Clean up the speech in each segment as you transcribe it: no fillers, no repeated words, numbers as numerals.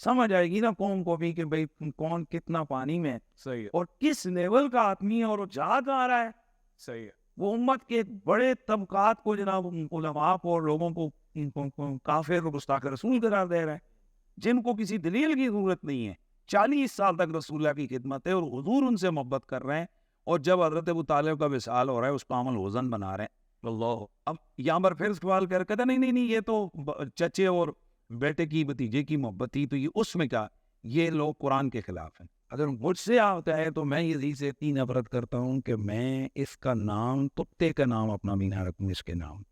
سمجھ آئے گی نا قوم کو بھی کہ بھائی کون کتنا پانی میں ہے صحیح ہے، اور کس لیول کا آدمی ہے اور وہ جا کہاں رہا ہے. صحیح ہے. وہ امت کے بڑے طبقات کو جناب علماء کو اور لوگوں کو کافر اور گستاخ رسول قرار دے رہے ہیں جن کو کسی دلیل کی ضرورت نہیں ہے. 40 سال تک رسول اللہ کی خدمت ہے اور حضور ان سے محبت کر رہے ہیں اور جب حضرت ابو طالب کا وصال ہو رہا ہے اس کو عمل وزن بنا رہے ہیں. اللہ. اب یہاں پر پھر سوال کر کہتے نہیں یہ تو چچے اور بیٹے کی بھتیجے کی محبت تھی تو یہ اس میں کیا, یہ لوگ قرآن کے خلاف ہیں. اگر مجھ سے آتا ہے تو میں یہ سے اتنی نفرت کرتا ہوں کہ میں اس کا نام کتے کا نام اپنا بھی نہ رکھوں اس کے نام.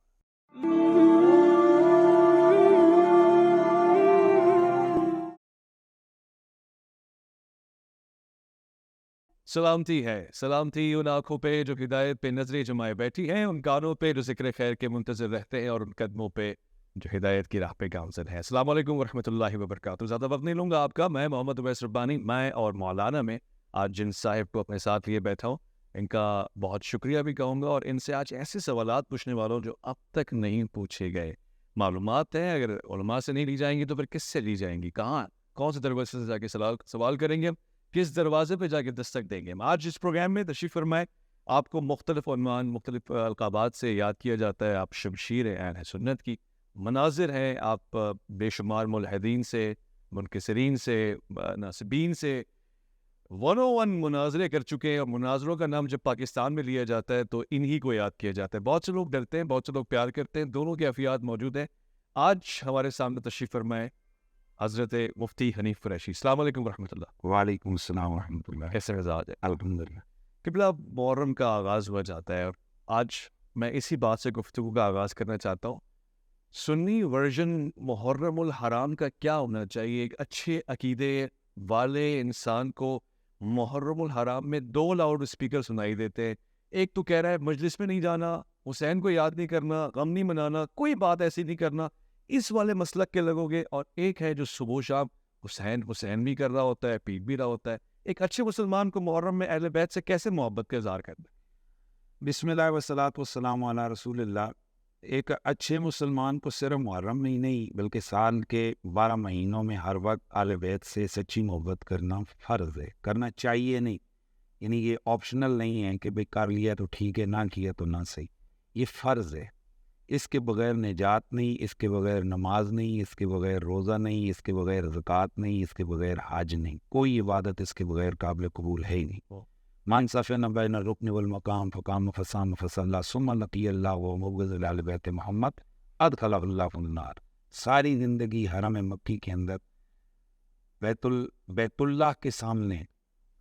سلامتی ہے، سلامتی ان آنکھوں پہ جو ہدایت پہ نظریں جمائے بیٹھی ہیں، ان کانوں پہ جو ذکر خیر کے منتظر رہتے ہیں اور ان قدموں پہ جو ہدایت کی راہ پہ گامزن ہے. السلام علیکم ورحمۃ اللہ وبرکاتہ. زیادہ وقت نہیں لوں گا آپ کا. میں محمد اویس ربانی، میں اور مولانا میں آج جن صاحب کو اپنے ساتھ لیے بیٹھا ہوں ان کا بہت شکریہ بھی کہوں گا اور ان سے آج ایسے سوالات پوچھنے والوں جو اب تک نہیں پوچھے گئے. معلومات ہیں اگر علماء سے نہیں لی جائیں گی تو پھر کس سے لی جائیں گی؟ کہاں کون سے دروازے سے جا کے سوال کریں گے؟ کس دروازے پہ جا کے دستک دیں گے؟ آج اس پروگرام میں تشریف فرمائے. آپ کو مختلف عنوان مختلف القابات سے یاد کیا جاتا ہے. آپ شمشیر اہل سنت کی مناظر ہیں. آپ بے شمار ملحدین سے، منکسرین سے، ناصبین سے 101 مناظرے کر چکے ہیں اور مناظروں کا نام جب پاکستان میں لیا جاتا ہے تو انہی کو یاد کیا جاتا ہے. بہت سے لوگ ڈرتے ہیں، بہت سے لوگ پیار کرتے ہیں. دونوں کے افیاد موجود ہیں. آج ہمارے سامنے تشریف فرمائے حضرت مفتی حنیف قریشی. السلام علیکم ورحمۃ اللہ. وعلیکم السلام ورحمۃ اللہ. کیسے مزاج ہے؟ الحمدللہ. قبلہ محرم کا آغاز ہوا جاتا ہے اور آج میں اسی بات سے گفتگو کا آغاز کرنا چاہتا ہوں. سنی ورژن محرم الحرام کا کیا ہونا چاہیے؟ ایک اچھے عقیدے والے انسان کو محرم الحرام میں 2 لاؤڈ اسپیکر سنائی دیتے ہیں. ایک تو کہہ رہا ہے مجلس میں نہیں جانا، حسین کو یاد نہیں کرنا، غم نہیں منانا، کوئی بات ایسی نہیں کرنا، اس والے مسلک کے لگو گے. اور ایک ہے جو صبح و شام حسین حسین بھی کر رہا ہوتا ہے، پیٹ بھی رہا ہوتا ہے. ایک اچھے مسلمان کو محرم میں اہل بیت سے کیسے محبت کا اظہار کرنا؟ بسم اللہ والصلاۃ والسلام علی رسول اللہ. ایک اچھے مسلمان کو صرف محرم میں ہی نہیں بلکہ سال کے 12 مہینوں میں ہر وقت اہل بیت سے سچی محبت کرنا فرض ہے. کرنا چاہیے نہیں، یعنی یہ آپشنل نہیں ہے کہ بھئی کر لیا تو ٹھیک ہے، نہ کیا تو نہ صحیح. یہ فرض ہے. اس کے بغیر نجات نہیں، اس کے بغیر نماز نہیں، اس کے بغیر روزہ نہیں، اس کے بغیر زکوٰۃ نہیں، اس کے بغیر حج نہیں. کوئی عبادت اس کے بغیر قابل قبول ہے ہی نہیں. من صفن بین الرکن والمقام فقام فصام فصلی ثم لقی اللہ و مبغض اہل بیت محمد ادخلہ اللہ النار. ساری زندگی حرم مکی کے اندر بیت اللہ کے سامنے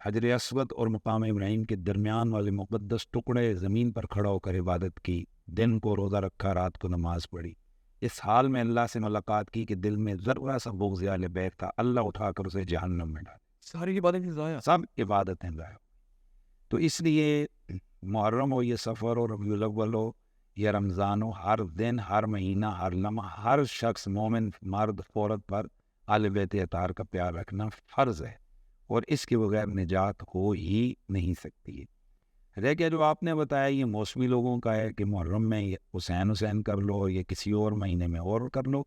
حجر اسود اور مقام ابراہیم کے درمیان والے مقدس ٹکڑے زمین پر کھڑا ہو کر عبادت کی. دن کو روزہ رکھا، رات کو نماز پڑھی. اس حال میں اللہ سے ملاقات کی کہ دل میں ذرا سا بغض اہل بیت تھا، اللہ اٹھا کر اسے جہنم میں ڈال. ساری عبادتیں ضائع. سب عبادتیں ضائع. تو اس لیے محرم ہو، یہ سفر ہو، ربیع الاول ہو یا رمضان ہو، ہر دن، ہر مہینہ، ہر لمحہ ہر شخص مومن مرد عورت پر اہل بیت اطہار کا پیار رکھنا فرض ہے اور اس کے بغیر نجات ہو ہی نہیں سکتی ہے. رہ گیا جو آپ نے بتایا یہ موسمی لوگوں کا ہے کہ محرم میں حسین کر لو یا کسی اور مہینے میں اور کر لو.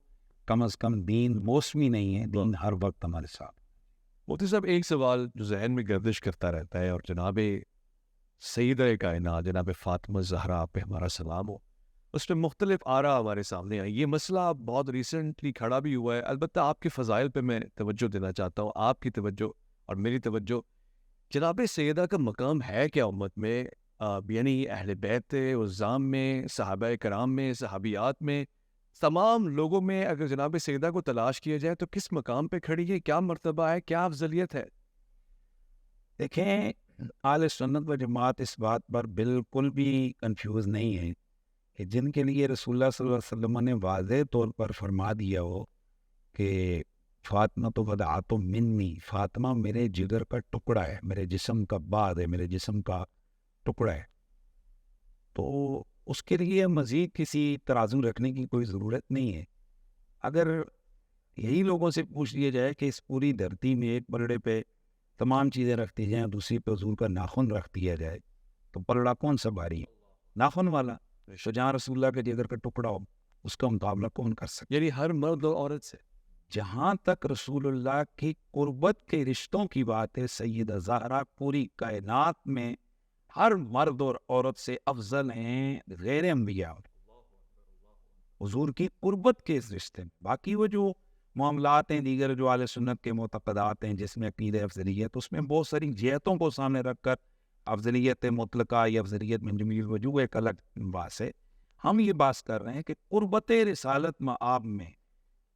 کم از کم دین موسمی نہیں ہے، دین ہر وقت ہمارے ساتھ. مفتی صاحب ایک سوال جو ذہن میں گردش کرتا رہتا ہے اور جناب سیدہ کائنات جناب فاطمہ زہرا پہ ہمارا سلام ہو، اس میں مختلف آراء ہمارے سامنے آئی. یہ مسئلہ بہت ریسنٹلی کھڑا بھی ہوا ہے. البتہ آپ کے فضائل پہ میں توجہ دینا چاہتا ہوں، آپ کی توجہ اور میری توجہ. جناب سیدہ کا مقام ہے کیا امت میں؟ یعنی اہل بیت عظام میں، صحابہ کرام میں، صحابیات میں، تمام لوگوں میں اگر جناب سیدہ کو تلاش کیا جائے تو کس مقام پہ کھڑی ہے؟ کیا مرتبہ ہے؟ کیا افضلیت ہے؟ دیکھیں اہل سنت و جماعت اس بات پر بالکل بھی کنفیوز نہیں ہے کہ جن کے لیے رسول اللہ صلی اللہ علیہ وسلم نے واضح طور پر فرما دیا ہو کہ فاطمہ تو بضعۃ منی، فاطمہ میرے جگر کا ٹکڑا ہے، میرے جسم کا بعض ہے، میرے جسم کا ٹکڑا ہے، تو اس کے لیے مزید کسی ترازو رکھنے کی کوئی ضرورت نہیں ہے. اگر یہی لوگوں سے پوچھ لیا جائے کہ اس پوری دھرتی میں ایک پلڑے پہ تمام چیزیں رکھ دی جائیں، دوسری پہ حضور کا ناخن رکھ دیا جائے تو پلڑا کون سا بھاری ہے؟ ناخن والا. تو جہاں رسول اللہ کے جگر کا ٹکڑا ہو اس کا مقابلہ کون کر سکتا؟ یعنی ہر مرد اور عورت سے جہاں تک رسول اللہ کی قربت کے رشتوں کی بات ہے، سیدہ زہرا پوری کائنات میں ہر مرد اور عورت سے افضل ہیں غیر انبیاء، حضور کی قربت کے اس رشتے میں۔ باقی وہ جو معاملات ہیں دیگر جو اہل سنت کے معتقدات ہیں جس میں عقید افضلیت، اس میں بہت ساری جہتوں کو سامنے رکھ کر افضلیت مطلقہ یا افضلیت من جمیع الوجوہ ایک الگ بات ہے۔ ہم یہ بات کر رہے ہیں کہ قربت رسالت مآب میں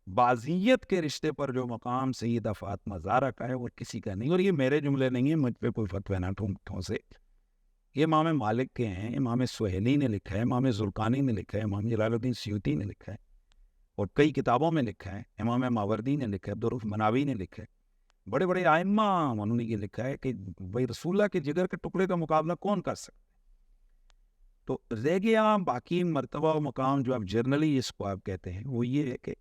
بعضیت کے رشتے پر جو مقام سیدہ فاطمہ زہرا کا ہے وہ کسی کا نہیں، اور یہ میرے جملے نہیں ہیں، مجھ پہ کوئی فتوی نہ ٹھونسے، یہ امام مالک کے ہیں، امام سہیلی نے لکھا ہے، امام زرقانی نے لکھا ہے، امام جلال الدین سیوطی نے لکھا ہے، اور کئی کتابوں میں لکھا ہے، امام ماوردی نے لکھا ہے، عبدالرؤف مناوی نے لکھا ہے، بڑے بڑے آئمہ انہوں نے یہ لکھا ہے کہ بھائی رسول اللہ کے جگر کے ٹکڑے کا مقابلہ کون کر سکتا ہے۔ تو رہ گیا باقی مرتبہ و مقام جو آپ جرنلی اس کو آپ کہتے ہیں، وہ یہ ہے کہ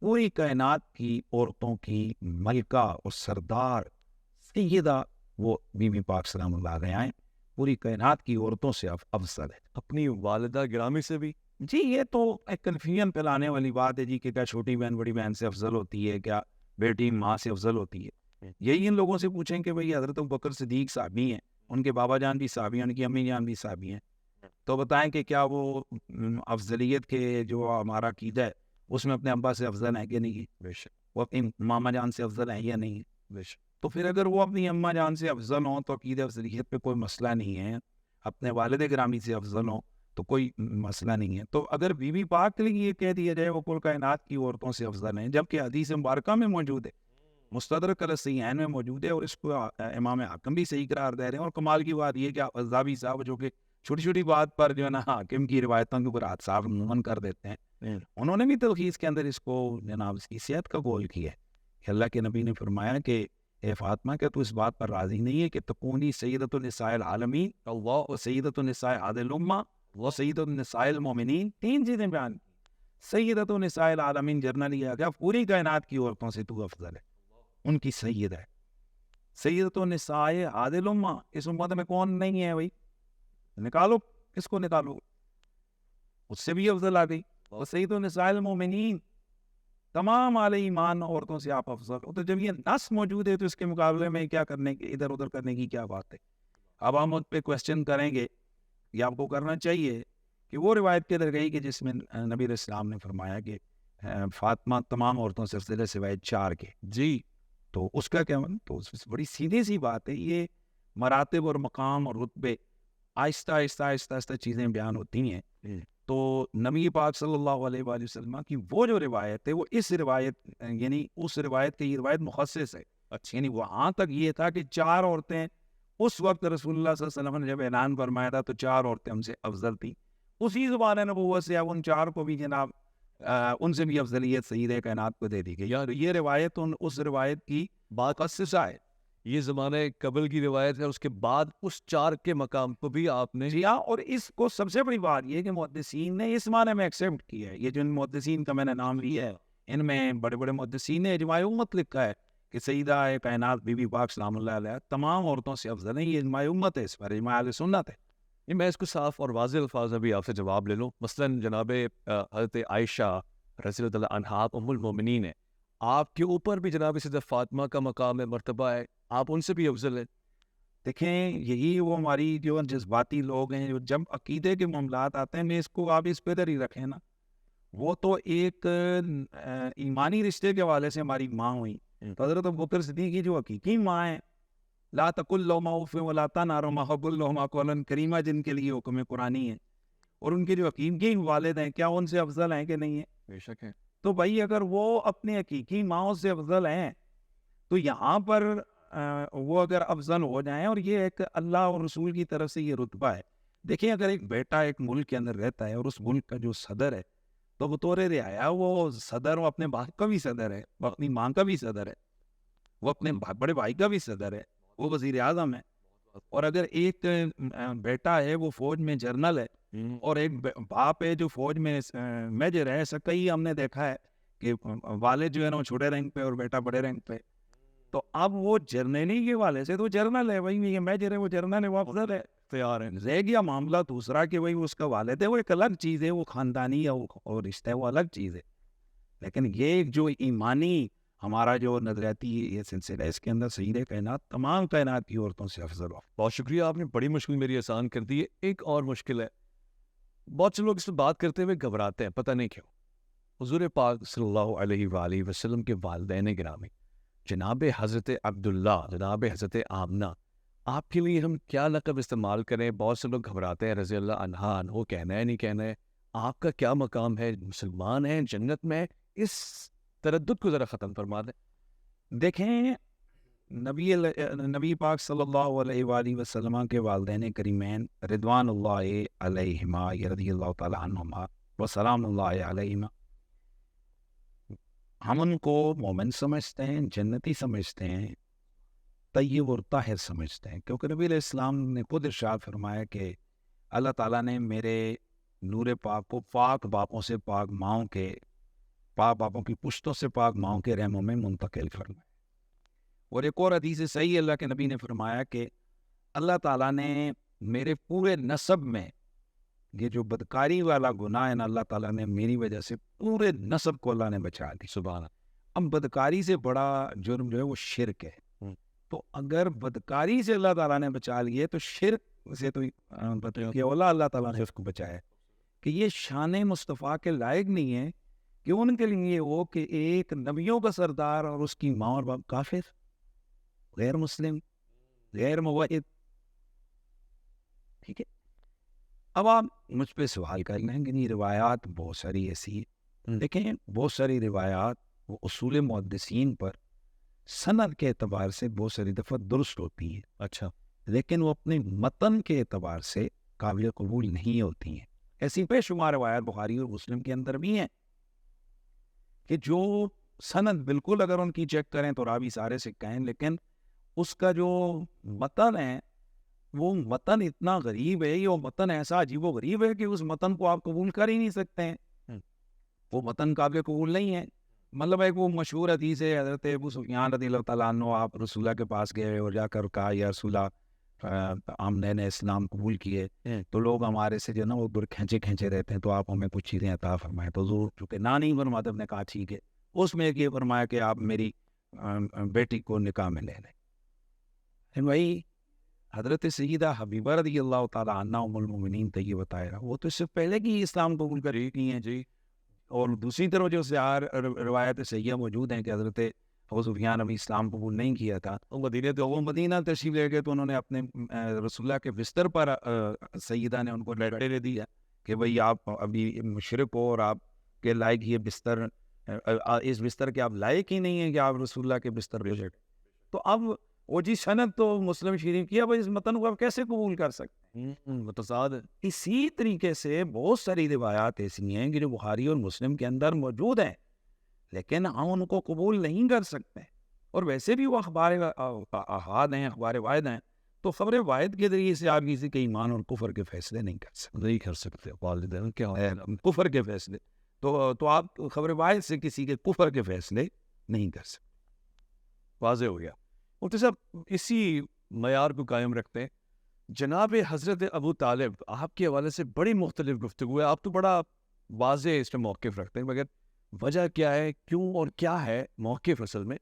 پوری کائنات کی عورتوں کی ملکہ اور سردار سیدہ وہ بی بی پاک سلام اللہ علیہا ہیں، پوری کائنات کی عورتوں سے افضل ہے۔ اپنی والدہ گرامی سے بھی جی یہ تو ایک کنفیوژن پھیلانے والی بات ہے جی کہ کیا چھوٹی بہن بڑی بہن سے افضل ہوتی ہے، کیا بیٹی ماں سے افضل ہوتی ہے۔ یہی ان لوگوں سے پوچھیں کہ بھئی حضرت ابوبکر صدیق صحابی ہیں، ان کے بابا جان بھی صحابی ہیں، ان کی امی جان بھی صحابی ہیں، تو بتائیں کہ کیا وہ افضلیت کے جو ہمارا عقیدہ ہے اس میں اپنے ابا سے افضل ہیں کہ نہیں؟ بے شک وہ اپنی ماما جان سے افضل ہیں یا نہیں؟ بے شک تو پھر اگر وہ اپنی اماں جان سے افضل ہوں تو عقیدہ افضلیت پہ کوئی مسئلہ نہیں ہے، اپنے والد گرامی سے افضل ہوں تو کوئی مسئلہ نہیں ہے۔ تو اگر بی بی پاک کے لیے یہ کہہ دیا جائے وہ کل کائنات کی عورتوں سے افضل ہیں، جبکہ حدیث مبارکہ میں موجود ہے، مستدرک علی الصحیحین میں موجود ہے، اور اس کو امام حاکم بھی صحیح قرار دے رہے ہیں، اور کمال کی بات یہ کہ عذابی صاحب جو کہ چھوٹی چھوٹی بات پر جو ہے نا حاکم کی روایتوں کے اوپر ہاتھ صاف عموماً کر دیتے ہیں، انہوں نے بھی تلخیص کے اندر اس کو جناب اس کی صحت کا گول کیا ہے کہ اللہ کے نبی نے فرمایا کہ اے فاطمہ کیا تو اس بات پر راضی نہیں ہے کہ تکونی سیدۃ النساء العالمین اللہ و سیدۃ النساء هذه الامہ و سیدۃ النساء المؤمنین، تین چیزیں بیان کی۔ سیدۃ النساء العالمین جرنلی آ گیا، پوری کائنات کی عورتوں سے تو افضل ہے، ان کی سید ہے۔ سیدۃ النساء هذه الامہ، اس امت میں کون نہیں ہے بھائی؟ نکالو، کس کو نکالو؟ اس سے بھی افضل آ گئی۔ اور سیدۃ النساء المؤمنین، تمام اہل ایمان عورتوں سے آپ افضل ہو۔ تو جب یہ نص موجود ہے تو اس کے مقابلے میں کیا کرنے کی، ادھر ادھر کرنے کی کیا بات ہے؟ اب ہم اس پہ کوشچن کریں گے، یہ آپ کو کرنا چاہیے کہ وہ روایت کے در گئی کہ جس میں نبی علیہ السلام نے فرمایا کہ فاطمہ تمام عورتوں سے افضل ہے سوائے چار کے۔ جی تو اس کا کیا مطلب؟ تو اس بڑی سیدھی سی بات ہے، یہ مراتب اور مقام اور رتبے آہستہ آہستہ آہستہ آہستہ چیزیں بیان ہوتی ہیں۔ تو نبی پاک صلی اللہ علیہ وآلہ وسلم کی وہ جو روایت ہے وہ اس روایت یعنی اس روایت کی یہ روایت مخصص ہے، اچھا یعنی وہاں تک یہ تھا کہ چار عورتیں اس وقت رسول اللہ صلی اللہ علیہ وسلم نے جب اعلان فرمایا تھا تو چار عورتیں ہم سے افضل تھیں، اسی زبان نبوت سے اب ان چار کو بھی جناب ان سے بھی افضلیت سید کائنات کو دے دی گئی۔ یار تو یہ روایت اس روایت کی بات مخصصہ ہے۔ یہ زمانہ قبل کی روایت ہے، اس کے بعد اس چار کے مقام کو بھی آپ نے جی ہاں، اور اس کو سب سے بڑی بات یہ ہے کہ محدثین نے اس معنی میں ایکسیپٹ کیا ہے، یہ جو ان محدثین کا میں نے نام لیا ہے ان میں بڑے بڑے محدثین نے اجماع امت لکھا ہے کہ سیدہ کائنات بی بی پاک سلام اللہ علیہ تمام عورتوں سے افضل ہیں، یہ اجماع امت ہے، اس پر اجماع اہل سنت ہے۔ یہ میں اس کو صاف اور واضح الفاظ میں بھی آپ سے جواب لے لوں۔ مثلاً جناب حضرت عائشہ رضی اللہ عنہا ام المومنین ہے، آپ کے اوپر بھی جناب سیدہ فاطمہ کا مقام ہے، مرتبہ ہے، آپ ان سے بھی افضل ہیں۔ دیکھیں یہی وہ ہماری جو جذباتی لوگ ہیں، جو جب عقیدے کے معاملات آتے ہیں میں اس کو آپ اس پہ ہی رکھیں نا، وہ تو ایک ایمانی رشتے کے حوالے سے ہماری ماں ہوئی، تو حضرت ابوبکر صدیق کی جو حقیقی ماں ہیں، لا تقل لهما اف ولا تنهرهما وقل لهما قولا کریما، جن کے لیے حکم قرآنی ہے، اور ان کے جو حقیقی والد ہیں کیا ان سے افضل ہیں کہ نہیں ہیں؟ بے شک ہے۔ تو بھائی اگر وہ اپنے حقیقی ماؤں سے افضل ہیں تو یہاں پر وہ اگر افضل ہو جائیں، اور یہ ایک اللہ اور رسول کی طرف سے یہ رتبہ ہے۔ دیکھیں اگر ایک بیٹا ایک ملک کے اندر رہتا ہے اور اس ملک کا جو صدر ہے تو بطور رعایا وہ صدر، وہ اپنے باپ کا بھی صدر ہے، وہ اپنی ماں کا بھی صدر ہے، وہ اپنے بڑے بھائی کا بھی صدر ہے، وہ وزیر اعظم ہے۔ اور اگر ایک بیٹا ہے وہ فوج میں جرنل ہے، اور ایک باپ ہے جو فوج میں میجر ہے، ایسا کئی ہم نے دیکھا ہے کہ والد جو ہے نا وہ چھوٹے رینک پہ اور بیٹا بڑے رینک پہ، تو اب وہ جرنیلی کے والے سے تو جرنل ہے، وہی یہ میجر ہے، وہ جرنل ہے، وہ افضل ہے۔ تیار ہیں۔ رہ گیا معاملہ دوسرا کہ وہی اس کا والد ہے، وہ ایک الگ چیز ہے، وہ خاندانی یا وہ رشتہ ہے، وہ الگ چیز ہے۔ لیکن یہ جو ایمانی ہمارا جو نظریاتی یہ سلسلہ ہے، اس کے اندر سید کائنات تمام کائنات کی عورتوں سے افضل ہو. بہت شکریہ، آپ نے بڑی مشکل میری آسان کر دی ہے. ایک اور مشکل ہے، بہت سے لوگ اس سے بات کرتے ہوئے گھبراتے ہیں، پتہ نہیں کیوں. حضور پاک صلی اللہ علیہ وآلہ وسلم کے والدین گرامی جناب حضرت عبداللہ، جناب حضرت آمنہ، آپ کے لیے ہم کیا لقب استعمال کریں؟ بہت سے لوگ گھبراتے ہیں، رضی اللہ عنہا عنہ کہنا ہے نہیں کہنا ہے. آپ کا کیا مقام ہے؟ مسلمان ہیں، جنت میں؟ اس تردد کو ذرا ختم فرما دیں. دیکھیں، نبی پاک صلی اللہ علیہ وآلہ وسلم کے والدین کریمین رضوان اللہ علیہما یا رضی اللہ تعالی عنہما و سلام اللہ علیہما، ہم ان کو مومن سمجھتے ہیں، جنتی سمجھتے ہیں، طیب اور طاہر سمجھتے ہیں، کیونکہ نبی علیہ السلام نے خود ارشاد فرمایا کہ اللہ تعالیٰ نے میرے نور پاک کو پاک باپوں سے، پاک ماؤں کے، پاک باپوں کی پشتوں سے پاک ماؤں کے رحموں میں منتقل فرمایا. اور ایک اور حدیث صحیح اللہ کے نبی نے فرمایا کہ اللہ تعالیٰ نے میرے پورے نسب میں یہ جو بدکاری والا گناہ ہے نا، اللہ تعالیٰ نے میری وجہ سے پورے نسب کو اللہ نے بچا دی. سبحان اللہ. اب بدکاری سے بڑا جرم جو ہے وہ شرک ہے. تو اگر بدکاری سے اللہ تعالیٰ نے بچا لیے تو شرک سے تو اللہ تعالیٰ نے اس کو بچایا. کہ یہ شان مصطفیٰ کے لائق نہیں ہے کہ ان کے لیے ہو کہ ایک نبیوں کا سردار اور اس کی ماں اور باپ کافر، غیر مسلم، غیر موحد. ٹھیک ہے، اب آپ مجھ پہ سوال کر لیں کہ یہ روایات بہت ساری ایسی ہیں. دیکھیں، بہت ساری روایات وہ اصول محدثین پر سند کے اعتبار سے بہت ساری دفعہ درست ہوتی ہیں، اچھا، لیکن وہ اپنے متن کے اعتبار سے قابل قبول نہیں ہوتی ہیں. ایسی بے شمار روایات بخاری اور مسلم کے اندر بھی ہیں کہ جو سند بالکل اگر ان کی چیک کریں تو راوی سارے سکہ ہیں، لیکن اس کا جو متن ہے وہ متن اتنا غریب ہے، یہ متن ایسا عجیب و غریب ہے کہ اس متن کو آپ قبول کر ہی نہیں سکتے ہیں. وہ متن قابل قبول نہیں ہے. مطلب ایک وہ مشہور حدیث ہے، حضرت ابو سفیان رضی اللہ تعالیٰ عنہ آپ رسول اللہ کے پاس گئے اور جا کر کہا یا رسول اللہ ہم نے اسلام قبول کیے تو لوگ ہمارے سے جو نا وہ کھینچے رہتے ہیں، تو آپ ہمیں کچھ چیزیں عطا فرمائیں. تو حضور چونکہ نہیں فرماتے، نے کہا ٹھیک ہے. اس میں ایک یہ فرمایا کہ آپ میری بیٹی کو نکاح میں لے لیں. بھائی حضرت سیدہ حبیبہ رضی اللہ تعالیٰ عنہ ام المومنین طیبہ طاہرہ، وہ تو اس سے پہلے کی اسلام قبول کر چکی ہیں جی. اور دوسری طرف جو روایت صحیحہ موجود ہیں کہ حضرت ابو سفیان ابھی اسلام قبول نہیں کیا تھا، وہ مدینہ تشریف لے گئے تو انہوں نے اپنے رسول اللہ کے بستر پر سیدہ نے ان کو لیٹر دے دیا کہ بھئی آپ ابھی مشرک ہو اور آپ کے لائق یہ بستر، اس بستر کے آپ لائق ہی نہیں ہیں کہ آپ رسول اللہ کے بستر پہ لیٹیں. تو اب وہ جی سند تو مسلم شریف کی، اب اس متن کو آپ کیسے قبول کر سکتے ہیں؟ متصاد. اسی طریقے سے بہت ساری روایات ایسی ہیں کہ جو بخاری اور مسلم کے اندر موجود ہیں، لیکن ہم ان کو قبول نہیں کر سکتے. اور ویسے بھی وہ اخبار احاد ہیں، اخبار واحد ہیں، تو خبر واحد کے ذریعے سے آپ کسی کے ایمان اور کفر کے فیصلے نہیں کر سکتے. والدین کیا کفر کے فیصلے تو آپ خبر واحد سے کسی کے کفر کے فیصلے نہیں کر سکتے. واضح ہو گیا. مفتی صاحب اسی معیار کو قائم رکھتے ہیں. جناب حضرت ابو طالب، آپ کے حوالے سے بڑی مختلف گفتگو ہے، آپ تو بڑا واضح اس میں موقف رکھتے ہیں، مگر وجہ کیا ہے، کیوں اور کیا ہے موقف اصل میں؟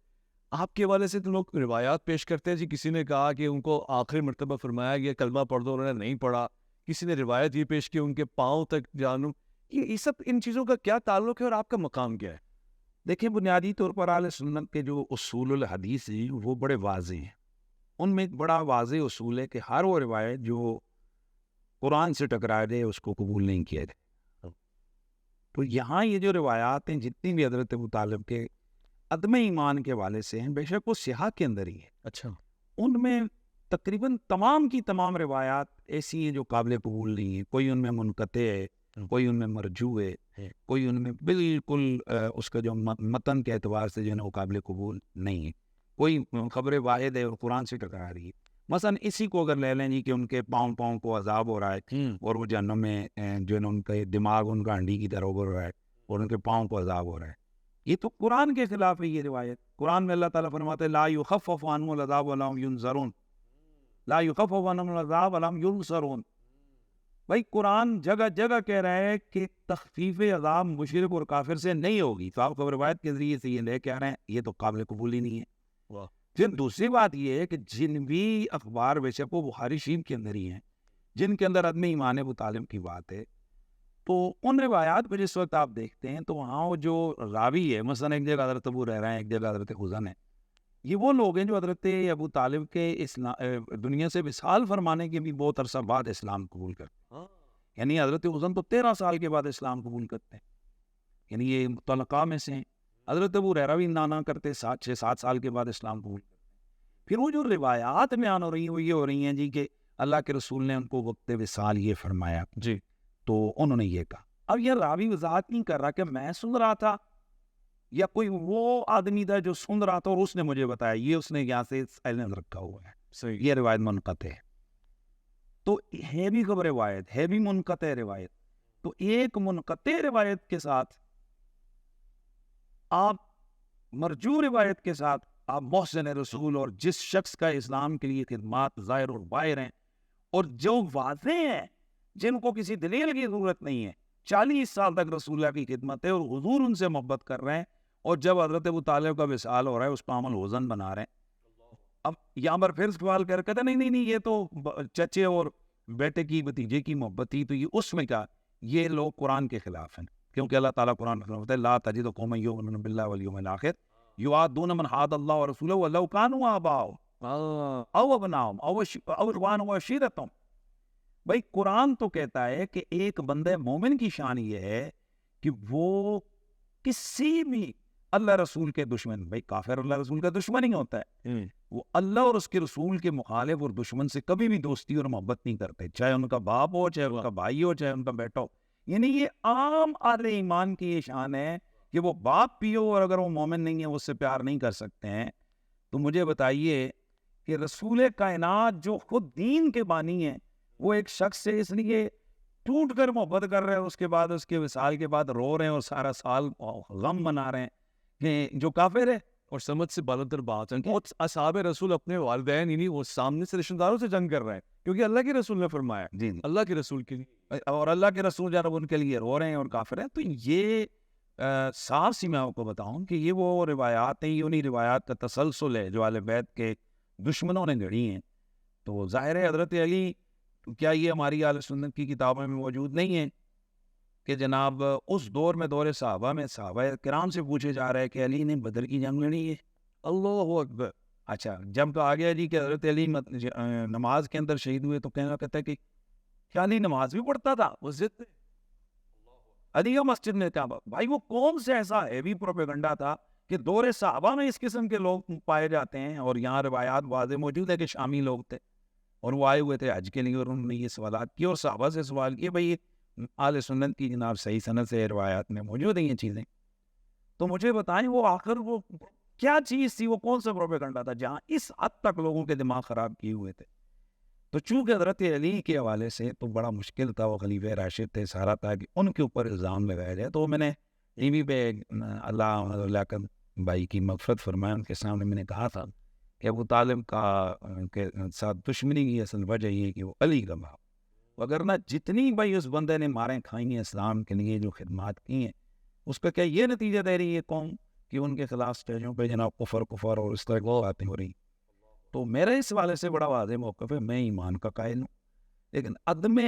آپ کے حوالے سے تو لوگ روایات پیش کرتے ہیں جی، کسی نے کہا کہ ان کو آخری مرتبہ فرمایا گیا کلمہ پڑھ دو، انہوں نے نہیں پڑھا. کسی نے روایت یہ پیش کی ان کے پاؤں تک جانوں. یہ سب ان چیزوں کا کیا تعلق ہے اور آپ کا مقام کیا ہے؟ دیکھیں، بنیادی طور پر اہل سنت کے جو اصول الحدیث ہیں وہ بڑے واضح ہیں. ان میں ایک بڑا واضح اصول ہے کہ ہر وہ روایت جو قرآن سے ٹکرائے دے اس کو قبول نہیں کیا جائے. تو یہاں یہ جو روایات ہیں جتنی بھی حضرت ابو طالب کے عدم ایمان کے حوالے سے ہیں، بے شک وہ صحاح کے اندر ہی ہے. اچھا، ان میں تقریباً تمام کی تمام روایات ایسی ہیں جو قابل قبول نہیں ہیں. کوئی ان میں منقطع ہے، کوئی ان میں مرجوع ہے، کوئی ان میں بالکل اس کا جو متن کے اعتبار سے جو ہے نا وہ قابل قبول نہیں ہے. کوئی خبر واحد ہے اور قرآن سے ٹکرا رہی ہے. مثلا اسی کو اگر لے لیں جی کہ ان کے پاؤں کو عذاب ہو رہا ہے اور وہ جہنم میں جو ہے نا ان کا دماغ ان کا ہنڈی کی طرح ہو رہا ہے اور ان کے پاؤں کو عذاب ہو رہا ہے، یہ تو قرآن کے خلاف ہے. یہ روایت قرآن میں اللہ تعالیٰ فرماتے ہیں لا یخفف عنہم العذاب ولا هم ینظرون، لا یخفف عنہم العذاب ولا هم ینصرون. بھائی قرآن جگہ جگہ کہہ رہا ہے کہ تخفیف عذاب مشرک اور کافر سے نہیں ہوگی، تو آپ کو روایت کے ذریعے سے یہ لے کے آ رہے ہیں، یہ تو قابل قبول ہی نہیں ہے۔ پھر دوسری بات یہ ہے کہ جن بھی اخبار بے شک وہ بخاری شریف کے اندر ہی ہیں، جن کے اندر عدم ایمان ابو طالب کی بات ہے، تو ان روایات کو جس وقت آپ دیکھتے ہیں تو وہاں وہ جو راوی ہے، مثلا ایک جگہ حضرت ابو رہ رہے ہیں، ایک جگہ حضرت حزن ہے، یہ وہ لوگ ہیں جو حضرت ابو طالب کے دنیا سے وصال فرمانے کے بھی بہت عرصہ بعد اسلام قبول کرتے ہیں۔ یعنی حضرت حزن تو 13 سال کے بعد اسلام قبول کرتے ہیں، یعنی یہ متعلقہ میں سے ہیں۔ حضرت ابو ریرہ بھی نانا کرتے 6-7 سال کے بعد اسلام قبول کرتے ہیں۔ پھر وہ جو روایات بیان ہو رہی ہیں وہ یہ ہو رہی ہیں جی کہ اللہ کے رسول نے ان کو وقت وصال یہ فرمایا جی، تو انہوں نے یہ کہا۔ اب یہ راوی وضاحت نہیں کر رہا کہ میں سن رہا تھا یا کوئی وہ آدمی تھا جو سن رہا تھا اور اس نے مجھے بتایا، یہ اس نے یہاں سے سائلنس رکھا ہوا ہے، صحیح، یہ روایت منقطع ہے۔ تو ہے بھی خبر روایت، ہے بھی منقطع روایت، تو ایک منقطع روایت کے ساتھ آپ مرجو روایت کے ساتھ آپ محسن رسول اور جس شخص کا اسلام کے لیے خدمات ظاہر اور باہر ہیں اور جو واضح ہیں، جن کو کسی دلیل کی ضرورت نہیں ہے، 40 سال تک رسول اللہ کی خدمت ہے اور حضور ان سے محبت کر رہے ہیں، اور جب حضرت ابو طالب کا وصال ہو رہا ہے اس پہ عمل حزن بنا رہے ہیں۔ اب یہاں پر پھر سوال کہتے ہیں نہیں یہ تو چچے اور بیٹے کی بھتیجے کی محبت تھی، تو یہ اس میں کیا، یہ لوگ قرآن کے خلاف ہیں، کیونکہ اللہ تعالیٰ قرآن میں فرماتا ہے لا تجد قوما یؤمنون باللہ والیوم الآخر یوادون من حاد اللہ ورسولہ ولو کانوا آباءهم او ابناءهم او اخوانهم وعشیرتهم۔ بھائی قرآن تو کہتا ہے کہ ایک بندہ مومن کی شان یہ ہے کہ وہ کسی بھی اللہ رسول کے دشمن، بھائی کافر اللہ رسول کا دشمن ہی ہوتا ہے، وہ اللہ اور اس کے رسول کے مخالف اور دشمن سے کبھی بھی دوستی اور محبت نہیں کرتے، چاہے ان کا باپ ہو، چاہے ان کا بھائی ہو، چاہے ان کا بیٹا ہو۔ یعنی یہ عام اہل ایمان کی یہ شان ہے کہ وہ باپ بھی ہو اور اگر وہ مومن نہیں ہے وہ اس سے پیار نہیں کر سکتے ہیں۔ تو مجھے بتائیے کہ رسول کائنات جو خود دین کے بانی ہیں، وہ ایک شخص سے اس لیے ٹوٹ کر محبت کر رہے ہیں، اس کے بعد اس کے وصال کے بعد رو رہے ہیں اور سارا سال غم منا رہے ہیں کہ جو کافر ہے۔ اور سمجھ سے بالاتر بات ہے کہ اصحاب رسول اپنے والدین یعنی وہ سامنے سے رشتہ داروں سے جنگ کر رہے ہیں، کیونکہ اللہ کے رسول نے فرمایا، جی، اللہ کے رسول کے لیے، اور اللہ کے رسول جب ان کے لیے رو رہے ہیں اور کافر ہیں، تو یہ صاف سی میں آپ کو بتاؤں کہ یہ وہ روایات ہیں، یہ انہی روایات کا تسلسل ہے جو اہل بیت کے دشمنوں نے گھڑی ہیں۔ تو ظاہر ہے حضرت علی، کیا یہ ہماری اہل سنت کی کتابوں میں موجود نہیں ہے کہ جناب اس دور میں دور صحابہ میں صحابہ کرام سے پوچھے جا رہا ہے کہ علی نے بدر کی جنگ لڑی ہے؟ اللہ اکبر۔ اچھا، جب تو آگے جی کہ حضرت علی نماز کے اندر شہید ہوئے تو کہتا ہے کہ کیا علی نماز بھی پڑھتا تھا مسجد میں؟ علی کا مسجد میں کیا؟ بھائی وہ کون سے ایسا ہیوی پروپیگنڈا تھا کہ دور صحابہ میں اس قسم کے لوگ پائے جاتے ہیں، اور یہاں روایات واضح موجود ہے کہ شامی لوگ تھے اور وہ آئے ہوئے تھے حج کے لیے، اور انہوں نے یہ سوالات کیے اور صحابہ سے سوال کیے۔ بھائی اہل سنت کی جناب صحیح سند سے روایات میں موجود ہیں یہ چیزیں، تو مجھے بتائیں وہ آخر وہ کیا چیز تھی، وہ کون سا پروپیگنڈا تھا جہاں اس حد تک لوگوں کے دماغ خراب کیے ہوئے تھے؟ تو چونکہ حضرت علی کے حوالے سے تو بڑا مشکل تھا، وہ خلیفہ راشد تھے، سارا تھا کہ ان کے اوپر الزام لگایا جائے، تو میں نے ٹی وی پہ اللہ کا بھائی کی مغفرت فرمائے، ان کے سامنے میں نے کہا تھا کہ ابو طالب کا کے ساتھ دشمنی کی اصل وجہ یہ کہ وہ علی کا باپ، وگرنہ جتنی بھائی اس بندے نے ماریں کھائی ہیں اسلام کے لیے، جو خدمات کی ہیں، اس کا کیا یہ نتیجہ دے رہی ہے قوم کہ ان کے خلاف اسٹیجوں پہ جناب کفر اور اس طرح کی باتیں ہو رہی؟ تو میرا اس حوالے سے بڑا واضح موقف ہے، میں ایمان کا قائل ہوں، لیکن عدم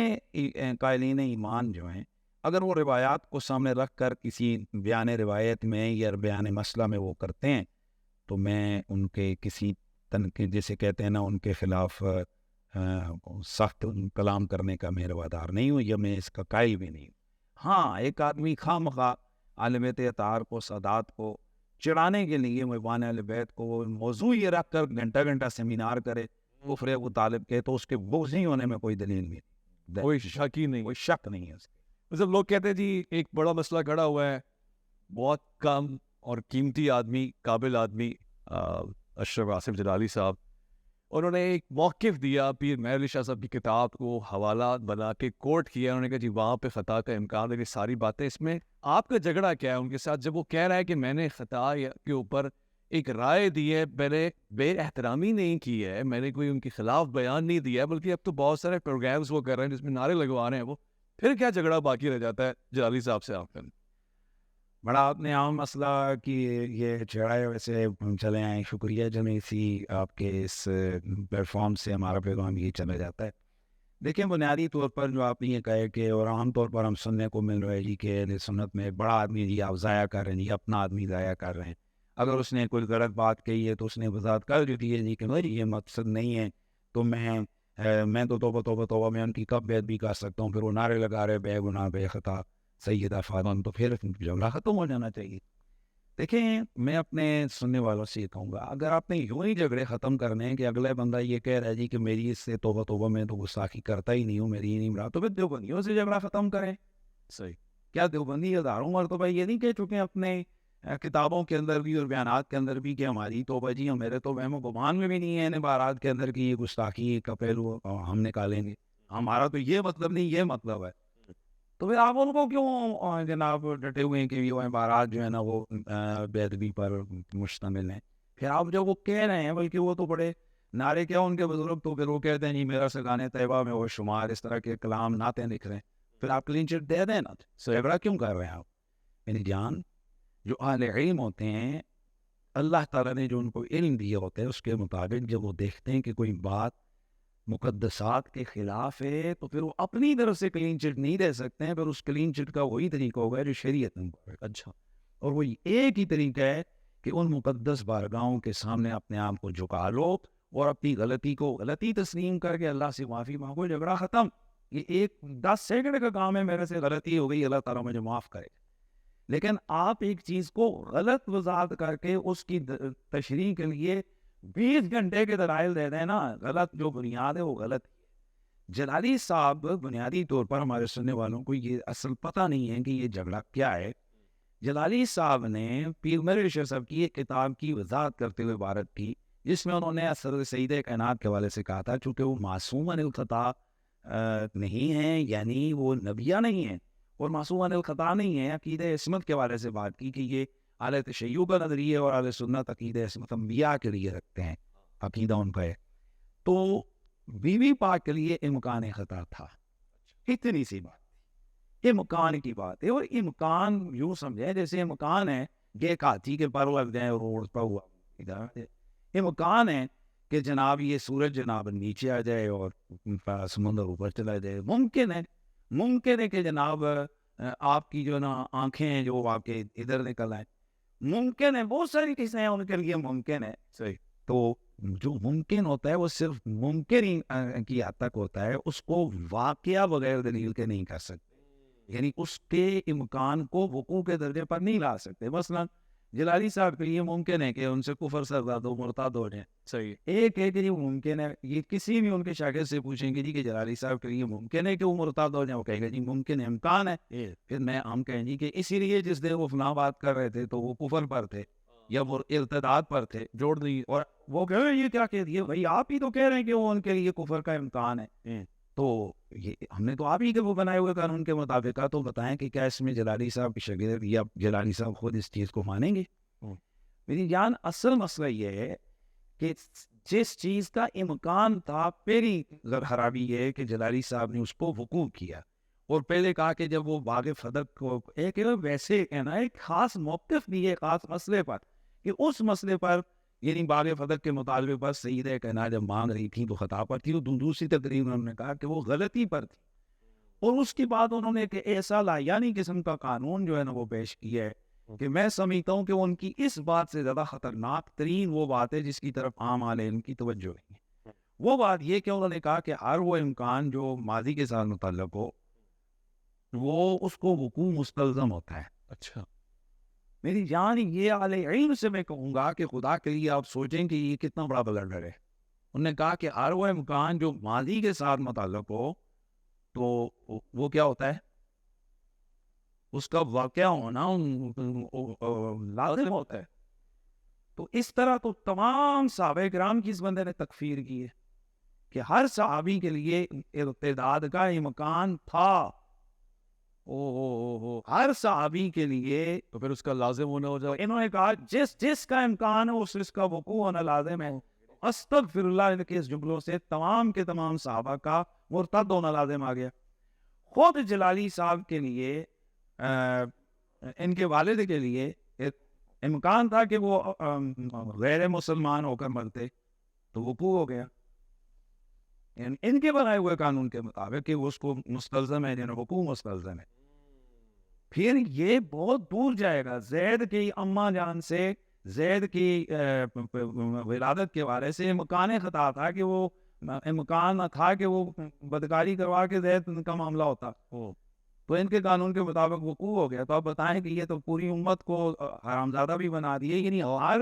قائلین ایمان جو ہیں اگر وہ روایات کو سامنے رکھ کر کسی بیان روایت میں یا بیان مسئلہ میں وہ کرتے ہیں تو میں ان کے کسی تنقید جسے کہتے ہیں نا ان کے خلاف سخت کلام کرنے کا میں روادار نہیں ہوں، یا میں اس کا قائل بھی نہیں ہوں۔ ہاں ایک آدمی خواہ مخواہ اہل بیت اطہار کو، سادات کو چڑھانے کے لیے مہمان اہل بیت کو موضوع یہ رکھ کر گھنٹہ گھنٹہ سیمینار کرے کفر ابو طالب کے، تو اس کے بغض نہیں ہونے میں کوئی دلیل نہیں، کوئی شک ہی نہیں، کوئی شک نہیں ہے اس کے۔ مطلب لوگ کہتے ہیں جی ایک بڑا مسئلہ کھڑا ہوا ہے، بہت کم اور قیمتی آدمی، قابل آدمی اشرف آصف جلالی صاحب، انہوں نے ایک موقف دیا پیر مہر علی شاہ صاحب کی کتاب کو حوالہ بنا کے کوٹ کیا، انہوں نے کہا جی وہاں پہ خطا کا امکان ہے، یہ ساری باتیں، اس میں آپ کا جھگڑا کیا ہے ان کے ساتھ جب وہ کہہ رہا ہے کہ میں نے خطا کے اوپر ایک رائے دی ہے، میں نے بے احترامی نہیں کی ہے، میں نے کوئی ان کے خلاف بیان نہیں دیا، بلکہ اب تو بہت سارے پروگرامز وہ کر رہے ہیں جس میں نعرے لگوا رہے ہیں وہ، پھر کیا جھگڑا باقی رہ جاتا ہے جلالی صاحب سے آپ کا؟ بڑا آپ نے عام مسئلہ کہ یہ چھیڑا ہے، ویسے چلے آئیں، شکریہ جنہیں اسی آپ کے اس پلیٹ فارم سے ہمارا پیغام یہ چلا جاتا ہے۔ دیکھیں، بنیادی طور پر جو آپ نے یہ کہا کہ اور عام طور پر ہم سننے کو مل رہا ہے جی کہ اہل سنت میں بڑا آدمی جی آپ ضائع کر رہے ہیں جی، اپنا آدمی ضائع کر رہے ہیں، اگر اس نے کوئی غلط بات کہی ہے تو اس نے وضاحت کر دی ہے جی کہ بھائی یہ مقصد نہیں ہے، تو میں تو توبہ توبہ توبہ میں ان کی کب بیعت بھی کر سکتا ہوں، پھر وہ نعرے لگا رہے بے گناہ بے خطا سیدہ فاطمہ، تو پھر جھگڑا ختم ہو جانا چاہیے۔ دیکھیں، میں اپنے سننے والوں سے یہ کہوں گا، اگر آپ نے یوں ہی جھگڑے ختم کرنے ہیں کہ اگلے بندہ یہ کہہ رہا ہے جی کہ میری اس سے توبہ توبہ میں تو گستاخی کرتا ہی نہیں ہوں، میری ہی نہیں مراد، تو پھر دیوبندیوں سے جھگڑا ختم کریں۔ صحیح. کیا دیوبندی ہزاروں مرتبہ یہ نہیں کہہ چکے ہیں اپنے کتابوں کے اندر بھی اور بیانات کے اندر بھی کہ ہماری توبہ جی میرے تو وہم و گمان میں بھی نہیں ہے ان عبارات کے اندر کہ یہ گستاخی کا پہلو ہم نکالیں گے، ہمارا تو یہ مطلب نہیں، یہ مطلب ہے۔ تو پھر آپ ان کو کیوں جناب ڈٹے ہوئے ہیں کہ یہ عبارات جو ہے نا وہ بے ادبی پر مشتمل ہیں؟ پھر آپ جب وہ کہہ رہے ہیں، بلکہ وہ تو بڑے نعرے کیا ان کے بزرگ، تو پھر وہ کہتے ہیں جی میرا سگانے طیبہ میں وہ شمار، اس طرح کے کلام نعتیں لکھ رہے ہیں، پھر آپ کلین چٹ دے دیں نا، جھگڑا کیوں کر رہے ہیں آپ؟ میری جان، جو اہل علم ہوتے ہیں، اللہ تعالیٰ نے جو ان کو علم دیا ہوتا ہے اس کے مطابق جب وہ دیکھتے ہیں کہ کوئی بات مقدسات کے خلاف ہے تو پھر وہ اپنی طرف سے کلین چٹ نہیں دے سکتے ہیں، پھر اس کلین چٹ کا وہی طریقہ ہوگا جو شریعت میں ہوگا۔ اچھا، اور وہ ایک ہی طریقہ ہے کہ ان مقدس بارگاہوں کے سامنے اپنے آپ کو جھکا لو اور اپنی غلطی کو غلطی تسلیم کر کے اللہ سے معافی مانگو، جھگڑا ختم۔ یہ ایک 10 سیکنڈ کا کام ہے، میرے سے غلطی ہو گئی، اللہ تعالیٰ مجھے معاف کرے۔ لیکن آپ ایک چیز کو غلط وضاحت کر کے اس کی تشریح کے لیے 20 گھنٹے کے دلائل دے دیں نا، غلط جو بنیاد ہے وہ غلط ہے۔ جلالی صاحب، بنیادی طور پر ہمارے سننے والوں کو یہ اصل پتہ نہیں ہے کہ یہ جھگڑا کیا ہے۔ جلالی صاحب نے پیر میر علیہ صاحب کی ایک کتاب کی وضاحت کرتے ہوئے عبارت کی، جس میں انہوں نے اثر سید کائنات کے حوالے سے کہا تھا، چونکہ وہ معصوم عن الخطا نہیں ہیں، یعنی وہ نبیہ نہیں ہیں اور معصوم عن الخطا نہیں ہیں، عقیدہ عصمت کے حوالے سے بات کی کہ یہ اہل تشیع کا نظریہ اور اہل سنت عقیدہ عصمت انبیاء کے لیے رکھتے ہیں، عقیدہ ان کا ہے۔ تو بی بی پاک کے لیے امکان خطا تھا، اتنی سی بات، امکان کی بات ہے، اور امکان یوں سمجھے جیسے امکان ہے کہ ایک ہاتھی کے پر لگ جائیں اور اڑتا ہوا، امکان ہے کہ جناب یہ سورج جناب نیچے آ جائے اور سمندر اوپر چلا جائے، ممکن ہے کہ جناب آپ کی جو نا آنکھیں ہیں جو آپ کے ادھر نکل آئیں، ممکن ہے، بہت ساری چیزیں ہیں ان کے لیے ممکن ہے۔ صحیح. تو جو ممکن ہوتا ہے وہ صرف ممکن ہی کی حد تک ہوتا ہے، اس کو واقعہ بغیر دلیل کے نہیں کر سکتے، یعنی اس کے امکان کو وقوع کے درجے پر نہیں لا سکتے۔ مثلا جلالی صاحب کے لیے ممکن ہے کہ ان سے کفر سرزاد و مرتد ہو جائیں، صحیح. ایک ہے کہ یہ ممکن ہے، یہ کسی بھی ان کے شاگرد سے پوچھیں گے جی کہ جلالی صاحب کے لیے ممکن ہے کہ وہ مرتد ہو جائیں، وہ کہے گا جی ممکن ہے، امکان ہے۔ پھر ہم کہیں گے کہ اسی لیے جس دن وہ فلاں بات کر رہے تھے تو وہ کفر پر تھے یا وہ ارتداد پر تھے، جوڑ دی. اور وہ کہہ رہے ہیں یہ کیا کہہ دیا بھائی، آپ ہی تو کہہ رہے ہیں کہ وہ ان کے لیے کفر کا امکان ہے، تو یہ ہم نے تو آپ ہی کے وہ بنائے ہوئے قانون کے مطابق کہا، تو بتائیں کہ کیا اس میں جلالی صاحب کی شاگرد یا جلالی صاحب خود اس چیز کو مانیں گے؟ میری جان، اصل مسئلہ یہ ہے کہ جس چیز کا امکان تھا، پہلی خرابی یہ ہے کہ جلالی صاحب نے اس کو وقوع کیا، اور پہلے کہا کہ جب وہ باغ فدق کو ایک ویسے کہنا ایک خاص موقف بھی ہے خاص مسئلے پر، کہ اس مسئلے پر یعنی باغ فدق کے مطالبے پر سیدہ کائنات جب مانگ رہی تھی تو خطا پر تھی، تو دوسری تقریر میں انہوں نے کہا کہ وہ غلطی پر تھی، اور اس کے بعد انہوں نے ایک ایسا لایانی قسم کا قانون جو ہے نا وہ پیش کیا ہے کہ میں سمجھتا ہوں کہ ان کی اس بات سے زیادہ خطرناک ترین وہ بات ہے جس کی طرف عام اہل علم کی توجہ نہیں ہے۔ وہ بات یہ کہ انہوں نے کہا کہ ہر وہ امکان جو ماضی کے ساتھ متعلق ہو وہ اس کو وقوع مستلزم ہوتا ہے۔ اچھا. میری جان، یہ اہل علم سے میں کہوں گا کہ خدا کے لیے آپ سوچیں کہ یہ کتنا بڑا بلنڈر ہے۔ انہوں نے کہا کہ ہر وہ امکان جو ماضی کے ساتھ متعلق ہو تو وہ کیا ہوتا ہے، اس کا واقعہ ہونا لازم ہوتا ہے۔ تو اس طرح تو تمام صحابہ کرام کی اس بندے نے تکفیر کی ہے کہ ہر صحابی کے لیے ارتداد کا امکان تھا، ہر صحابی کے لیے تو پھر اس کا لازم ہونا ہو جائے. انہوں نے کہا جس کا امکان ہے اس کا وقوع ہونا لازم ہے. استغفر اللہ کے اس جملوں سے تمام کے تمام صحابہ کا مرتد ہونا لازم آ گیا. خود جلالی صاحب کے لیے ان کے والد کے لیے امکان تھا کہ وہ غیر مسلمان ہو کر مرتے تو وقوع ہو گیا. ان کے بنائے ہوئے قانون کے مطابق کہ اس کو مستلزم ہے جنہیں وقوع مستلزم ہے. پھر یہ بہت دور جائے گا. زید کی اماں جان سے زید کی ولادت کے بارے سے امکان خطا تھا کہ وہ امکان تھا کہ وہ بدکاری کروا کے زید کا معاملہ ہوتا تو ان کے قانون کے مطابق وقوع ہو گیا. تو آپ بتائیں کہ یہ تو پوری امت کو حرامزادہ بھی بنا دیے. یعنی ہر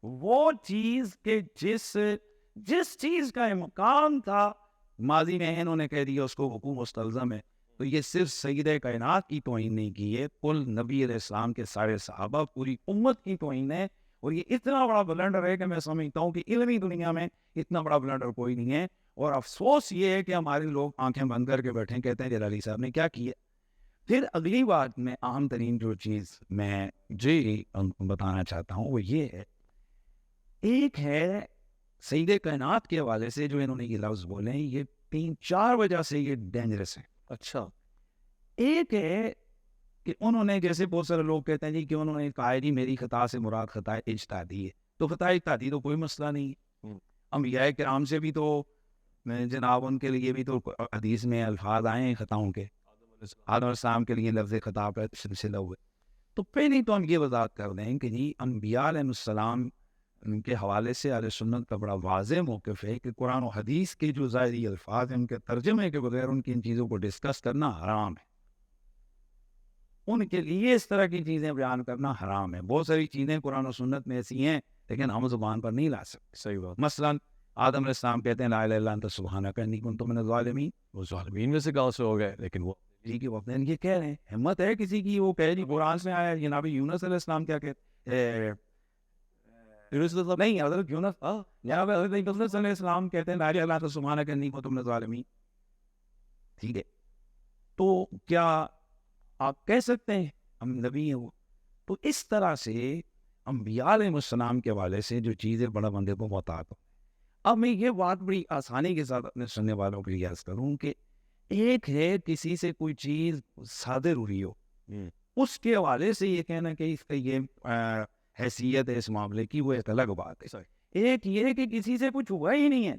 وہ چیز کہ جس چیز کا امکان تھا ماضی میں انہوں نے کہہ دیا اس کو وقوع مستلزم ہے. تو یہ صرف سید کائنات کی توہین نہیں کی ہے, کل نبی علیہ السلام کے سارے صحابہ پوری امت کی توہین ہے. اور یہ اتنا بڑا بلنڈر ہے کہ میں سمجھتا ہوں کہ علمی دنیا میں اتنا بڑا بلنڈر کوئی نہیں ہے. اور افسوس یہ ہے کہ ہمارے لوگ آنکھیں بند کر کے بیٹھے کہتے ہیں جلالی صاحب نے کیا کیا. پھر اگلی بات میں اہم ترین جو چیز میں بتانا چاہتا ہوں وہ یہ ہے, ایک ہے سید کائنات کے حوالے سے جو انہوں نے یہ لفظ بولے ہیں, یہ 3-4 وجہ سے یہ ڈینجرس ہے. اچھا, ایک ہے کہ انہوں نے جیسے بہت سارے لوگ کہتے ہیں جی کہ انہوں نے کہا جی میری خطا سے مراد خطا اجتہادی ہے. تو خطا اجتہادی تو کوئی مسئلہ نہیں ہے. انبیاء کرام سے بھی تو جناب ان کے لیے بھی تو حدیث میں الفاظ آئے ہیں خطاؤں کے. آدم علیہ السلام کے لیے لفظ خطا پر سلسلہ ہوئے. تو پہلے تو ہم یہ وضاحت کر دیں کہ جی انبیاء علیہ السلام کے حوالے سے اہل سنت کا بڑا واضح موقف ہے کہ قرآن و حدیث کے جو ظاہری الفاظ ہیں ان کے ترجمے کے بغیر ان کی ان چیزوں کو ڈسکس کرنا حرام ہے. ان کے لیے اس طرح کی چیزیں بیان کرنا حرام ہے. بہت ساری چیزیں قرآن و سنت میں ایسی ہیں لیکن ہم زبان پر نہیں لا سکتے. صحیح بات. مثلا آدم علیہ السلام کہتے ہیں لا الہ الا انت سبحانک انی کنت من الظالمین. وہ ظالمین میں سے گاؤں سے ہو گئے, لیکن وہ جی کہ وقت یہ کہہ رہے ہیں. ہمت ہے کسی کی وہ کہہ جی قرآن میں آیا جناب یونس علیہ السلام کیا کہتے نہیں حضرت یونس جناب حضرت یونس علیہ السلام کہتے ہیں لا الہ الا انت سبحانک انی کنت من الظالمین. ٹھیک ہے, تو کیا آپ کہہ سکتے ہیں ہم نبی ہیں وہ؟ تو اس طرح سے انبیاء علیہ السلام کے حوالے سے جو چیزیں بڑا بندے کو محتاط ہو. اب میں یہ بات بڑی آسانی کے ساتھ اپنے سننے والوں کے لیے عرض کروں کہ ایک ہے کسی سے کوئی چیز صادر ہوئی ہو, اس کے حوالے سے یہ کہنا کہ اس کا یہ حیثیت ہے اس معاملے کی, وہ ایک الگ بات ہے. ایک یہ کہ کسی سے کچھ ہوا ہی نہیں ہے.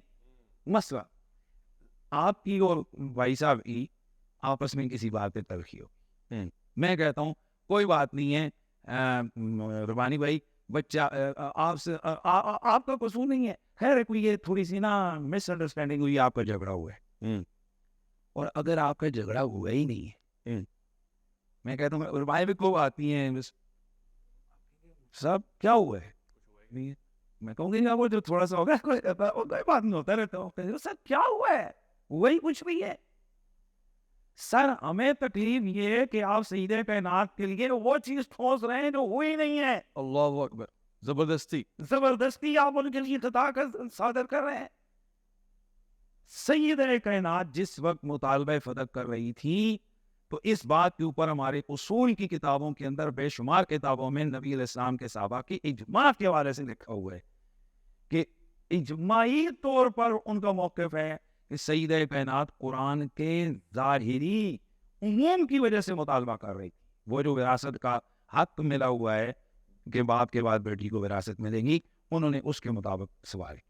مسئلہ آپ کی اور بھائی صاحب کی آپس میں کسی بات پہ تلخی ہو, میں کہتا ہوں کوئی بات نہیں ہے ربانی بھائی بچہ آپ کا قصور نہیں ہے, خیر کوئی یہ تھوڑی سی نا مس انڈرسٹینڈنگ ہوئی, آپ کا جھگڑا ہوا ہے. اور اگر آپ کا جھگڑا ہوا ہی نہیں ہے, میں کہتا ہوں ربانی بھی کوئی بات نہیں ہے سب کیا ہوا ہے, میں کہوں گی وہ جو تھوڑا سا ہوگا کوئی بات نہیں ہوتا رہتا ہوں سر کیا ہوا ہے, وہی کچھ بھی ہے. سر ہمیں تکلیف یہ ہے کہ آپ سید کائنات کے لیے وہ چیز ٹھوس رہے ہیں جو ہوئی نہیں ہے. اللہ اکبر, زبردستی آپ ان کے لیے خطا کر صادر کر رہے ہیں. سید کائنات جس وقت مطالبہ فتح کر رہی تھی تو اس بات کے اوپر ہمارے اصول کی کتابوں کے اندر بے شمار کتابوں میں نبی علیہ السلام کے صحابہ کی اجماع کے حوالے سے لکھا ہوا ہے کہ اجماعی طور پر ان کا موقف ہے کہ سید کائنات قرآن کے ظاہری عموم کی وجہ سے مطالبہ کر رہی تھی. وہ جو وراثت کا حق ملا ہوا ہے کہ باپ کے بعد بیٹی کو وراثت ملے گی, انہوں نے اس کے مطابق سوال کیا.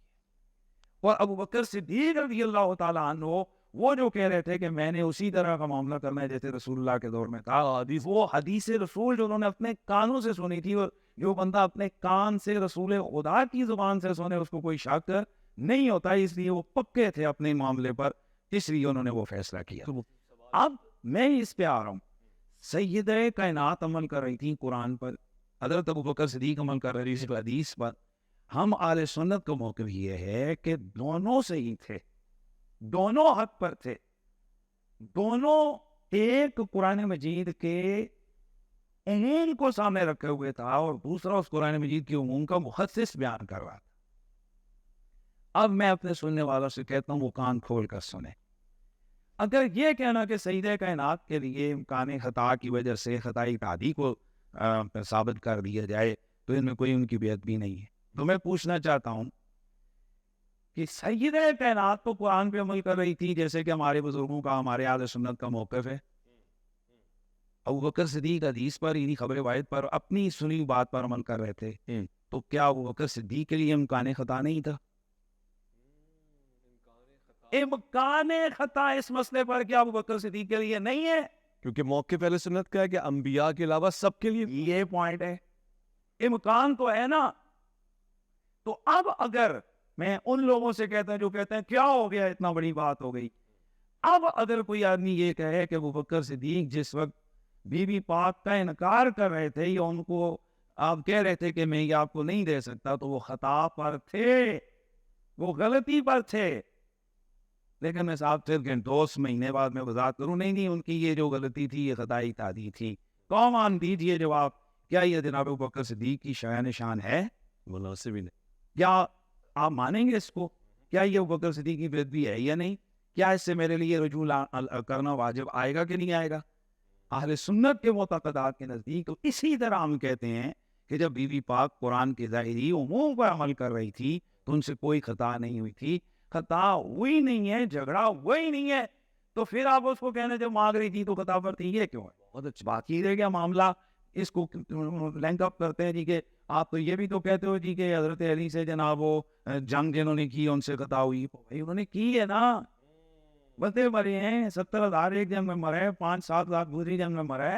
اور ابو بکر صدیق رضی اللہ تعالیٰ عنہ وہ جو کہہ رہے تھے کہ میں نے اسی طرح کا معاملہ کرنا ہے جیسے رسول اللہ کے دور میں تھا, وہ حدیث رسول جو انہوں نے اپنے کانوں سے سنی تھی, اور جو بندہ اپنے کان سے رسول خدا کی زبان سے سنے اس کو کوئی شک نہیں ہوتا, اس لیے وہ پکے تھے اپنے معاملے پر, اس لیے انہوں نے وہ فیصلہ کیا. اب میں اس پہ آ رہا ہوں. سید کائنات عمل کر رہی تھی قرآن پر, حضرت ابو بکر صدیق عمل کر رہی تھی حدیث پر. ہم اہل سنت کا موقف یہ ہے کہ دونوں صحیح تھے, دونوں حق پر تھے, دونوں ایک قرآن مجید کے عموم کو سامنے رکھے ہوئے تھا اور دوسرا اس قرآن مجید کے عموم کا مخصص بیان کر رہا تھا. اب میں اپنے سننے والوں سے کہتا ہوں وہ کان کھول کر سنیں. اگر یہ کہنا کہ سیدہ کائنات کے لیے امکان خطا کی وجہ سے خطائی تعدی کو ثابت کر دیا جائے تو ان میں کوئی ان کی بیعت بھی نہیں ہے. تو میں پوچھنا چاہتا ہوں کہ سیدہ کائنات تو قرآن پہ عمل کر رہی تھی جیسے کہ ہمارے بزرگوں کا, ہمارے اہل سنت کا موقف ہے. ابو بکر صدیق حدیث پر, انہی خبر واحد پر, اپنی سنی بات پر عمل کر رہے تھے. تو کیا ابو بکر صدیق کے لیے امکان خطا نہیں تھا؟ امکان خطا اس مسئلے پر کیا ابو بکر صدیق کے لیے نہیں ہے؟ کیونکہ موقف اہل سنت کا ہے کہ انبیاء کے علاوہ سب کے لیے یہ پوائنٹ ہے, امکان تو ہے نا. تو اب اگر میں ان لوگوں سے کہتا ہوں جو کہتے ہیں کیا ہو گیا, اتنا بڑی بات ہو گئی, اب اگر کوئی آدمی یہ کہے کہ ابو بکر صدیق جس وقت بی بی پاک کا انکار کر رہے تھے یا ان کو آپ کہہ رہے تھے کہ میں یہ آپ کو نہیں دے سکتا, تو وہ خطا پر تھے, وہ غلطی پر تھے. لیکن میں صاحب پھر 2 مہینے بعد میں وضاحت کروں, نہیں ان کی یہ جو غلطی تھی یہ خطائی تعدی تھی. کون دیجیے جواب, کیا یہ جناب ابو بکر صدیق کی شایان شان ہے؟ مناسب ہی نہیں. کیا آپ مانیں گے اس کو؟ کیا یہ ابو بکر صدیق کی بیعت بھی ہے یا نہیں؟ کیا اس سے میرے لیے رجوع کرنا واجب آئے گا کہ نہیں آئے گا؟ اہل سنت کے معتقدات کے نزدیک تو اسی طرح ہم کہتے ہیں کہ جب بی بی پاک قرآن کے ظاہری عموم پر عمل کر رہی تھی تو ان سے کوئی خطا نہیں ہوئی تھی. خطا ہوئی نہیں ہے, جھگڑا وہی نہیں ہے, تو پھر آپ اس کو کہنے جب مانگ رہی تھی تو خطا پر تھی, یہ کیوں ہے؟ بہت اچھی بات یہ ہے کہ معاملہ اس کو لنک اپ کرتے ہیں جی کہ آپ تو یہ بھی تو کہتے ہو جی کہ حضرت علی سے جناب وہ جنگ جنہوں نے کی ان سے خطا ہوئی. بھائی انہوں نے کی ہے نا, بندے مرے ہیں, 70,000 ایک جنگ میں مرے, 5-7 لاکھ دوسری جنگ میں مرے,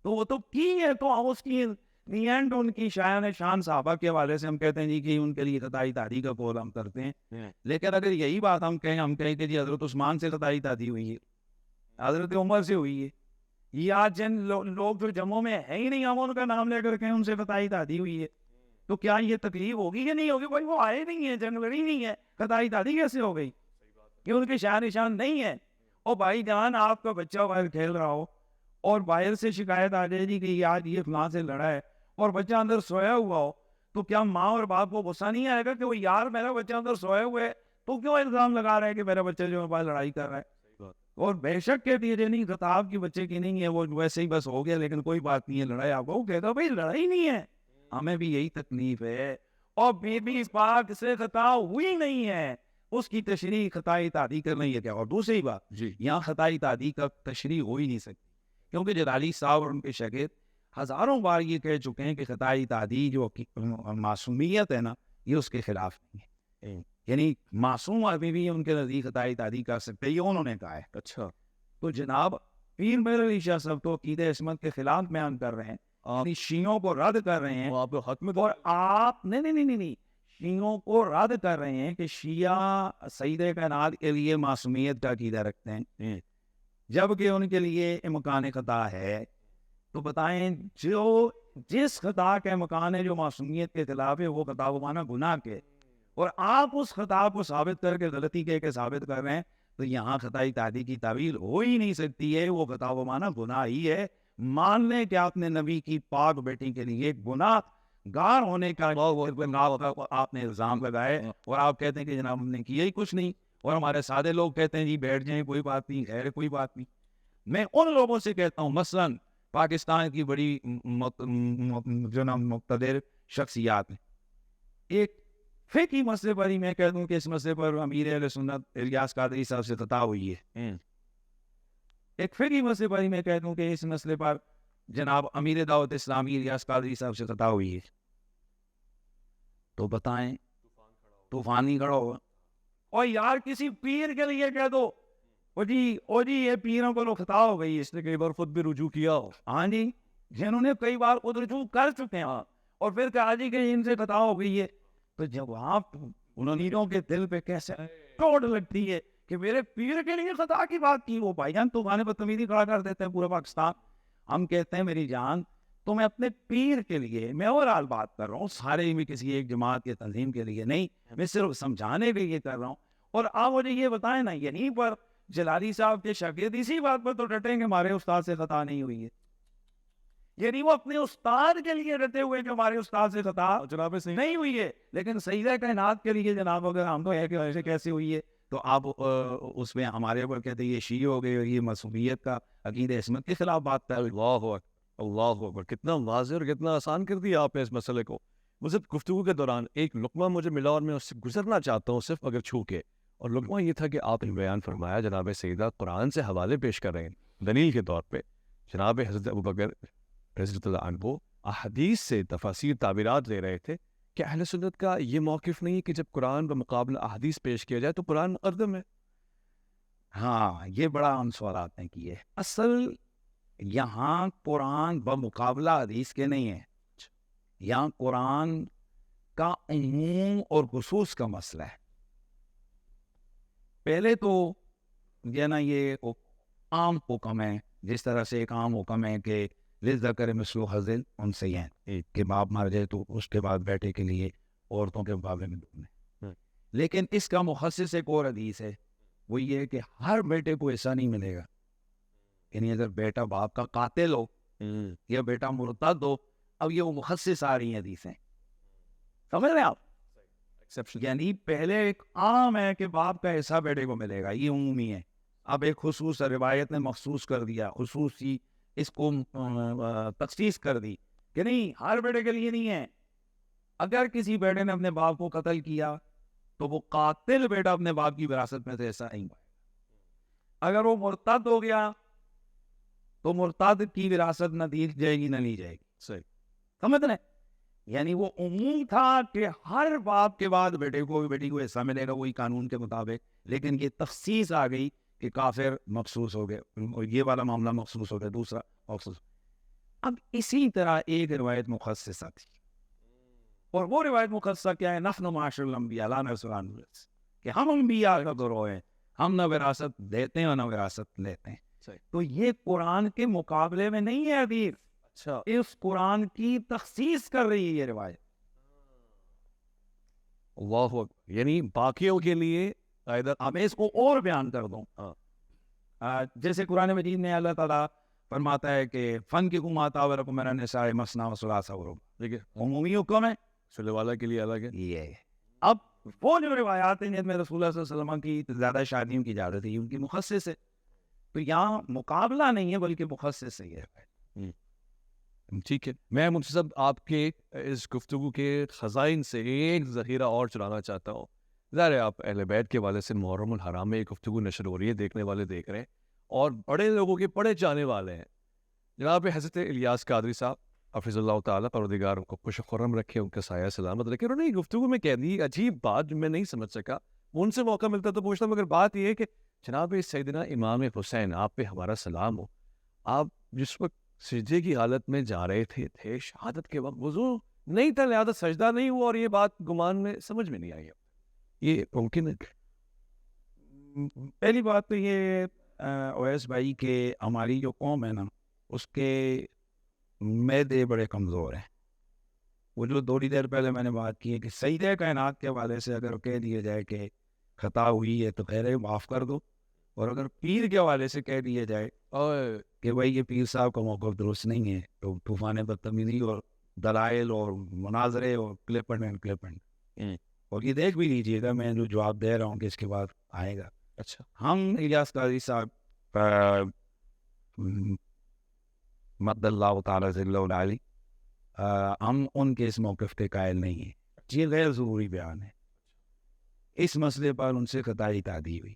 تو وہ تو کی ہے. تو ہم اس کی اینڈ ان کی شایان شان صحابہ کے حوالے سے ہم کہتے ہیں جی کہ ان کے لیے خطائی تعدی کا قول ہم کرتے ہیں. لیکن اگر یہی بات ہم کہیں کہ جی حضرت عثمان سے خطائی تعدی ہوئی ہے, حضرت عمر سے ہوئی ہے, یا جن لوگ جو جمعوں میں ہے ہی نہیں ہم ان کا نام لے کر کہیں ان سے خطائی تعدی ہوئی ہے, تو کیا یہ تکلیف ہوگی یا نہیں ہوگی؟ بھائی وہ آئے نہیں ہے, جنگ لڑی نہیں ہے, خطائی تعدی کیسے ہو گئی؟ یہ ان کی شان نشان نہیں ہے. اور بھائی جان آپ کا بچہ باہر کھیل رہا ہو اور باہر سے شکایت آ جائے جی کہ آج یہ فلاں سے لڑا ہے اور بچہ اندر سویا ہوا ہو, تو کیا ماں اور باپ کو غصہ نہیں آئے گا کہ وہ یار میرا بچہ اندر سویا ہوا ہے تو کیوں الزام لگا رہا ہے کہ میرا بچہ جو ہے باہر لڑائی کر رہا ہے؟ اور بے شک کہتی ہے نہیں خطاب کی بچے کی نہیں ہے, وہ ویسے ہی بس ہو گیا, لیکن کوئی بات نہیں ہے لڑائی. آپ کو کہتا بھائی لڑائی نہیں ہے, ہمیں بھی یہی تکلیف ہے. اور بی بی پاک سے خطا ہوئی نہیں ہے, اس کی تشریح خطائی تعدی کر رہی ہے کیا؟ اور دوسری بات جی, یہاں خطائی تعدی کا تشریح ہو ہی نہیں سکتی, کیونکہ جلالی صاحب اور ان کے شاگرد ہزاروں بار یہ کہہ چکے ہیں کہ خطائی تعدی جو معصومیت ہے نا, یہ اس کے خلاف نہیں ہے. یعنی معصوم آدمی بھی ان کے نزدیک خطائی تعدی کر سکتے, یہ انہوں نے کہا ہے. اچھا, تو جناب پیر میر علی شاہ صاحب تو عقیدہ عصمت کے خلاف بیان کر رہے ہیں, یعنی شیعوں کو رد کر رہے ہیں. آپ حق میں اور آپ نہیں شیعوں کو رد کر رہے ہیں کہ شیعہ سیدہ کائنات کے لیے معصومیت کا عقیدہ رکھتے ہیں, جبکہ ان کے لیے امکان خطا ہے. تو بتائیں جو جس خطا کا امکان ہے جو معصومیت کے خلاف ہے, وہ خطا کو مانا گناہ کے, اور آپ اس خطا کو ثابت کر کے غلطی کہہ کے ثابت کر رہے ہیں, تو یہاں خطائی تعدی کی تعویل ہو ہی نہیں سکتی ہے. وہ خطا کو مانا گناہ ہی ہے. مان لیں کہ آپ نے نبی کی پاک بیٹی کے لیے گناہ گار ہونے کا آپ نے الزام لگائے, اور آپ کہتے ہیں کہ جناب ہم نے کیا ہی کچھ نہیں, اور ہمارے سادے لوگ کہتے ہیں جی بیٹھ جائیں کوئی بات نہیں, خیر کوئی بات نہیں. میں ان لوگوں سے کہتا ہوں, مثلاً پاکستان کی بڑی جو نا مقتدر شخصیات ہیں, ایک فقہی مسئلے پر ہی میں کہتا ہوں کہ اس مسئلے پر امیر اہل سنت الیاس قادری صاحب سے خطا ہوئی ہے. ایک فقہی مسئلے پر ہی میں کہتا ہوں کہ اس مسئلے پر جناب امیر دعوت اسلامی الیاس قادری صاحب سے خطا ہوئی ہے. تو بتائیں طوفان ہی کھڑا ہوگا. اور یار کسی پیر کے لیے کہہ دو او جی یہ پیروں کو خطا ہو گئی, اس نے کئی بار خود بھی رجوع کیا ہو. ہاں جی, جنہوں نے کئی بار خود رجوع کر چکے ہیں, اور پھر کہا جی کہ ان سے خطا ہو گئی ہے. تو جب آپ انہوں کے دل پہ کیسے چوٹ لگتی ہے کہ میرے پیر کے لیے خطا کی بات کی. وہ بھائی جان طوفان بدتمیزی کھڑا کر دیتے ہیں پورا پاکستان. ہم کہتے ہیں میری جان تو میں اپنے پیر کے لیے, میں اوور آل بات کر رہا ہوں, سارے میں کسی ایک جماعت یا تنظیم کے لیے نہیں, میں صرف سمجھانے کے لیے کر رہا ہوں. اور آپ مجھے یہ بتائیں نا, یہیں پر جلالی صاحب کے شاگرد اسی بات پر تو ڈٹیں کہ ہمارے استاد سے خطا نہیں ہوئی ہے. یعنی وہ اپنے استاد کے لیے ڈٹے ہوئے کہ ہمارے استاد سے خطا جناب نہیں ہوئی ہے, لیکن سیدہ کائنات کے لیے جناب اگر ہم تو ہے کہ ایسے کیسے ہوئی ہے, تو آپ اس میں ہمارے اوپر کہتے ہیں یہ شیعہ ہو گئے، یہ معصومیت کا عقیدہ عصمت کے خلاف بات کر رہے ہیں۔ اللہ اکبر، کتنا واضح اور کتنا آسان کر دیا آپ نے اس مسئلے کو۔ مجھے گفتگو کے دوران ایک لقمہ مجھے ملا اور میں اس سے گزرنا چاہتا ہوں صرف اگر چھو کے، اور لقمہ یہ تھا کہ آپ نے بیان فرمایا جناب سیدہ قرآن سے حوالے پیش کر رہے ہیں دلیل کے طور پہ، جناب حضرت ابوبکر رضی اللہ عنہ احادیث سے تفاسیر تعبیرات لے رہے تھے کہ اہل سنت کا یہ موقف نہیں کہ جب قرآن بمقابلہ احادیث پیش کیا جائے تو قرآن مقدم ہے۔ ہاں، یہ بڑا اہم سوالات نے کیے۔ اصل یہاں قرآن بمقابلہ حدیث کے نہیں ہے، یہاں قرآن کا عموم اور خصوص کا مسئلہ ہے۔ پہلے تو یہ نا یہ عام حکم ہے، جس طرح سے ایک عام حکم ہے کہ للذکر مثل حظ الانثیین، کہ باپ مر جائے تو اس کے بعد بیٹے کے لیے عورتوں کے مقابلے میں دگنے۔ لیکن اس کا مخصص ایک اور حدیث ہے، وہ یہ ہے کہ ہر بیٹے کو ایسا نہیں ملے گا، یعنی اگر بیٹا باپ کا قاتل ہو یا بیٹا مرتد ہو، اب یہ وہ مخصص آ رہی ہیں حدیثیں، سمجھ رہے ہیں آپ؟ یعنی پہلے ایک عام ہے کہ باپ کا ایسا بیٹے کو ملے گا، یہ عمومی ہے۔ اب ایک خصوص روایت نے مخصوص کر دیا، خصوصی اس کو تخصیص کر دی کہ نہیں، ہر بیٹے کے لیے نہیں ہے۔ اگر کسی بیٹے نے اپنے باپ کو قتل کیا تو وہ قاتل بیٹا اپنے باپ کی وراثت میں سے ایسا نہیں پائے گا۔ اگر وہ مرتد ہو گیا تو مرتد کی وراثت نہ دی جائے گی نہ لی جائے گی۔ صحیح، سمجھ رہے ہیں؟ یعنی وہ عموم تھا کہ ہر باپ کے بعد بیٹے کو بیٹی کو ایسا ملے گا، وہی قانون کے مطابق، لیکن یہ تخصیص آ گئی کہ کافر مخصوص ہو گئے، یہ والا معاملہ مخصوص ہو گیا، دوسرا مخصوص۔ اب اسی طرح ایک روایت مخصصہ تھی، اور وہ روایت مخصصہ کیا ہے؟ نحن معاشر الانبیاء لا نرث ولا نورث، کہ ہم انبیاء کا گروہ ہیں، ہم نہ وراثت دیتے ہیں اور نہ وراثت لیتے ہیں۔ تو یہ قرآن کے مقابلے میں نہیں ہے حدیث، اچھا، اس قرآن کی تخصیص کر رہی ہے یہ روایت۔ اللہ اکبر، یعنی باقیوں کے لیے قاعدہ۔ اب میں اس کو اور بیان کر دوں، جیسے قرآن مجید میں اللہ تعالیٰ فرماتا ہے کہ فن کی کماتا ورکم من النساء مثنی وثلاث ورباع، ٹھیک ہے، عمومی حکم ہے، سلے والا کے لیے الگ ہے۔ یہ ہے۔ اب وہ جو روایات ہیں جن میں رسول اللہ صلی اللہ علیہ وسلم کی زیادہ شادیوں کی اجازت ہے، ان کی مخصص ہے، تو یہاں مقابلہ نہیں ہے بلکہ مخصص ہے یہ روایت۔ ٹھیک ہے، میں منتصب آپ کے اس گفتگو کے خزائن سے ایک ذخیرہ اور چلانا چاہتا ہوں۔ ظاہر ہے آپ اہل بیت کے والے سے محرم الحرام میں ایک گفتگو نشر ہو رہی ہے، دیکھنے والے دیکھ رہے ہیں، اور بڑے لوگوں کے پڑھے جانے والے ہیں۔ جناب حضرت الیاس قادری صاحب حفظ اللہ تعالیٰ، پروردگار ان کو خوش و خرم رکھے، ان کا سایہ سلامت رکھے۔ انہوں نے یہ گفتگو میں کہہ دی عجیب بات جو میں نہیں سمجھ سکا، ان سے موقع ملتا تو پوچھتا، مگر بات یہ ہے کہ جناب سیدنا امام حسین، آپ پہ ہمارا سلام ہو، آپ جس وقت سجدے کی حالت میں جا رہے تھے شہادت کے وقت وضو نہیں تھا، لہٰذا سجدہ نہیں ہوا، اور یہ بات گمان میں سمجھ میں نہیں آئی، یہ ممکن ہے؟ پہلی بات تو یہ اویس بھائی کہ ہماری جو قوم ہے نا، اس کے معدے بڑے کمزور ہیں۔ وہ جو تھوڑی دیر پہلے میں نے بات کی ہے کہ سیدہ کائنات کے حوالے سے اگر کہہ دیا جائے کہ خطا ہوئی ہے تو خیر ہے، معاف کر دو، اور اگر پیر کے حوالے سے کہہ دیا جائے کہ بھائی یہ پیر صاحب کا موقف درست نہیں ہے، تو طوفان بدتمیزی اور دلائل اور مناظرے اور کلپنڈ اینڈ کلپنڈ، اور یہ دیکھ بھی لیجیے گا میں جو جواب دے رہا ہوں کہ اس کے بعد آئے گا۔ اچھا، ہم الیاس قادری صاحب مد اللہ تعالیٰ ذلہ العالی، ہم ان کے اس موقف کے قائل نہیں ہیں، یہ غیر ضروری بیان ہے۔ اس مسئلے پر ان سے خطائی تعدی ہوئی،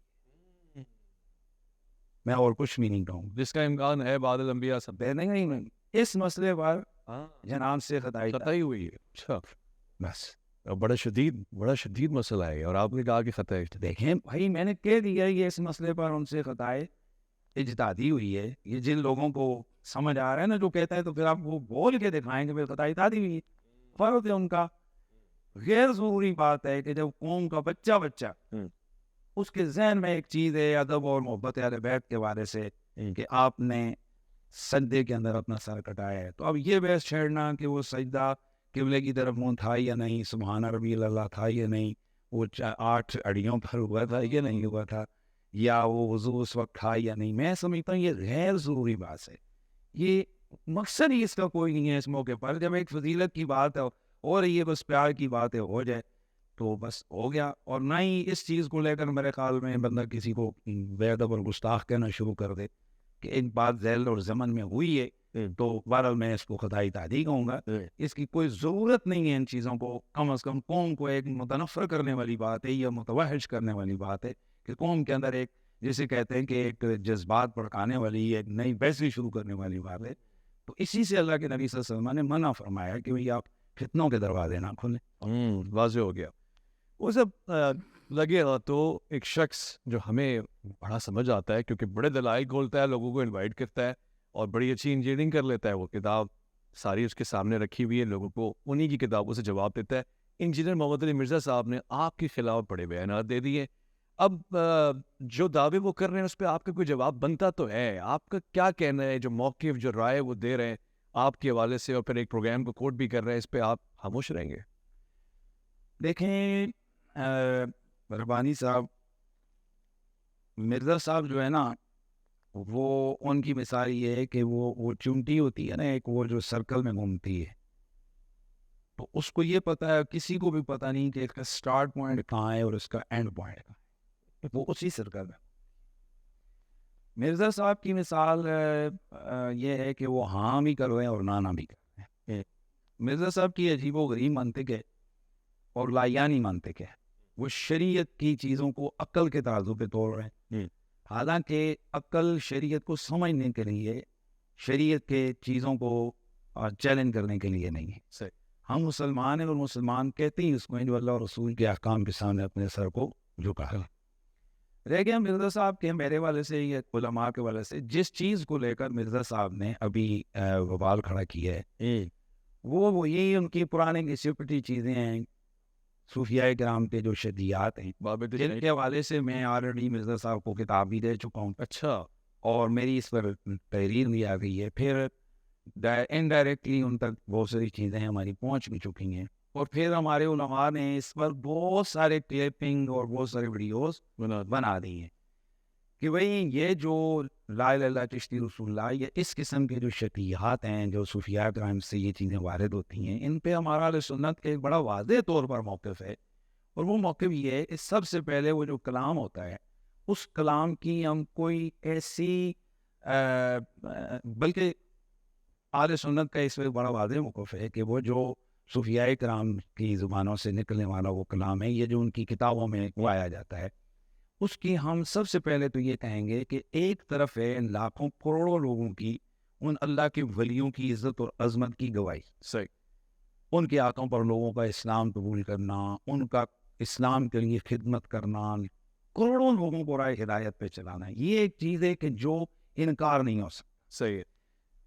میں اور کچھ بھی نہیں کہوں، جس کا امکان ہے بعد الانبیاء سب نہیں، اس مسئلے پر جناب سے خطائی خطائی ہوئی ہے۔ اچھا، بس بڑا شدید مسئلہ ہے، اور آپ نے کہا کہ خطا ہے۔ دیکھیں بھائی، میں نے کہہ دیا یہ اس مسئلے پر ان سے خطائے اجتہادی ہوئی ہے۔ یہ جن لوگوں کو سمجھ آ رہا ہے نا، جو کہتا ہے تو پھر آپ وہ بول کے دکھائیں کہ خطا اجتہادی ہوئی ہے، فرض ہے ان کا۔ غیر ضروری بات ہے کہ جب قوم کا بچہ اس کے ذہن میں ایک چیز ہے ادب اور محبت اہل بیت کے بارے سے کہ آپ نے سجدے کے اندر اپنا سر کٹایا ہے، تو اب یہ بحث چھیڑنا کہ وہ سجدہ قبلے کی طرف منہ تھا یا نہیں، سبحان ربی اللہ تھا یا نہیں، وہ 8 اڑیوں پر ہوا تھا یا نہیں ہوا تھا، یا وہ وضو اس وقت تھا یا نہیں، میں سمجھتا ہوں یہ غیر ضروری بات ہے۔ یہ مقصد ہی اس کا کوئی نہیں ہے۔ اس موقع پر جب ایک فضیلت کی بات ہے اور یہ بس پیار کی بات ہے ہو جائے، تو بس ہو گیا. اور نہ ہی اس چیز کو لے کر میرے خیال میں بندہ کسی کو بے ادب اور گستاخ کہنا شروع کر دے کہ ایک بات ذیل اور زمن میں ہوئی ہے تو بہرحال میں اس کو خدائی تعدی کہوں گا. اس کی کوئی ضرورت نہیں ہے ان چیزوں کو. کم از کم قوم کو ایک متنفر کرنے والی بات ہے یا متوحش کرنے والی بات ہے کہ قوم کے اندر ایک جسے کہتے ہیں کہ ایک جذبات بھڑکانے والی ایک نئی بحثی شروع کرنے والی بات ہے. تو اسی سے اللہ کے نبی صلی اللہ علیہ وسلم نے منع فرمایا کہ بھئی آپ فتنوں کے دروازے نہ کھولیں. واضح ہو گیا. وہ سب لگے گا تو ایک شخص جو ہمیں بڑا سمجھ آتا ہے کیونکہ بڑے دلائل کھولتا ہے, لوگوں کو انوائٹ کرتا ہے اور بڑی اچھی انجینئرنگ کر لیتا ہے. وہ کتاب ساری اس کے سامنے رکھی ہوئی ہے, لوگوں کو انہی کی کتابوں سے جواب دیتا ہے. انجینئر محمد علی مرزا صاحب نے آپ کے خلاف بڑے بیانات دے دیے. اب جو دعوے وہ کر رہے ہیں اس پہ آپ کا کوئی جواب بنتا تو ہے. آپ کا کیا کہنا ہے, جو موقف جو رائے وہ دے رہے ہیں آپ کے حوالے سے اور پھر ایک پروگرام کو کوٹ بھی کر رہے ہیں, اس پہ آپ خاموش رہیں گے؟ دیکھیں ربانی صاحب, مرزا صاحب جو ہے نا وہ ان کی مثال یہ ہے کہ وہ چونٹی ہوتی ہے نا ایک, وہ جو سرکل میں گھومتی ہے, تو اس کو یہ پتا ہے, کسی کو بھی پتا نہیں کہ اس کا سٹارٹ پوائنٹ کہاں ہے اور اس کا اینڈ پوائنٹ کہاں ہے, وہ اسی سرکل میں. مرزا صاحب کی مثال یہ ہے کہ وہ ہاں بھی کر رہے ہیں اور نہ بھی کر رہے ہیں. مرزا صاحب کی عجیب و غریب منطق ہے اور لایانی منطق ہے. وہ شریعت کی چیزوں کو عقل کے ترازو پہ توڑ رہے ہیں, حالانکہ عقل شریعت کو سمجھنے کے لیے, شریعت کے چیزوں کو چیلنج کرنے کے لیے نہیں ہے. صحیح. ہم مسلمان ہیں اور مسلمان کہتے ہیں اس کو جو اللہ اور رسول کے احکام کے سامنے اپنے سر کو جھکا رہ گیا. مرزا صاحب کے میرے والے سے یا علماء کے والے سے جس چیز کو لے کر مرزا صاحب نے ابھی وبال کھڑا کیا ہے وہ یہی ان کی پرانے گھسیٹی چیزیں ہیں, صوفیاء کرام کے جو شدیات ہیں, جن کے حوالے سے میں آلریڈی مرزا صاحب کو کتاب بھی دے چکا ہوں. اچھا. اور میری اس پر تحریر بھی آ گئی ہے. پھر انڈائریکٹلی ان تک بہت ساری چیزیں ہماری پہنچ بھی چکی ہیں, اور پھر ہمارے علماء نے اس پر بہت سارے کلپنگ اور بہت سارے ویڈیوز بنا دی ہیں کہ بھئی یہ جو لا الہ الا اللہ چشتی رسول اللہ, یہ اس قسم کے جو شتیحات ہیں جو صوفیاء کرام سے یہ چیزیں وارد ہوتی ہیں, ان پہ ہمارا اہل سنت کے ایک بڑا واضح طور پر موقف ہے. اور وہ موقف یہ ہے کہ سب سے پہلے وہ جو کلام ہوتا ہے اس کلام کی ہم کوئی ایسی بلکہ اہل سنت کا اس میں بڑا واضح موقف ہے کہ وہ جو صوفیاء کرام کی زبانوں سے نکلنے والا وہ کلام ہے, یہ جو ان کی کتابوں میں پایا جاتا ہے, اس کی ہم سب سے پہلے تو یہ کہیں گے کہ ایک طرف ہے لاکھوں کروڑوں لوگوں کی ان اللہ کے ولیوں کی عزت اور عظمت کی گواہی. صحیح. ان کے ہاتھوں پر لوگوں کا اسلام قبول کرنا, ان کا اسلام کے لیے خدمت کرنا, کروڑوں لوگوں کو راہ ہدایت پہ چلانا, یہ ایک چیز ہے کہ جو انکار نہیں ہو سکتا. صحیح ہے.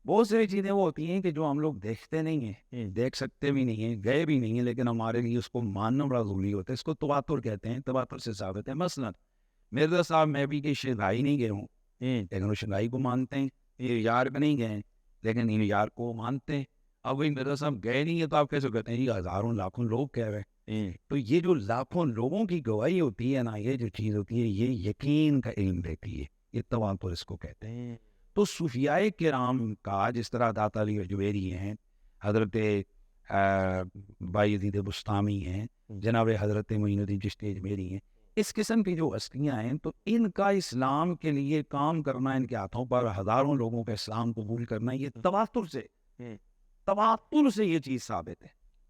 بہت ساری چیزیں وہ ہوتی ہیں کہ جو ہم لوگ دیکھتے نہیں ہیں, دیکھ سکتے بھی نہیں ہیں, گئے بھی نہیں ہیں, لیکن ہمارے لیے اس کو ماننا بڑا ضروری ہوتا ہے. اس کو تواتر کہتے ہیں, تواتر سے ثابت ہے. مثلا مرزا صاحب میں بھی کہ شنگھائی نہیں گئے ہوں, لیکن وہ شنگھائی کو مانتے ہیں. نیو یارک نہیں گئے لیکن نیو یارک کو مانتے ہیں. اب وہی مرزا صاحب گئے نہیں ہے تو آپ کیسے کہتے ہیں یہ ہزاروں لاکھوں لوگ کہہ رہے ہیں. تو یہ جو لاکھوں لوگوں کی گواہی ہوتی ہے نا, یہ جو چیز ہوتی ہے یہ یقین کا علم دیتی ہے, یہ تواتر اس کو کہتے ہیں. تو صوفیاء کرام کا جس طرح داتا علی اجویری ہیں, حضرت بایزید بسطامی ہیں, جناب حضرت معین الدین چشتی اجمیری ہیں, اس قسم کی جو ہستیاں ہیں, تو ان کا اسلام کے لیے کام کرنا, ان کے ہاتھوں پر ہزاروں لوگوں کا اسلام قبول کرنا, یہ تواتر سے یہ چیز ثابت ہے.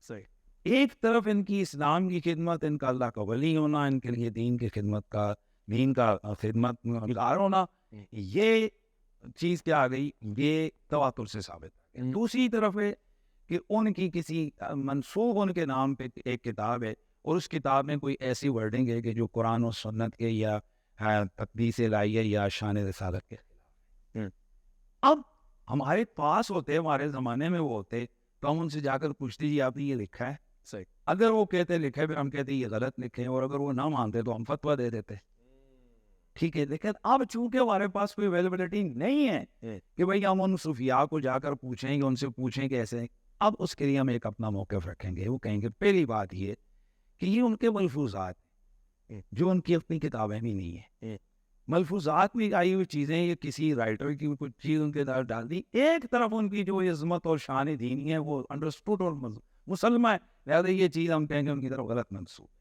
صحیح. ایک طرف ان کی اسلام کی خدمت, ان کا اللہ کا ولی ہونا, ان کے لیے دین کی خدمت کا, دین کا خدمت گزار ہونا, یہ چیز کیا آ گئی, یہ تواتر سے ثابت ہے. دوسری طرف ہے کہ ان کی کسی منسوب ان کے نام پہ ایک کتاب ہے, اور اس کتاب میں کوئی ایسی ورڈنگ ہے کہ جو قرآن و سنت کے یا تقدیس الہیہ یا شان رسالت کے خلاف ہے. اب ہمارے پاس ہوتے, ہمارے زمانے میں وہ ہوتے, تو ہم ان سے جا کر پوچھتے جی آپ نے یہ لکھا ہے؟ صحیح. اگر وہ کہتے لکھے, پھر ہم کہتے یہ غلط لکھے, اور اگر وہ نہ مانتے تو ہم فتویٰ دے دیتے. ٹھیک ہے, لیکن اب چونکہ ہمارے پاس کوئی اویلیبلٹی نہیں ہے کہ بھئی ہم ان صوفیاء کو جا کر پوچھیں گے, ان سے پوچھیں کہ ایسے, اب اس کے لیے ہم ایک اپنا موقف رکھیں گے. وہ کہیں گے پہلی بات یہ کہ یہ ان کے ملفوظات جو ان کی اپنی کتابیں بھی نہیں ہیں, ملفوظات میں آئی ہوئی چیزیں, یہ کسی رائٹر کی کچھ چیز ان کے در ڈال دی. ایک طرف ان کی جو عظمت اور شان دینی ہے وہ انڈرسٹوڈ اور مسلمہ ہے, لہٰذا یہ چیز ہم کہیں گے ان کی طرف غلط منسوب ہے.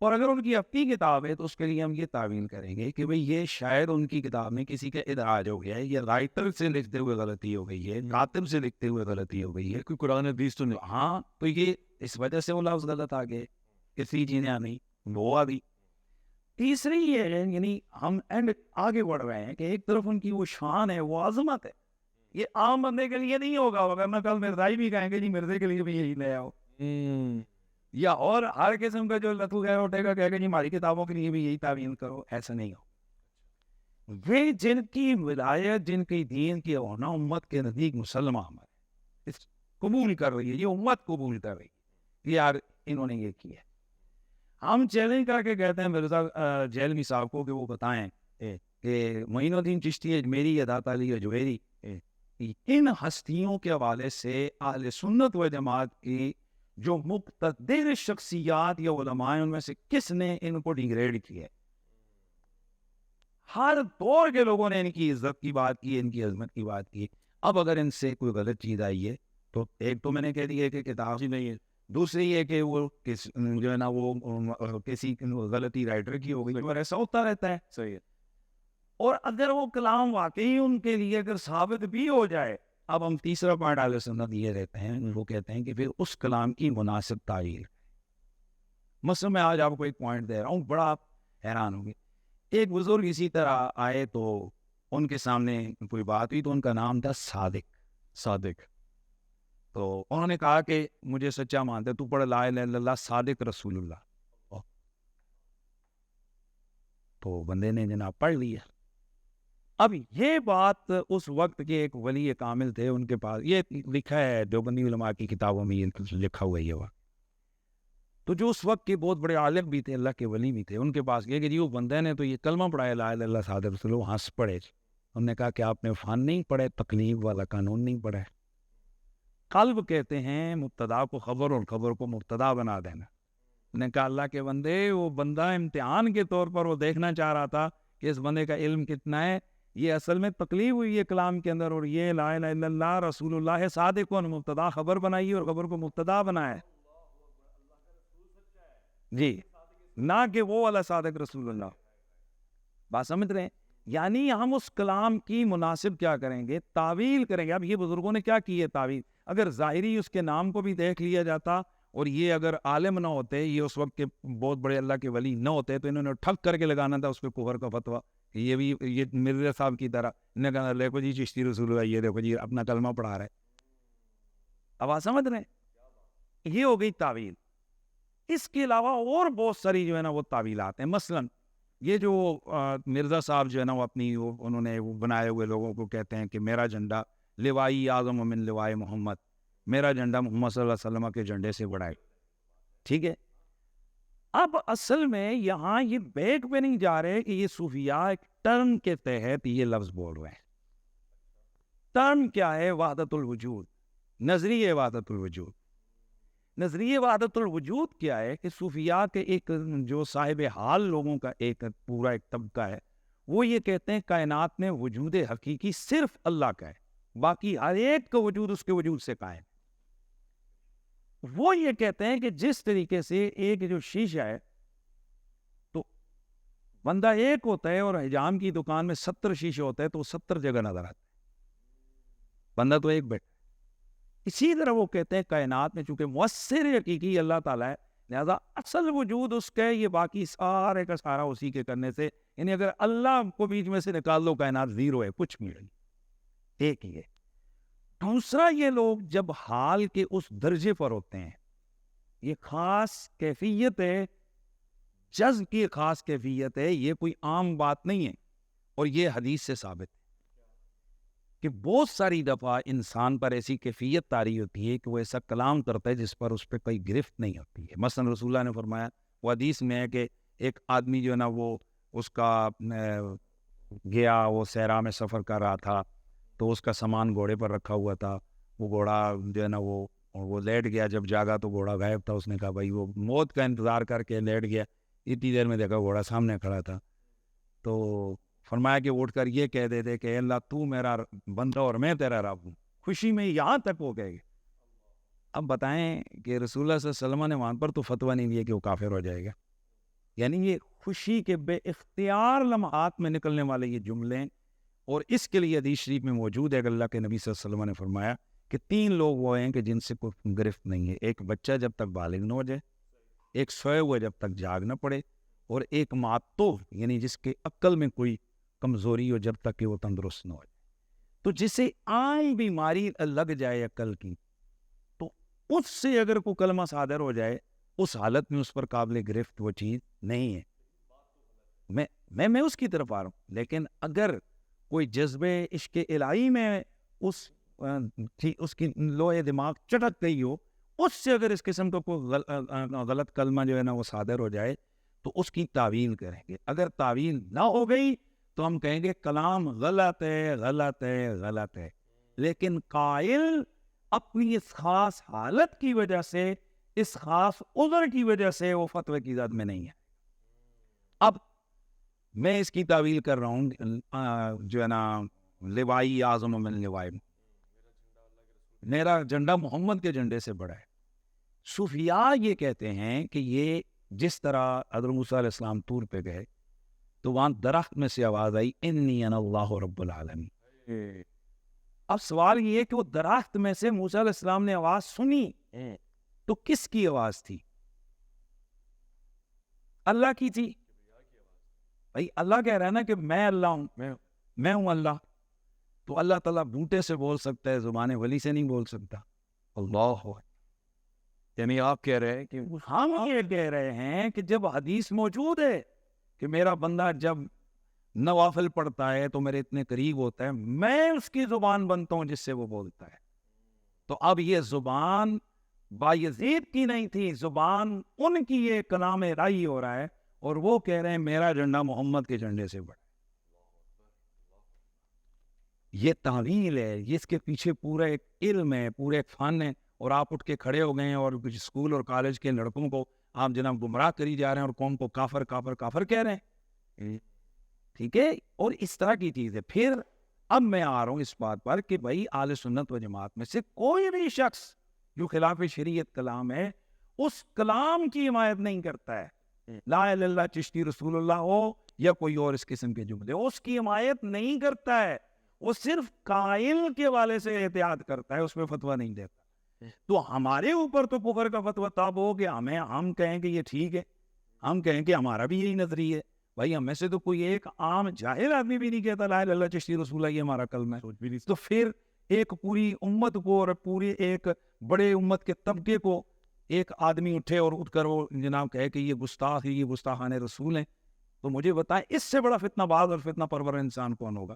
اور اگر ان کی اپنی کتاب ہے تو اس کے لیے ہم یہ تعویل کریں گے کہ بھئی یہ شاید ان کی کتاب میں کسی کا ادراج ہو گیا ہے، یہ رائٹر سے لکھتے ہوئے غلطی ہو گئی ہے، کاتب سے لکھتے ہوئے غلطی ہو گئی ہے، کوئی قرآن حدیث تو نہیں. ہاں تو یہ اس وجہ سے وہ لفظ غلط آ گئے، کسی چیزیں نہیں وہ آ گئی. تیسری یہ ہے، یعنی ہم اینڈ آگے بڑھ رہے ہیں کہ ایک طرف ان کی وہ شان ہے، وہ عظمت ہے، یہ عام بندے کے لیے نہیں ہوگا. ورنہ کل مرزائی بھی کہیں گے جی مرزے کے لیے بھی یہی لے آؤ، یا اور ہر قسم کا جو لطو غیر اٹھے گا کہے گا جی ہماری کتابوں کے لیے بھی یہی تعویل کرو. ایسا نہیں ہو. وہ جن کی ولایت، جن کی دین کی ہونا امت کے نزدیک مسلمان ہے، اس قبول کر رہی ہے، یہ امت قبول کر رہی ہے یار انہوں نے یہ کیا. ہم چیلنج کر کے کہتے ہیں مرزا جیلمی صاحب کو کہ وہ بتائیں کہ معین الدین چشتی اجمیری یا داتا علی اجویری ان ہستیوں کے حوالے سے اہل سنت و جماعت کی جو مقتدر شخصیات یا علماء ہیں ان میں سے کس نے ان کو ڈیگریڈ کیا ہے. ہر دور کے لوگوں نے ان کی عزت کی بات کی، ان کی عظمت کی بات کی. اب اگر ان سے کوئی غلط چیز آئی ہے تو ایک تو میں نے کہہ دیا کہ کتاب ہی نہیں ہے، دوسری یہ کہ وہ جو ہے نا وہ کسی غلطی رائٹر کی ہو گئی، اور ایسا ہوتا رہتا ہے. صحیح ہے. اور اگر وہ کلام واقعی ان کے لیے اگر ثابت بھی ہو جائے، اب ہم تیسرا پوائنٹ اہل سنت یہ رہتے ہیں، وہ کہتے ہیں کہ پھر اس کلام کی مناسب تعویل. مثلا میں آج آپ کو ایک پوائنٹ دے رہا ہوں، بڑا آپ حیران ہوں گے. ایک بزرگ اسی طرح آئے تو ان کے سامنے کوئی بات ہوئی تو ان کا نام تھا صادق. تو انہوں نے کہا کہ مجھے سچا مانتے تو پڑھ لا الہ الا اللہ صادق رسول اللہ. تو بندے نے جناب پڑھ لیا. اب یہ بات اس وقت کے ایک ولی کامل تھے، ان کے پاس یہ لکھا ہے دیوبندی علماء کی کتابوں میں، یہ لکھا ہوا ہے یہ وقت. تو جو اس وقت کے بہت بڑے عالم بھی تھے، اللہ کے ولی بھی تھے، ان کے پاس گئے کہ جی وہ بندے نے تو یہ کلمہ پڑھایا لا الہ الا اللہ صادق رسول اللہ، ہنس پڑے. انہوں نے کہا کہ آپ نے فن نہیں پڑھے، تکلیف والا قانون نہیں پڑھا. قلب کہتے ہیں مبتدا کو خبر اور خبر کو مبتدا بنا دینا. انہوں نے کہا اللہ کے بندے، وہ بندہ امتحان کے طور پر وہ دیکھنا چاہ رہا تھا کہ اس بندے کا علم کتنا ہے. یہ اصل میں تکلیف ہوئی ہے کلام کے اندر، اور یہ لا الہ الا اللہ رسول اللہ صادق کو مبتدا خبر بنائی اور خبر کو مبتدا بنایا ہے جی، نہ کہ وہ والا صادق رسول اللہ. بات سمجھ رہے ہیں؟ یعنی ہم اس کلام کی مناسب کیا کریں گے، تعویل کریں گے. اب یہ بزرگوں نے کیا کی ہے تعویل. اگر ظاہری اس کے نام کو بھی دیکھ لیا جاتا، اور یہ اگر عالم نہ ہوتے، یہ اس وقت کے بہت بڑے اللہ کے ولی نہ ہوتے، تو انہوں نے ٹھک کر کے لگانا تھا اس پہ کفر کا فتویٰ. یہ بھی یہ مرزا صاحب کی طرح انہوں نے کہا دیکھو جی چشتی رسول اللہ، یہ دیکھو جی اپنا کلمہ پڑھا رہا ہے. اب آپ سمجھ رہے ہیں؟ یہ ہو گئی تعویل. اس کے علاوہ اور بہت ساری جو ہے نا وہ تعویلات ہیں. مثلا یہ جو مرزا صاحب جو ہے نا وہ اپنی انہوں نے وہ بنائے ہوئے لوگوں کو کہتے ہیں کہ میرا جھنڈا لوائی اعظم من لوائے محمد، میرا جھنڈا محمد صلی اللہ علیہ وسلم کے جھنڈے سے بڑا ہے. ٹھیک ہے. اب اصل میں یہاں یہ بیک پہ نہیں جا رہے کہ یہ صوفیاء ایک ٹرم کے تحت یہ لفظ بول رہے ہیں. ٹرم کیا ہے؟ وحدت الوجود، نظریہ وحدت الوجود. نظریہ وحدت الوجود کیا ہے کہ صوفیاء کے ایک جو صاحب حال لوگوں کا ایک پورا ایک طبقہ ہے، وہ یہ کہتے ہیں کائنات میں وجود حقیقی صرف اللہ کا ہے، باقی ہر ایک کا وجود اس کے وجود سے قائم. وہ یہ کہتے ہیں کہ جس طریقے سے ایک جو شیشہ ہے تو بندہ ایک ہوتا ہے اور حجام کی دکان میں 70 شیشے ہوتے ہیں تو 70 جگہ نظر آتے ہیں، بندہ تو ایک بیٹھا. اسی طرح وہ کہتے ہیں کائنات میں چونکہ مؤثر حقیقی اللہ تعالیٰ ہے، لہذا اصل وجود اس کا ہے، یہ باقی سارے کا سارا اسی کے کرنے سے. یعنی اگر اللہ کو بیچ میں سے نکال دو کائنات زیرو ہے، کچھ نہیں، ایک ہی ہے. دوسرا یہ لوگ جب حال کے اس درجے پر ہوتے ہیں، یہ خاص کیفیت ہے، جذب کی خاص کیفیت ہے، یہ کوئی عام بات نہیں ہے. اور یہ حدیث سے ثابت ہے کہ بہت ساری دفعہ انسان پر ایسی کیفیت طاری ہوتی ہے کہ وہ ایسا کلام کرتا ہے جس پر اس پہ کوئی گرفت نہیں ہوتی ہے. مثلا رسول اللہ نے فرمایا، وہ حدیث میں ہے کہ ایک آدمی جو ہے نا وہ اس کا گیا، وہ صحرا میں سفر کر رہا تھا، تو اس کا سامان گھوڑے پر رکھا ہوا تھا. وہ گھوڑا جو ہے نا وہ لیٹ گیا، جب جاگا تو گھوڑا غائب تھا. اس نے کہا بھائی وہ موت کا انتظار کر کے لیٹ گیا، اتنی دیر میں دیکھا گھوڑا سامنے کھڑا تھا. تو فرمایا کہ اٹھ کر یہ کہہ دیتے کہ اللہ تو میرا بندہ اور میں تیرا رب ہوں. خوشی میں یہاں تک ہو گئے. اب بتائیں کہ رسول اللہ صلی اللہ علیہ وسلم نے وہاں پر تو فتویٰ نہیں دیا کہ وہ کافر ہو جائے گا. یعنی یہ خوشی کے بے اختیار لمحات میں نکلنے والے یہ جملے ہیں. اور اس کے لیے حدیث شریف میں موجود ہے کہ اللہ کے نبی صلی اللہ علیہ وسلم نے فرمایا کہ 3 لوگ وہ ہیں کہ جن سے کوئی گرفت نہیں ہے. ایک بچہ جب تک بالغ نہ ہو جائے, ایک سوئے ہوئے جب تک جاگ نہ پڑے, اور ایک معتوہ یعنی جس کے عقل میں کوئی کمزوری ہو جب تک کہ وہ تندرست نہ ہو جائے. تو جسے عام بیماری لگ جائے عقل کی, تو اس سے اگر کوئی کلمہ صادر ہو جائے, اس حالت میں اس پر قابل گرفت وہ چیز نہیں ہے. میں اس کی طرف آ رہا ہوں. لیکن اگر کوئی جذبے عشق الہی میں اس کی لوہے دماغ چٹک گئی ہو, اس سے اگر اس قسم کا کوئی غلط کلمہ جو ہے نا وہ صادر ہو جائے, تو اس کی تعویل کریں گے. اگر تعویل نہ ہو گئی تو ہم کہیں گے کلام غلط ہے, غلط ہے, غلط ہے. لیکن قائل اپنی اس خاص حالت کی وجہ سے, اس خاص عذر کی وجہ سے وہ فتوے کی ذات میں نہیں ہے. اب میں اس کی تعویل کر رہا ہوں جو ہے نا, لوائی اعظم من لوائی, میرا جھنڈا محمد کے جھنڈے سے بڑا ہے. صوفیاء یہ کہتے ہیں کہ یہ جس طرح حضرت موسیٰ علیہ السلام طور پہ گئے تو وہاں درخت میں سے آواز آئی انی انا اللہ رب العالمین. اب سوال یہ ہے کہ وہ درخت میں سے موسیٰ علیہ السلام نے آواز سنی تو کس کی آواز تھی؟ اللہ کی تھی. بھائی اللہ کہہ رہا ہے نا کہ میں اللہ ہوں, میں ہوں اللہ. تو اللہ تعالیٰ بوٹے سے بول سکتا ہے, زبان ولی سے نہیں بول سکتا. اللہ ہو. یعنی آپ کہہ رہے ہیں کہ ہم یہ کہہ رہے ہیں کہ جب حدیث موجود ہے کہ میرا بندہ جب نوافل پڑھتا ہے تو میرے اتنے قریب ہوتا ہے, میں اس کی زبان بنتا ہوں جس سے وہ بولتا ہے. تو اب یہ زبان بایزید کی نہیں تھی, زبان ان کی یہ کلام رائی ہو رہا ہے, اور وہ کہہ رہے ہیں میرا جھنڈا محمد کے جھنڈے سے بڑا. یہ تعویل ہے, یہ اس کے پیچھے پورا ایک علم ہے, پورا ایک فن ہے. اور آپ اٹھ کے کھڑے ہو گئے ہیں اور کچھ اسکول اور کالج کے لڑکوں کو آپ جناب گمراہ کری جا رہے ہیں اور قوم کو کافر کافر کافر کہہ رہے ہیں. ٹھیک ہے, اور اس طرح کی چیز ہے. پھر اب میں آ رہا ہوں اس بات پر کہ بھائی اہل سنت و جماعت میں سے کوئی بھی شخص جو خلاف شریعت کلام ہے اس کلام کی حمایت نہیں کرتا ہے. لا الہ الا اللہ چشتی رسول اللہ ہو یا کوئی اور اس قسم کے جملے, اس کی حمایت نہیں کرتا ہے. وہ صرف قائل کے والے سے احتیاط کرتا ہے, اس میں فتویٰ نہیں دیتا. تو ہمارے اوپر تو کفر کا فتویٰ تب ہو کہ ہم کہیں کہ یہ ٹھیک ہے, ہم کہیں کہ ہمارا بھی یہی نظریہ ہے. بھائی ہم میں سے تو کوئی ایک عام جاہل آدمی بھی نہیں کہتا لا الہ الا اللہ چشتی رسول اللہ یہ ہمارا کلمہ ہے. تو پھر ایک پوری امت کو اور پورے ایک بڑے امت کے طبقے کو ایک آدمی اٹھے اور اٹھ کر وہ جناب کہے کہ یہ گستاخ ہے, یہ گستاخان رسول ہیں. تو مجھے بتائیں اس سے بڑا فتنہ باز اور فتنہ پرور انسان کون ہوگا؟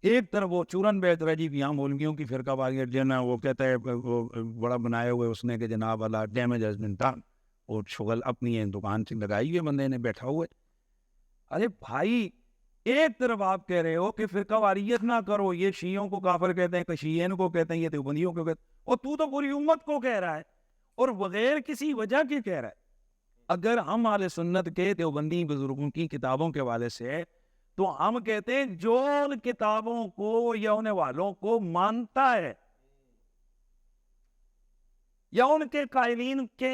ایک طرف وہ چورن بیت رجی یہاں مولویوں کی فرقہ واریت جنا وہ کہتا ہے وہ بڑا بنائے ہوئے اس نے کہ جناب اللہ ڈیمیج ہیز بین ڈن, اور شغل اپنی دکان سے لگائی ہوئے بندے نے بیٹھا ہوئے. ارے بھائی ایک طرف آپ کہہ رہے ہو کہ فرقہ واریت نہ کرو, یہ شیعوں کو کافر کہتے ہیں, شیعین کو کہتے ہیں, یہ دیوبندیوں کو کہتے ہیں, اور تو پوری امت کو کہہ رہا ہے اور بغیر کسی وجہ کے کہہ رہا ہے. اگر ہم اہل سنت کے دیوبندی بزرگوں کی کتابوں کے حوالے سے تو ہم کہتے ہیں جو ان کتابوں کو یا ان والوں کو مانتا ہے یا ان کے قائلین کے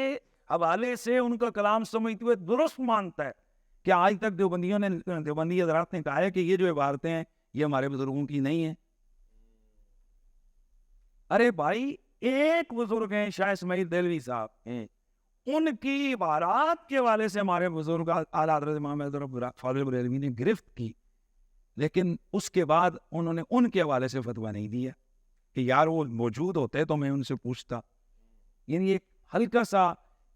حوالے سے ان کا کلام سمجھتے ہوئے درست مانتا ہے کہ آج تک دیوبندی حضرات نے کہا ہے کہ یہ جو عبارتیں ہیں یہ ہمارے بزرگوں کی نہیں ہیں. ارے بھائی ایک بزرگ ہیں شاہ اسماعیل دہلوی صاحب, ان کی عبارات کے حوالے سے ہمارے بزرگ اعلیٰ حضرت امام فاضل بریلوی نے گرفت کی, لیکن اس کے بعد انہوں نے ان کے حوالے سے فتویٰ نہیں دیا کہ یار وہ موجود ہوتے تو میں ان سے پوچھتا. یعنی ایک ہلکا سا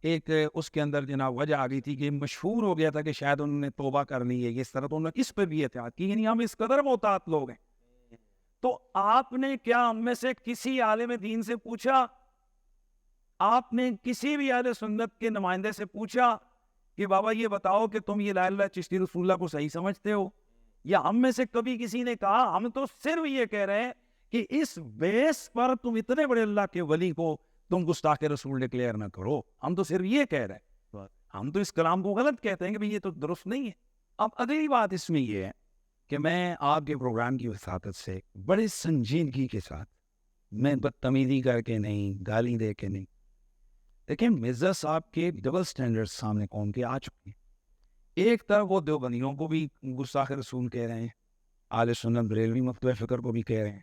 ایک اس کے اندر جناب وجہ آ گئی تھی کہ مشہور ہو گیا تھا کہ شاید انہوں نے توبہ کر لی ہے اس طرح, تو انہوں نے اس پہ بھی احتیاط کی. یعنی ہم اس قدر محتاط لوگ ہیں. تو آپ نے کیا ہم میں سے کسی عالم دین سے پوچھا, آپ نے کسی بھی اہل سنت کے نمائندے سے پوچھا کہ بابا یہ بتاؤ کہ تم یہ لا الہ الا اللہ چشتی رسول اللہ کو صحیح سمجھتے ہو؟ یا ہم میں سے کبھی کسی نے کہا ہم تو صرف یہ کہہ رہے ہیں کہ اس بیس پر تم اتنے بڑے اللہ کے ولی کو تم گستاخ رسول ڈکلیئر نہ کرو. ہم تو صرف یہ کہہ رہے ہیں, ہم تو اس کلام کو غلط کہتے ہیں کہ بھئی یہ تو درست نہیں ہے. اب اگلی بات اس میں یہ ہے کہ میں آپ کے پروگرام کی وساطت سے بڑے سنجیدگی کے ساتھ, میں بدتمیزی کر کے نہیں, گالی دے کے نہیں, دیکھیں مرزا صاحب کے ڈبل سٹینڈرڈ سامنے قوم کے آ چکے ہیں. ایک طرف وہ دیوبندیوں کو بھی گستاخ رسول کہہ رہے ہیں، اہل سنت بریلوی مکتبہ فکر کو بھی کہہ رہے ہیں،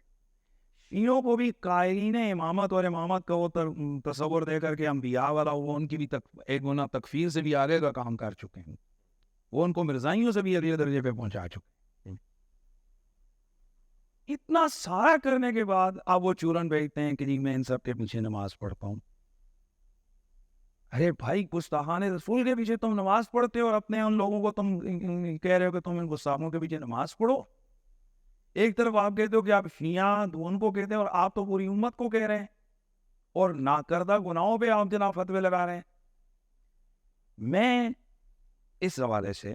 شیعوں کو بھی قائلین امامت اور امامت کا وہ تصور دے کر کے انبیاء والا وہ ان کی بھی ایک گنا تکفیر سے بھی آگے کا کام کر چکے ہیں، وہ ان کو مرزائیوں سے بھی اگلے درجے پہ پہنچا چکے ہیں۔ اتنا سارا کرنے کے بعد اب وہ چورن بیٹھتے ہیں کہ جی میں ان سب کے پیچھے نماز پڑھتا ہوں۔ ارے بھائی، گستاخان رسول کے پیچھے تم نماز پڑھتے ہو اور اپنے ان لوگوں کو تم کہہ رہے ہو کہ تم ان گستاخوں کے پیچھے نماز پڑھو۔ ایک طرف آپ کہتے ہو کہ آپ شیعہ ان کو کہتے ہیں اور آپ تو پوری امت کو کہہ رہے ہیں، اور ناکردہ گناہوں پہ آپ جناب فتوے لگا رہے ہیں۔ میں اس حوالے سے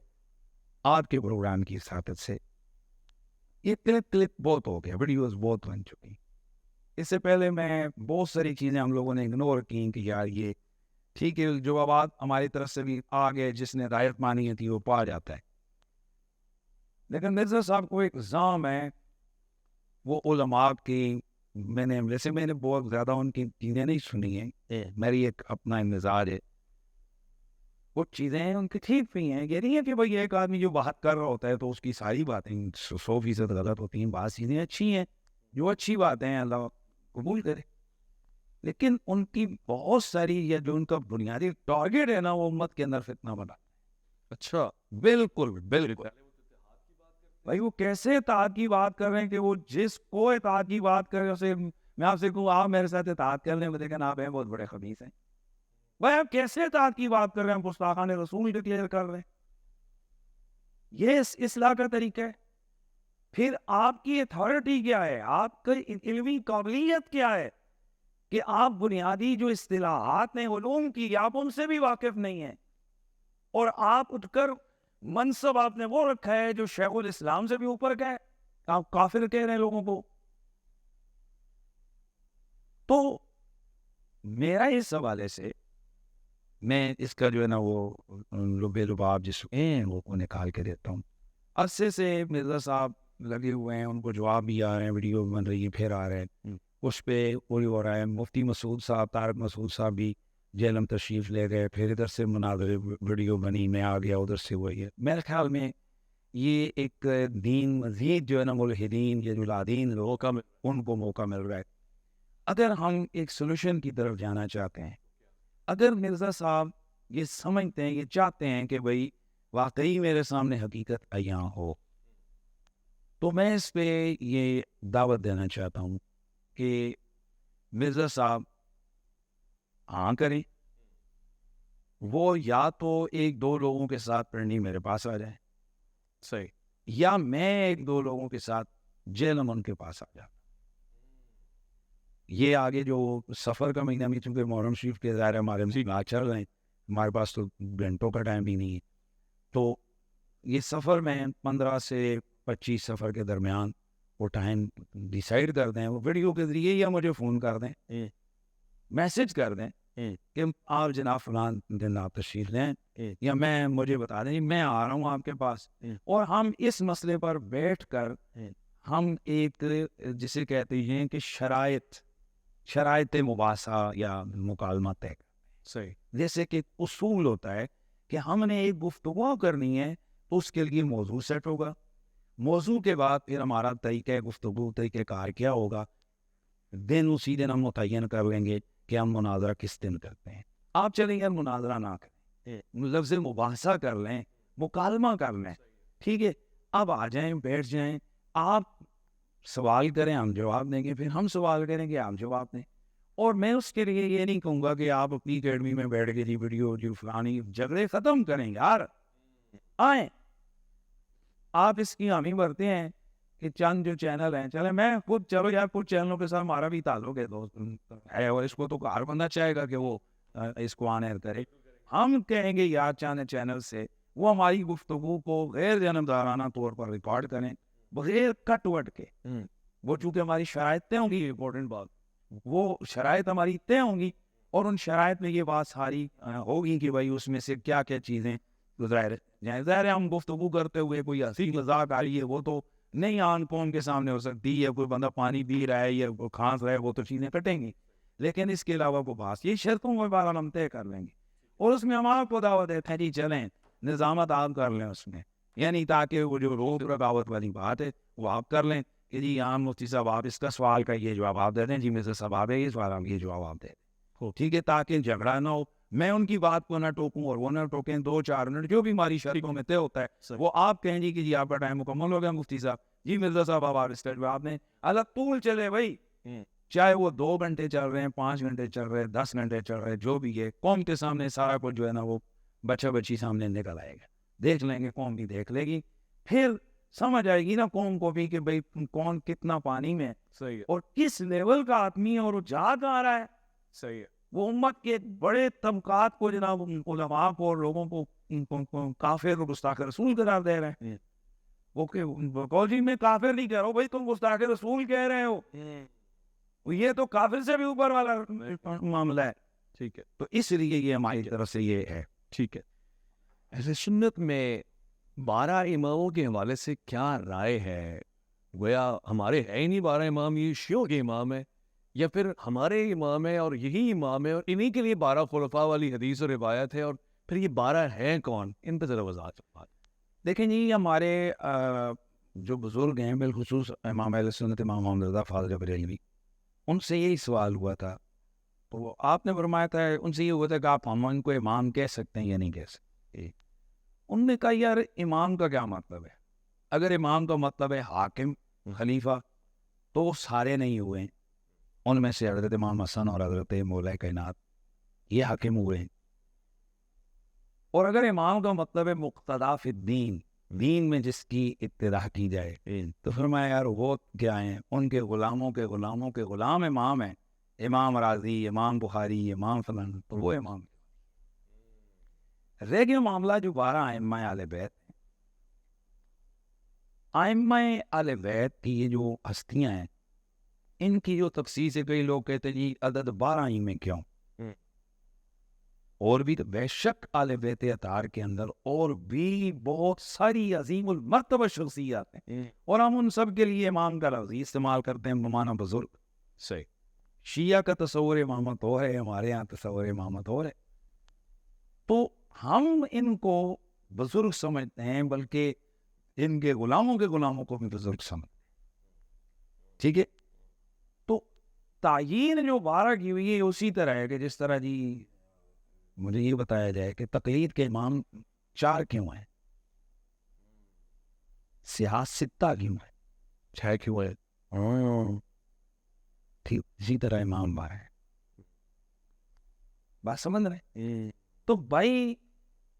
آپ کے پروگرام کی ساتھ سے یہ کلپ بہت ہو گیا، ویڈیوز بہت بن چکی۔ اس سے پہلے میں بہت ساری چیزیں ہم لوگوں نے اگنور کی کہ یار یہ ٹھیک ہے، جوابات ہماری طرف سے بھی آ گئے، جس نے رعایت مانی تھی وہ پا جاتا ہے۔ لیکن مرزا صاحب کو ایک الزام ہے، وہ علماء کی میں نے بہت زیادہ ان کی چیزیں نہیں سنی ہیں، میری ایک اپنا مزاج ہے، وہ چیزیں ان کی ٹھیک بھی ہیں۔ یہ نہیں ہے کہ بھائی ایک آدمی جو بات کر رہا ہوتا ہے تو اس کی ساری باتیں 100% غلط ہوتی ہیں، بعض چیزیں اچھی ہیں، جو اچھی باتیں ہیں اللہ قبول کرے، لیکن ان کی بہت ساری یا جو ان کا بنیادی ٹارگیٹ ہے نا، وہ امت کے اندر فتنہ بنا۔ اچھا، بالکل بالکل بھائی، وہ کیسے اتحاد کی بات کر رہے ہیں کہ وہ جس کو اتحاد کی بات کر رہے ہیں اسے میں آپ سے کہوں آپ میرے ساتھ اتحاد کر لیں، لیکن آپ ہیں بہت بڑے خبیث ہیں۔ بھائی آپ کیسے اتحاد کی بات کر رہے ہیں، گستاخان رسول ڈکلیئر کر رہے ہیں، یہ اصلاح کا طریقہ ہے؟ پھر آپ کی اتھارٹی کیا ہے، آپ کی علمی قابلیت کیا ہے کہ آپ بنیادی جو اصطلاحات ہیں علوم کی آپ ان سے بھی واقف نہیں ہیں، اور آپ اٹھ کر منصب آپ نے وہ رکھا ہے جو شیخ الاسلام سے بھی اوپر کا ہے، آپ کافر کہہ رہے ہیں لوگوں کو۔ تو میرا اس حوالے سے میں اس کا جو ہے نا وہ لبے لباب جس ہیں وہ نکال کے دیتا ہوں۔ عرصے سے مرزا صاحب لگے ہوئے ہیں، ان کو جواب بھی آ رہے ہیں، ویڈیو بن رہی ہے، پھر آ رہے ہیں، اس پہ پوری ہو رہا ہے۔ مفتی مسعود صاحب، طارق مسعود صاحب بھی جیلم تشریف لے گئے، پھر ادھر سے مناظر ویڈیو بنی، میں آ گیا، ادھر سے وہی ہے۔ میرے خیال میں یہ ایک دین مزید جو ہے نا ملحدین یا جلادین لوگ ان کو موقع مل رہا ہے۔ اگر ہم ایک سولوشن کی طرف جانا چاہتے ہیں، اگر مرزا صاحب یہ سمجھتے ہیں، یہ چاہتے ہیں کہ بھئی واقعی میرے سامنے حقیقت عیاں ہو، تو میں اس پہ یہ دعوت دینا چاہتا ہوں کہ مرزا صاحب ہاں کریں، وہ یا تو ایک دو لوگوں کے ساتھ پڑھنی میرے پاس آ جائیں، صحیح، یا میں ایک دو لوگوں کے ساتھ جیلم ان کے پاس آ جاتا۔ یہ آگے جو سفر کا مہینہ میں چونکہ محرم شریف کے ظاہر ہمارے مسئلہ چل رہے ہیں، ہمارے پاس تو گھنٹوں کا ٹائم بھی نہیں ہے، تو یہ سفر میں 15 سے 25 سفر کے درمیان وہ ٹائم ڈیسائیڈ کر دیں، وہ ویڈیو کے ذریعے یا مجھے فون کر دیں، میسج کر دیں کہ آپ جناب فلان دن آپ تشریف لیں، یا مجھے بتا دیں میں آ رہا ہوں آپ کے پاس، اور ہم اس مسئلے پر بیٹھ کر ہم ایک جسے کہتے ہیں کہ شرائط مباحثہ یا مکالمہ طے کریں۔ صحیح، جیسے کہ اصول ہوتا ہے کہ ہم نے ایک گفتگو کرنی ہے تو اس کے لیے موضوع سیٹ ہوگا، موضوع کے بعد پھر ہمارا طریقہ گفتگو طریقہ کار کیا ہوگا، دن اسی دن ہم متعین کر لیں گے کہ ہم مناظرہ کس دن کرتے ہیں۔ آپ چلیں یار مناظرہ نہ کریں، لفظ مباحثہ کر لیں، مکالمہ کر لیں، ٹھیک ہے، اب آ جائیں، بیٹھ جائیں، آپ سوال کریں ہم جواب دیں گے، پھر ہم سوال کریں گے آپ جواب دیں۔ اور میں اس کے لیے یہ نہیں کہوں گا کہ آپ اپنی اکیڈمی میں بیٹھ کے ویڈیو جو فلانی جھگڑے ختم کریں یار، آئیں آپ اس کی حامی بھرتے ہیں کہ چند جو چینل ہیں، چلے میں خود چلو یار کچھ چینلوں کے ساتھ ہمارا بھی تعلق ہے دوست ہے، اور اس کو تو ہر بندہ چاہے گا کہ وہ اس کو آن ایئر کرے، ہم کہیں گے یار چاند چینل سے وہ ہماری گفتگو کو غیر جانبدارانہ طور پر ریکارڈ کریں، بغیر کٹ وٹ کے، وہ چونکہ ہماری شرائط طے ہوں گی، امپورٹنٹ بات، وہ شرائط ہماری طے ہوں گی، اور ان شرائط میں یہ بات ساری ہوگی کہ بھائی اس میں سے کیا کیا چیزیں ظاہر ہے ہم گفتگو کرتے ہوئے کوئی ہنسی مذاق آ رہی ہے وہ تو نہیں آن قوم کے سامنے ہو سکتی، یا کوئی بندہ پانی پی رہا ہے یا کھانس رہا ہے وہ تو چیزیں کٹیں گی، لیکن اس کے علاوہ وہ بات یہ شرطوں کے بارے ہم طے کر لیں گے، اور اس میں ہم آپ کو دعوت دیتے ہیں جی چلیں نظامت آپ کر لیں اس میں، یعنی تاکہ وہ جو روک رکاوٹ والی بات ہے وہ آپ کر لیں کہ جی یہاں مفتی صاحب آپ اس کا سوال کا یہ جواب آپ دے دیں، جی مرزا صاحب آپ یہ سوال آپ یہ جواب آپ دے دیں، ٹھیک ہے، تاکہ جھگڑا نہ ہو، میں ان کی بات کو نہ ٹوکوں اور وہ نہ ٹوکیں، 2-4 منٹ جو بھی ہماری شریکوں میں طے ہوتا ہے وہ آپ کہیں جی کہ جی آپ کا ٹائم مکمل ہو گیا مفتی صاحب، جی مرزا صاحب آپ اس کا جواب دیں، الگ طول چلے بھائی، چاہے وہ 2 گھنٹے چل رہے ہیں، 5 گھنٹے چل رہے ہیں، 10 گھنٹے چل رہے ہیں، جو بھی ہے قوم کے سامنے سارا کچھ جو ہے نا وہ بچہ بچی سامنے نکل آئے گا، دیکھ لیں گے، قوم بھی دیکھ لے گی، پھر سمجھ آئے گی نا قوم کو بھی کہ بھئی کون کتنا پانی میں صحیح ہے، اور کس لیول کا آدمی ہے اور وہ جا کہاں رہا ہے۔ صحیح ہے، وہ امت کے بڑے طبقات کو جناب علماء کو اور لوگوں کو کافر اور گستاخ رسول قرار دے رہے ہیں، وہ کہ جی میں کافر نہیں کہہ رہا ہوں بھائی، تم گستاخ رسول کہہ رہے ہو، یہ تو کافر سے بھی اوپر والا معاملہ ہے، ٹھیک ہے، تو اس لیے یہ ہماری طرف سے یہ ہے۔ ٹھیک ہے۔ اہل سنت میں 12 اماموں کے حوالے سے کیا رائے ہے؟ گویا ہمارے ہے ہی نہیں 12 امام، یہ شیعوں کے امام ہے، یا پھر ہمارے امام ہے اور یہی امام ہے اور انہی کے لیے 12 خلفاء والی حدیث اور روایت ہے، اور پھر یہ 12 ہیں کون؟ ان پہ ذرا وضاحت فرمائیں۔ دیکھیں جی ہمارے جو بزرگ ہیں بالخصوص امام اہل سنت امام محمد رضا فاضل بریلوی، ان سے یہی سوال ہوا تھا، تو آپ نے فرمایا تھا ان سے یہ ہوا تھا کہ آپ ہم ان کو امام کہہ سکتے ہیں یا نہیں کہہ سکتے؟ ان نے کہا یار امام کا کیا مطلب ہے؟ اگر امام کا مطلب ہے حاکم خلیفہ تو وہ سارے نہیں ہوئے ہیں، ان میں سے حضرت امام حسن اور حضرت مولا کائنات یہ حاکم ہوئے ہیں، اور اگر امام کا مطلب ہے مقتدا فی الدین، دین میں جس کی اتباع کی جائے، تو فرمایا یار وہ کیا ہیں؟ ان کے غلاموں کے غلاموں کے غلام امام ہیں، امام راضی، امام بخاری، امام فلان، تو وہ امام رہ گیا معاملہ جو 12 ائمہ اہل بیت ہیں۔ ائمہ اہل بیت کی یہ جو ہستیاں ہیں، ان کی جو تفسیر سے کئی لوگ کہتے ہیں جی عدد 12 ہی میں کیوں؟ اور بھی تو بے شک اہل بیت اطہار کے اندر اور بھی بہت ساری عظیم المرتبہ شخصیات ہیں، اور ہم ان سب کے لیے امام کا لفظ استعمال کرتے ہیں بمعنی بزرگ۔ صحیح، شیعہ کا تصور امامت ہو ہے، ہمارے ہاں تصور امامت ہو ہے، تو ہم ان کو بزرگ سمجھتے ہیں، بلکہ ان کے غلاموں کو بھی بزرگ سمجھتے ہیں، ٹھیک ہے؟ تو تعیین جو 12 کی ہوئی ہے اسی طرح ہے کہ جس طرح جی مجھے یہ بتایا جائے کہ تقلید کے امام 4 کیوں ہیں، سیاہ 6 کیوں ہیں، 6 کیوں ہے؟ ٹھیک اسی طرح امام 12 ہیں، بات سمجھ رہے ہیں؟ تو بھائی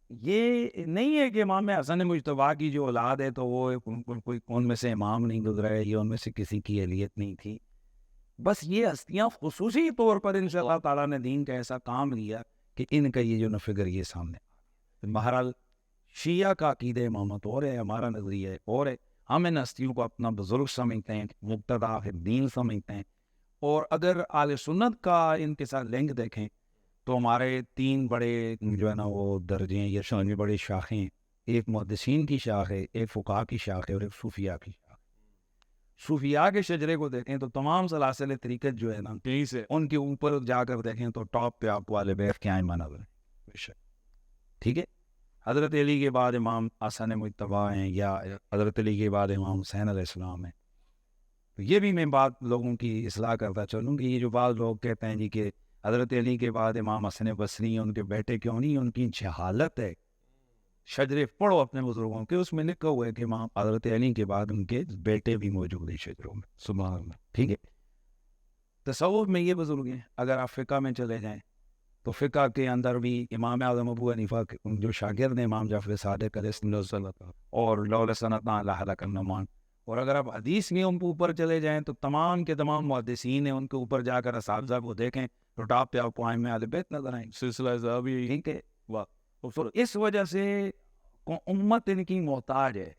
یہ نہیں ہے کہ امام حسن مجتبیٰ کی جو اولاد ہے تو وہ کوئی ان میں سے امام نہیں گزرا ہے، یہ ان میں سے کسی کی اہلیت نہیں تھی، بس یہ ہستیاں خصوصی طور پر انشاءاللہ تعالیٰ نے دین کا ایسا کام لیا کہ ان کا یہ جو فگر یہ سامنے۔ بہرحال شیعہ کا عقیدہ امامت اور ہے، ہمارا نظریہ اور ہے، ہم ان ہستیوں کو اپنا بزرگ سمجھتے ہیں، مقتدا فی الدین سمجھتے ہیں، اور اگر اہل سنت کا ان کے ساتھ لنک دیکھیں تو ہمارے 3 بڑے جو ہے نا وہ درجے ہیں یا شان بڑے شاخیں ہیں، ایک محدثین کی شاخ ہے، ایک فقہاء کی شاخ ہے، اور ایک صوفیاء کی شاخ ہے۔ صوفیاء کے شجرے کو دیکھیں تو تمام سلاسل طریقت جو ہے نا یہیں سے ان کے اوپر جا کر دیکھیں تو ٹاپ پہ آپ کو اہل بیت کے ائمہ نظر ہیں، ٹھیک ہے؟ حضرت علی کے بعد امام حسن مجتبیٰ ہیں، یا حضرت علی کے بعد امام حسین علیہ السلام ہیں۔ تو یہ بھی میں بات لوگوں کی اصلاح کرتا چلوں کہ یہ جو بعض لوگ کہتے ہیں جی کہ حضرت علی کے بعد امام حسن بصری ہیں، ان کے بیٹے کیوں نہیں؟ ان کی جہالت ہے، شجرے پڑھو اپنے بزرگوں کے، اس میں لکھا ہوا ہے کہ امام حضرت علی کے بعد ان کے بیٹے بھی موجود ہیں شجروں میں، سبحان اللہ، ٹھیک ہے؟ تصوف میں یہ بزرگ ہیں۔ اگر آپ فقہ میں چلے جائیں تو فقہ کے اندر بھی امام اعظم ابو حنیفہ جو شاگرد ہیں امام جعفر صادق علیہ السلام اور لولا سنتنا اللہ علیہ النعمان، اور اگر آپ حدیث میں ان کے اوپر چلے جائیں تو تمام کے تمام محدثین ہیں، ان کے اوپر جا کر اساتذہ کو دیکھیں تو ٹاپ پہ آپ کو ائمہ اہل بیت نظر آئیں گے، سلسلہ ذهبی، ٹھیک ہے؟ واہ، تو اس وجہ سے امت ان کی محتاج ہے،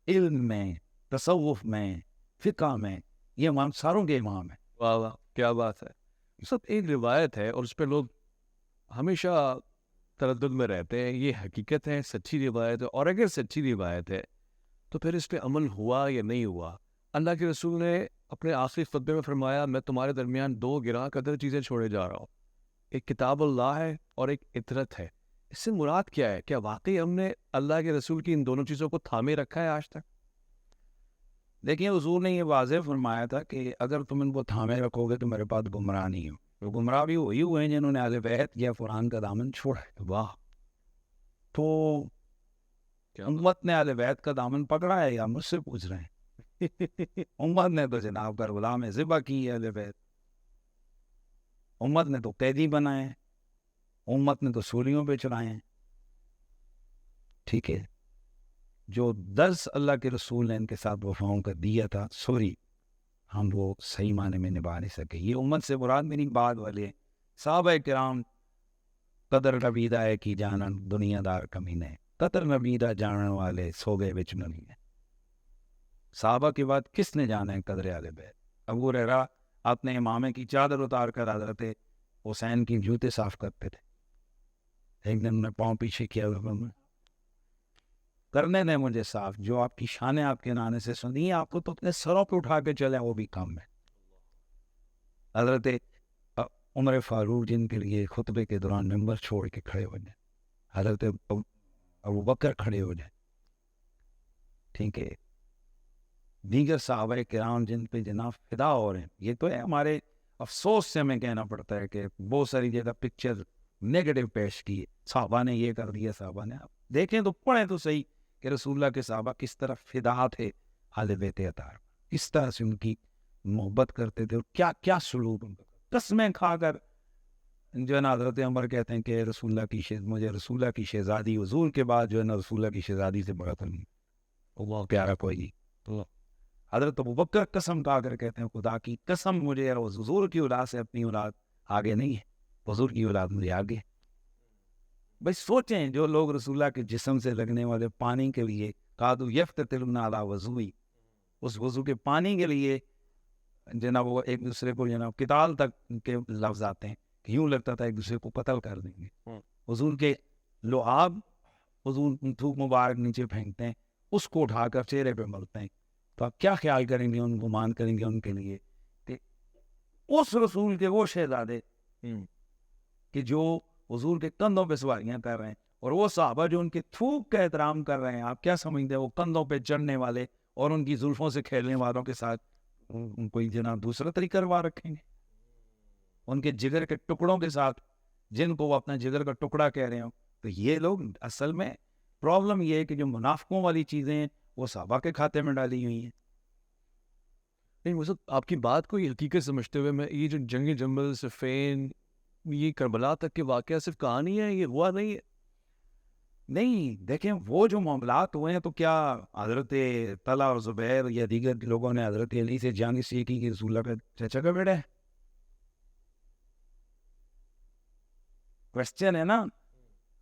علم میں، تصوف میں، فقہ میں، یہ امام ساروں کے امام ہیں۔ واہ واہ، کیا بات ہے۔ سب ایک روایت ہے اور اس پہ لوگ ہمیشہ تردد میں رہتے ہیں، یہ حقیقت ہے، سچی روایت ہے، اور اگر سچی روایت ہے تو پھر اس پہ عمل ہوا یا نہیں ہوا؟ اللہ کے رسول نے اپنے آخری خطبے میں فرمایا میں تمہارے درمیان 2 گراں قدر چیزیں چھوڑے جا رہا ہوں، ایک کتاب اللہ ہے اور ایک اطرت ہے، اس سے مراد کیا ہے؟ کیا واقعی ہم نے اللہ کے رسول کی ان دونوں چیزوں کو تھامے رکھا ہے آج تک؟ دیکھیے حضور نے یہ واضح فرمایا تھا کہ اگر تم ان کو تھامے رکھو گے تو میرے پاس گمراہ نہیں ہو. تو گمراہ بھی وہی ہوئے ہیں جنہوں نے اہل بیت یا قرآن کا دامن چھوڑا ہے. واہ، تو امت نے اہل بیت کا دامن پکڑا ہے یا مجھ سے پوچھ رہے ہیں؟ امت نے تو جناب کربلا میں ذبح کی ہے اہل بیت. امت نے تو قیدی بنائے ہیں. امت نے تو سولیوں پہ چڑھائے ہیں. ٹھیک ہے، جو درس اللہ کے رسول نے ان کے ساتھ وفاؤں کا دیا تھا، سوری ہم وہ صحیح معنی میں نبھا نہیں سکے. یہ امت سے مراد میری بعد والے صحابہ کرام. قدر نبیدہ ہے کی جانن دنیا دار کمینے، قدر نبیدہ جانن والے سو گئے وچ نہیں ہے. صحابہ کے بعد کس نے جانا ہے قدر اہل بیت؟ ابو ہریرہ اپنے امامے کی چادر اتار کر حضرت حسین کی جوتے صاف کرتے تھے. ایک دن میں پاؤں پیچھے کیا کرنے دیں مجھے صاف، جو آپ کی شانیں آپ کے نانے سے سنی، آپ کو تو اپنے سروں پہ اٹھا کے چلیں وہ بھی کم ہے. حضرت عمر فاروق جن کے لیے خطبے کے دوران ممبر چھوڑ کے کھڑے ہو جائیں، حضرت ابو بکر کھڑے ہو جائیں. ٹھیک ہے، دیگر صحابہ کرام جن پہ جناب فدا ہو رہے ہیں. یہ تو ہے ہمارے افسوس سے ہمیں کہنا پڑتا ہے کہ بہت ساری جگہ پکچر نیگیٹو پیش کی ہے. صحابہ نے یہ کر دیا، صحابہ نے. آپ دیکھیں تو پڑھیں تو صحیح کہ رسول اللہ کے صحابہ کس طرح فدا تھے اہل بیت اطہار، کس طرح سے ان کی محبت کرتے تھے اور کیا کیا سلوک ان کا. قسمیں کھا کر جو ہے نا حضرت عمر کہتے ہیں کہ رسول اللہ کی مجھے رسول اللہ کی شہزادی حضور کے بعد جو ہے نا رسول اللہ کی شہزادی سے بڑا تھا نہیں، اللہ پیارا کوئی نہیں. حضرت ابوبکر قسم کھا کر کہتے ہیں خدا کی قسم مجھے حضور کی اولاد سے اپنی اولاد آگے نہیں ہے، حضور کی اولاد مجھے آگے. بھائی سوچیں، جو لوگ رسول اللہ کے جسم سے لگنے والے پانی کے لیے قادو یفتتلون علی وضوئی، اس وضو کے پانی کے لیے جناب وہ ایک دوسرے کو جناب قتال تک کے لفظ آتے ہیں کہ یوں لگتا تھا ایک دوسرے کو قتل کر دیں گے. حضور کے لعاب حضور تھوک مبارک نیچے پھینکتے ہیں، اس کو اٹھا کر چہرے پہ ملتے ہیں. تو آپ کیا خیال کریں گے، ان گمان کریں گے ان کے لیے کہ اس رسول کے وہ شہزادے کہ جو حضور کے کندھوں پہ سواریاں کر رہے ہیں، اور وہ صحابہ جو ان کے تھوک کا احترام کر رہے ہیں، آپ کیا سمجھتے ہیں وہ کندھوں پہ چڑھنے والے اور ان کی زلفوں سے کھیلنے والوں کے ساتھ کوئی جناب دوسرا طریقہ کروا رکھیں گے؟ ان کے جگر کے ٹکڑوں کے ساتھ جن کو وہ اپنا جگر کا ٹکڑا کہہ رہے ہوں. تو یہ لوگ اصل میں پرابلم یہ ہے کہ جو منافقوں والی چیزیں ہیں وہ صحابہ کے کھاتے میں ڈالی ہوئی ہیں. نہیں مجھے آپ کی بات کو یہ حقیقت سمجھتے ہوئے میں یہ جو جنگ جمل صفین یہ کربلا تک کے واقعہ صرف کہانی ہے، یہ ہوا نہیں ہے. نہیں دیکھیں وہ جو معاملات ہوئے ہیں تو کیا حضرت طلحہ اور زبیر یا دیگر لوگوں نے حضرت علی سے جنگ اس لیے کی کہ رسول اللہ کا چچا کا بیٹا ہے؟ کوشچن ہے نا.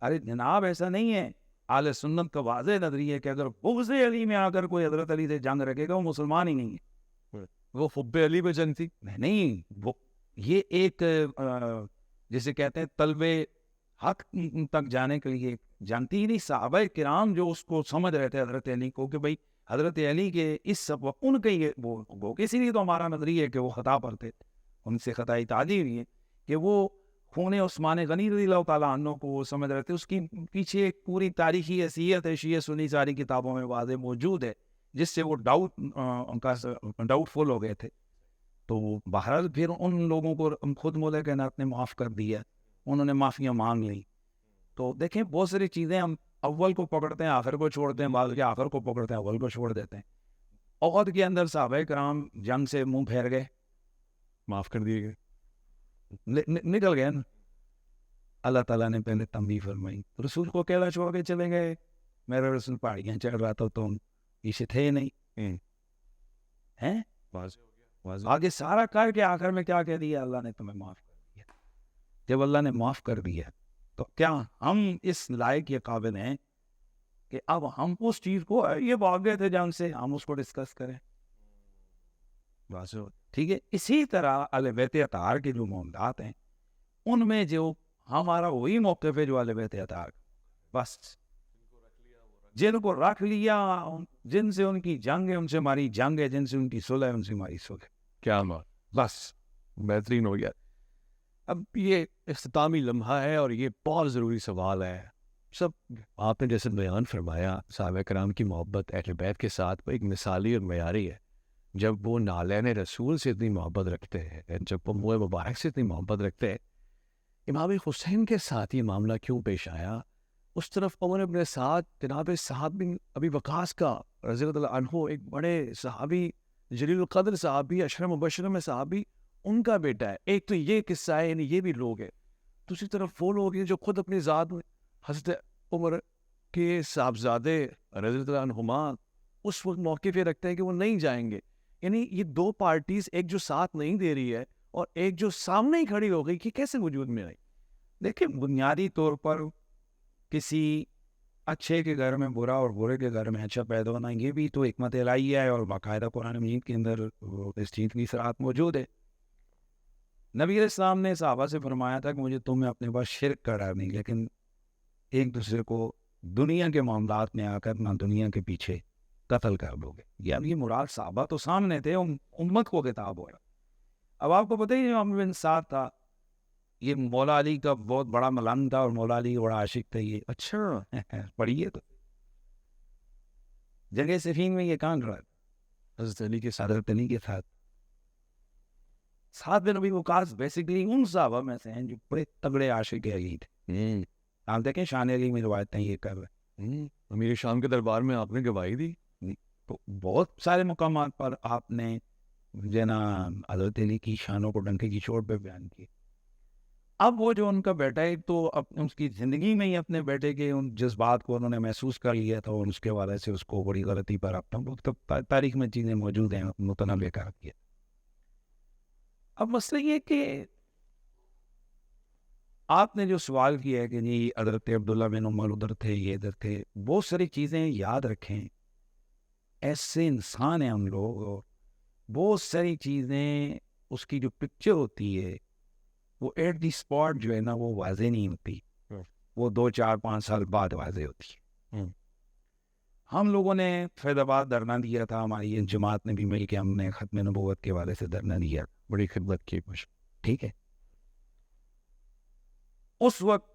ارے جناب ایسا نہیں ہے. اہل سنت کا واضح نظریہ ہے کہ اگر بغض علی میں آ کر کوئی حضرت علی سے جنگ رکھے گا وہ مسلمان ہی نہیں ہے. وہ حب علی پہ جنگ تھی؟ نہیں، وہ یہ ایک جسے کہتے ہیں طلب حق تک جانے کے لیے جنگ تھی. نہیں، صحابہ کرام جو اس کو سمجھ رہے تھے حضرت علی کو کہ بھائی حضرت علی کے اس سب ان کے یہ وہ اسی لیے تو ہمارا نظریہ ہے کہ وہ خطا پر تھے. ان سے خطائی تعلیم ہوئی ہے کہ وہ خون عثمان غنی رضی اللہ تعالیٰ عنہ کو وہ سمجھ رہے تھے. اس کی پیچھے ایک پوری تاریخی حیثیت ہے، شیعہ سنی ساری کتابوں میں واضح موجود ہے، جس سے وہ ڈاؤٹ فل ہو گئے تھے. تو بہرحال پھر ان لوگوں کو خود مولا کائنات نے معاف کر دیا، انہوں نے معافیاں مانگ لی. تو دیکھیں بہت ساری چیزیں ہم اول کو پکڑتے ہیں آخر کو چھوڑتے ہیں، بعض کے آخر کو پکڑتے ہیں اول کو چھوڑ دیتے ہیں. احد کے اندر صحابہ کرام جنگ سے منہ پھیر گئے، معاف کر دیے گئے، نکل گئے نا. اللہ تعالیٰ نے پہلے تنبیہ فرمائی، رسول کو اکیلا چھوڑ کے چلے گئے. میرا رسول پہاڑیاں چڑھ رہا تھا تو اسے تھے نہیں ہیں. آگے سارا کر کے آخر میں کیا کہہ دیا؟ اللہ نے تمہیں معاف کر دیا. جب اللہ نے معاف کر دیا تو کیا ہم اس لائق یہ قابل ہیں کہ اب ہم اس چیز کو یہ بھاگ گئے تھے جنگ سے ہم اس کو ڈسکس کریں؟ ٹھیک ہے. اسی طرح اہل بیت اطہار کے جو معاملات ہیں ان میں جو ہمارا وہی موقف ہے جو اہل بیت اطہار، بس جن کو رکھ لیا، جن سے ان کی جنگ ہے ان سے ہماری جنگ ہے، جن سے ان کی صلح ہے ان سے ہماری صلح. کیا بات، بس بہترین ہو گیا. اب یہ اختتامی لمحہ ہے اور یہ بہت ضروری سوال ہے سب آپ نے جیسے بیان فرمایا صحابہ کرام کی محبت اہل بیت کے ساتھ وہ ایک مثالی اور معیاری ہے. جب وہ نالین رسول سے اتنی محبت رکھتے ہیں، جب وہ منہ مبارک سے اتنی محبت رکھتے ہیں، امام حسین کے ساتھ یہ معاملہ کیوں پیش آیا؟ اس طرف عمر ابن سعد جناب سعد بن ابی وقاص کا رضی اللہ عنہ ایک بڑے صحابی جلیل القدر صحابی اشرم مبشرہ میں صحابی ان کا بیٹا ہے. ایک تو یہ قصہ ہے، یعنی یہ بھی لوگ ہیں. دوسری طرف وہ لوگ ہیں جو خود اپنی ذات میں حضرت عمر کے صاحبزادے رضی اللہ عنہما اس وقت موقع پہ رکھتے ہیں کہ وہ نہیں جائیں گے. یعنی یہ دو پارٹیز، ایک جو ساتھ نہیں دے رہی ہے اور ایک جو سامنے ہی کھڑی ہو گئی، کہ کیسے وجود میں آئی؟ دیکھیں بنیادی طور پر کسی اچھے کے گھر میں برا اور برے کے گھر میں اچھا پیدا ہونا یہ بھی تو حکمت الہیہ ہے، اور باقاعدہ قرآن مجید کے اندر اس چیز کی صراحت موجود ہے. نبی علیہ السلام نے صحابہ سے فرمایا تھا کہ مجھے تمہیں اپنے پاس شرک کرا نہیں، لیکن ایک دوسرے کو دنیا کے معاملات میں آ کر نہ دنیا کے پیچھے قتل کر دو گے. یعنی یہ مراد صحابہ تو سامنے تھے، امت کو خطاب ہو رہا. اب آپ کو پتہ ہی امام بن سعد تھا، یہ مولا علی کا بہت بڑا ملنگ تھا اور مولا علی کا بڑا عاشق تھا. یہ اچھا، پڑھیے تو جگہ صفین میں یہ کان رہا حضرت علی کے ساتھ. حضرت علی کے ساتھ. سعد بن ابی وقاص بیسیکلی ان صحابہ میں سے ہیں جو بڑے تگڑے عاشق علی تھے. آپ دیکھیں شان علی میں روایتیں یہ کر رہے ہیں. امیر شام کے دربار میں آپ نے گواہی دی. تو بہت سارے مقامات پر آپ نے جنا حضرت علی کی شانوں کو ڈنکے کی چوٹ پہ بیان کی. اب وہ جو ان کا بیٹا ہے تو اس کی زندگی میں ہی اپنے بیٹے کے ان جذبات کو انہوں نے محسوس کر لیا تھا، اور اس کے وجہ سے اس کو بڑی غلطی پر اپنا تاریخ میں چیزیں موجود ہیں متنوع کر دیا. اب مسئلہ یہ کہ آپ نے جو سوال کیا ہے کہ جی حضرت عبداللہ بن عمر ادھر تھے، یہ ادھر تھے، بہت ساری چیزیں یاد رکھیں. ایسے انسان ہیں ہم لوگ، اور بہت ساری چیزیں اس کی جو پکچر ہوتی ہے وہ ایٹ دی اسپاٹ جو ہے نا وہ واضح نہیں ہوتی، وہ 2 4 5 سال بعد واضح ہوتی ہے. ہم لوگوں نے فیض آباد دھرنا دیا تھا، ہماری جماعت نے بھی مل کے ہم نے ختم نبوت کے حوالے سے دھرنا دیا، بڑی خدمت کی کچھ. ٹھیک ہے. اس وقت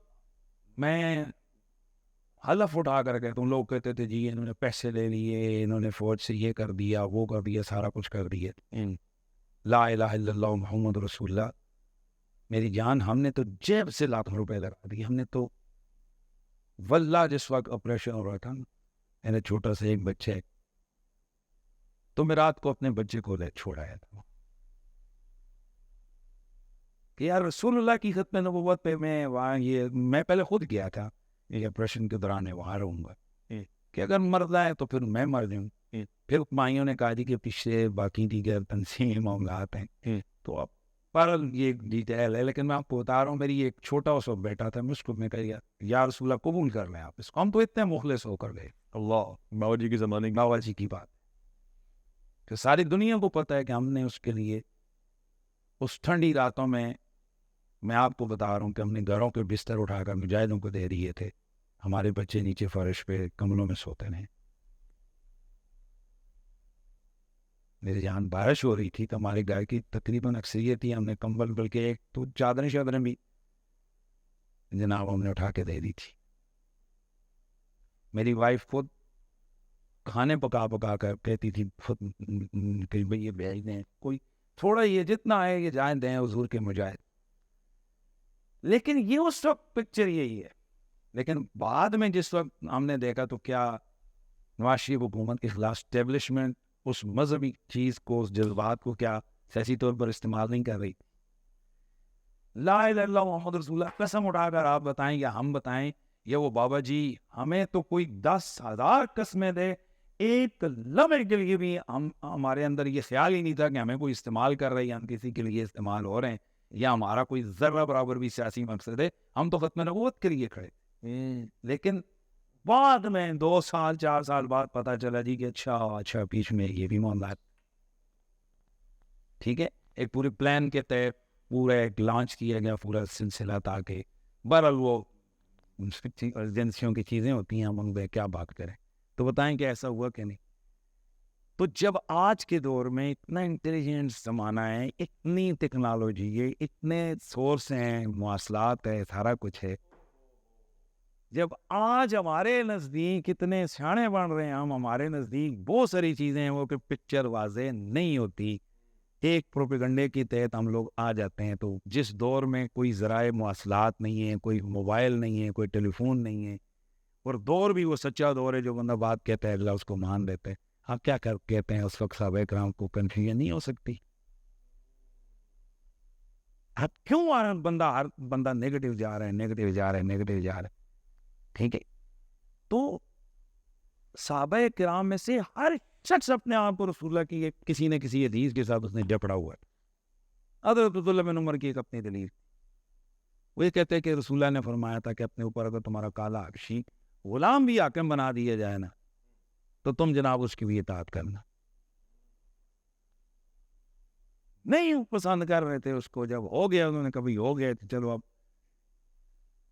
میں حلف اٹھا کر گئے، تم لوگ کہتے تھے جی انہوں نے پیسے لے لیے، انہوں نے فوج سے یہ کر دیا، وہ کر دیا، سارا کچھ کر دیا. لا الہ الا اللہ محمد رسول اللہ. میری جان، ہم نے تو جیب سے لاکھوں روپے لگا دیے. ہم نے تو واللہ جس وقت آپریشن ہو رہا تھا، میں نے چھوٹا سا ایک بچہ ہے تو میں رات کو اپنے بچے کو چھوڑایا تھا کہ یار رسول اللہ کی ختم نبوت پہ میں وہاں میں پہلے خود گیا تھا، یہ آپریشن کے دوران ہے وہاں رہوں گا کہ اگر مرنا ہے تو پھر میں مر جاؤں. پھر مائیوں نے کہا جی کہ پیچھے باقی دیگر تنظیم معاملات ہیں، تو اب پر یہ ڈیٹیل ہے، لیکن میں آپ کو بتا رہا ہوں میری ایک چھوٹا سا بیٹا تھا، میں اس کو میں کہا یا رسول اللہ قبول کر لیں آپ اس کو. ہم تو اتنے مخلص ہو کر گئے. اللہ بابا جی کے زمانے کی بابا جی کی بات کہ ساری دنیا کو پتہ ہے کہ ہم نے اس کے لیے اس ٹھنڈی راتوں میں آپ کو بتا رہا ہوں کہ ہم نے گھروں کے بستر اٹھا کر مجاہدوں کو دے دیے تھے. ہمارے بچے نیچے فرش پہ کملوں میں سوتے رہے. میری جان بارش ہو رہی تھی تو ہمارے گھر کی تقریباً اکثریت ہی ہم نے کمبل بلکہ ایک تو چادریں بھی جناب ہم نے اٹھا کے دے دی تھی. میری وائف خود کھانے پکا کر کہتی تھی کہ بھئی یہ بھیج دیں، کوئی تھوڑا یہ جتنا آئے یہ جائیں دیں حضور کے مجاہد. لیکن یہ اس وقت پکچر یہی ہے. لیکن بعد میں جس وقت ہم نے دیکھا تو کیا نواز شریف حکومت کے خلاف اسٹیبلشمنٹ اس مذہبی چیز کو، اس جذبات کو کیا سیاسی طور پر استعمال نہیں کر رہی. لا الہ الا اللہ محمد رسول اللہ قسم اٹھا کر آپ بتائیں یا ہم بتائیں یا وہ بابا جی، ہمیں تو کوئی 10,000 قسمیں دے، ایک لمحے کے لیے بھی ہمارے اندر یہ خیال ہی نہیں تھا کہ ہمیں کوئی استعمال کر رہے ہیں، ہم کسی کے لیے استعمال ہو رہے ہیں، یا ہمارا کوئی ذرہ برابر بھی سیاسی مقصد ہے. ہم تو ختم نبوت کے لیے کھڑے. لیکن بعد میں 2 سال 4 سال بعد پتہ چلا جی کہ اچھا پیچھے میں یہ بھی معاملات. ٹھیک ہے، ایک پورے پلان کے تحت پورا ایک لانچ کیا گیا پورا سلسلہ، تاکہ بہرحال وہ ایجنسیوں کی چیزیں ہوتی ہیں، ہم ان پہ کیا بات کریں. تو بتائیں کہ ایسا ہوا کہ نہیں. تو جب آج کے دور میں اتنا انٹیلیجنٹ زمانہ ہے، اتنی ٹیکنالوجی ہے، اتنے سورس ہیں، مواصلات ہے، سارا کچھ ہے، جب آج ہمارے نزدیک اتنے سیانے بن رہے ہیں ہم، ہمارے نزدیک بہت ساری چیزیں ہیں وہ کہ پکچر واضح نہیں ہوتی، ایک پروپیگنڈے کے تحت ہم لوگ آ جاتے ہیں. تو جس دور میں کوئی ذرائع مواصلات نہیں ہے، کوئی موبائل نہیں ہے، کوئی ٹیلی فون نہیں ہے، اور دور بھی وہ سچا دور ہے جو بندہ بات کہتا ہے اللہ اس کو مان لیتا ہے. آپ کیا کہتے ہیں اس وقت صحابہ کرام کو کنفیوژن نہیں ہو سکتی؟ اب کیوں ہر بندہ نیگیٹو جا رہا ہے، نیگیٹو جا رہا ہے، نیگیٹو جا رہا ہے؟ ٹھیک ہے، تو صحابہ کرام میں سے ہر شخص اپنے آپ کو رسول اللہ کی کسی نہ کسی حدیث کے ساتھ اس نے جپڑا ہوا ہے. حضرت عبداللہ بن عمر کی ایک اپنی دلیل، وہ یہ کہتے ہیں کہ رسول اللہ نے فرمایا تھا کہ اپنے اوپر اگر تمہارا کالا حبشی غلام بھی حاکم بنا دیا جائے نا تو تم جناب اس کی بھی اطاعت کرنا. نہیں پسند کر رہے تھے اس کو، جب ہو گیا انہوں نے کبھی ہو گیا تو چلو اب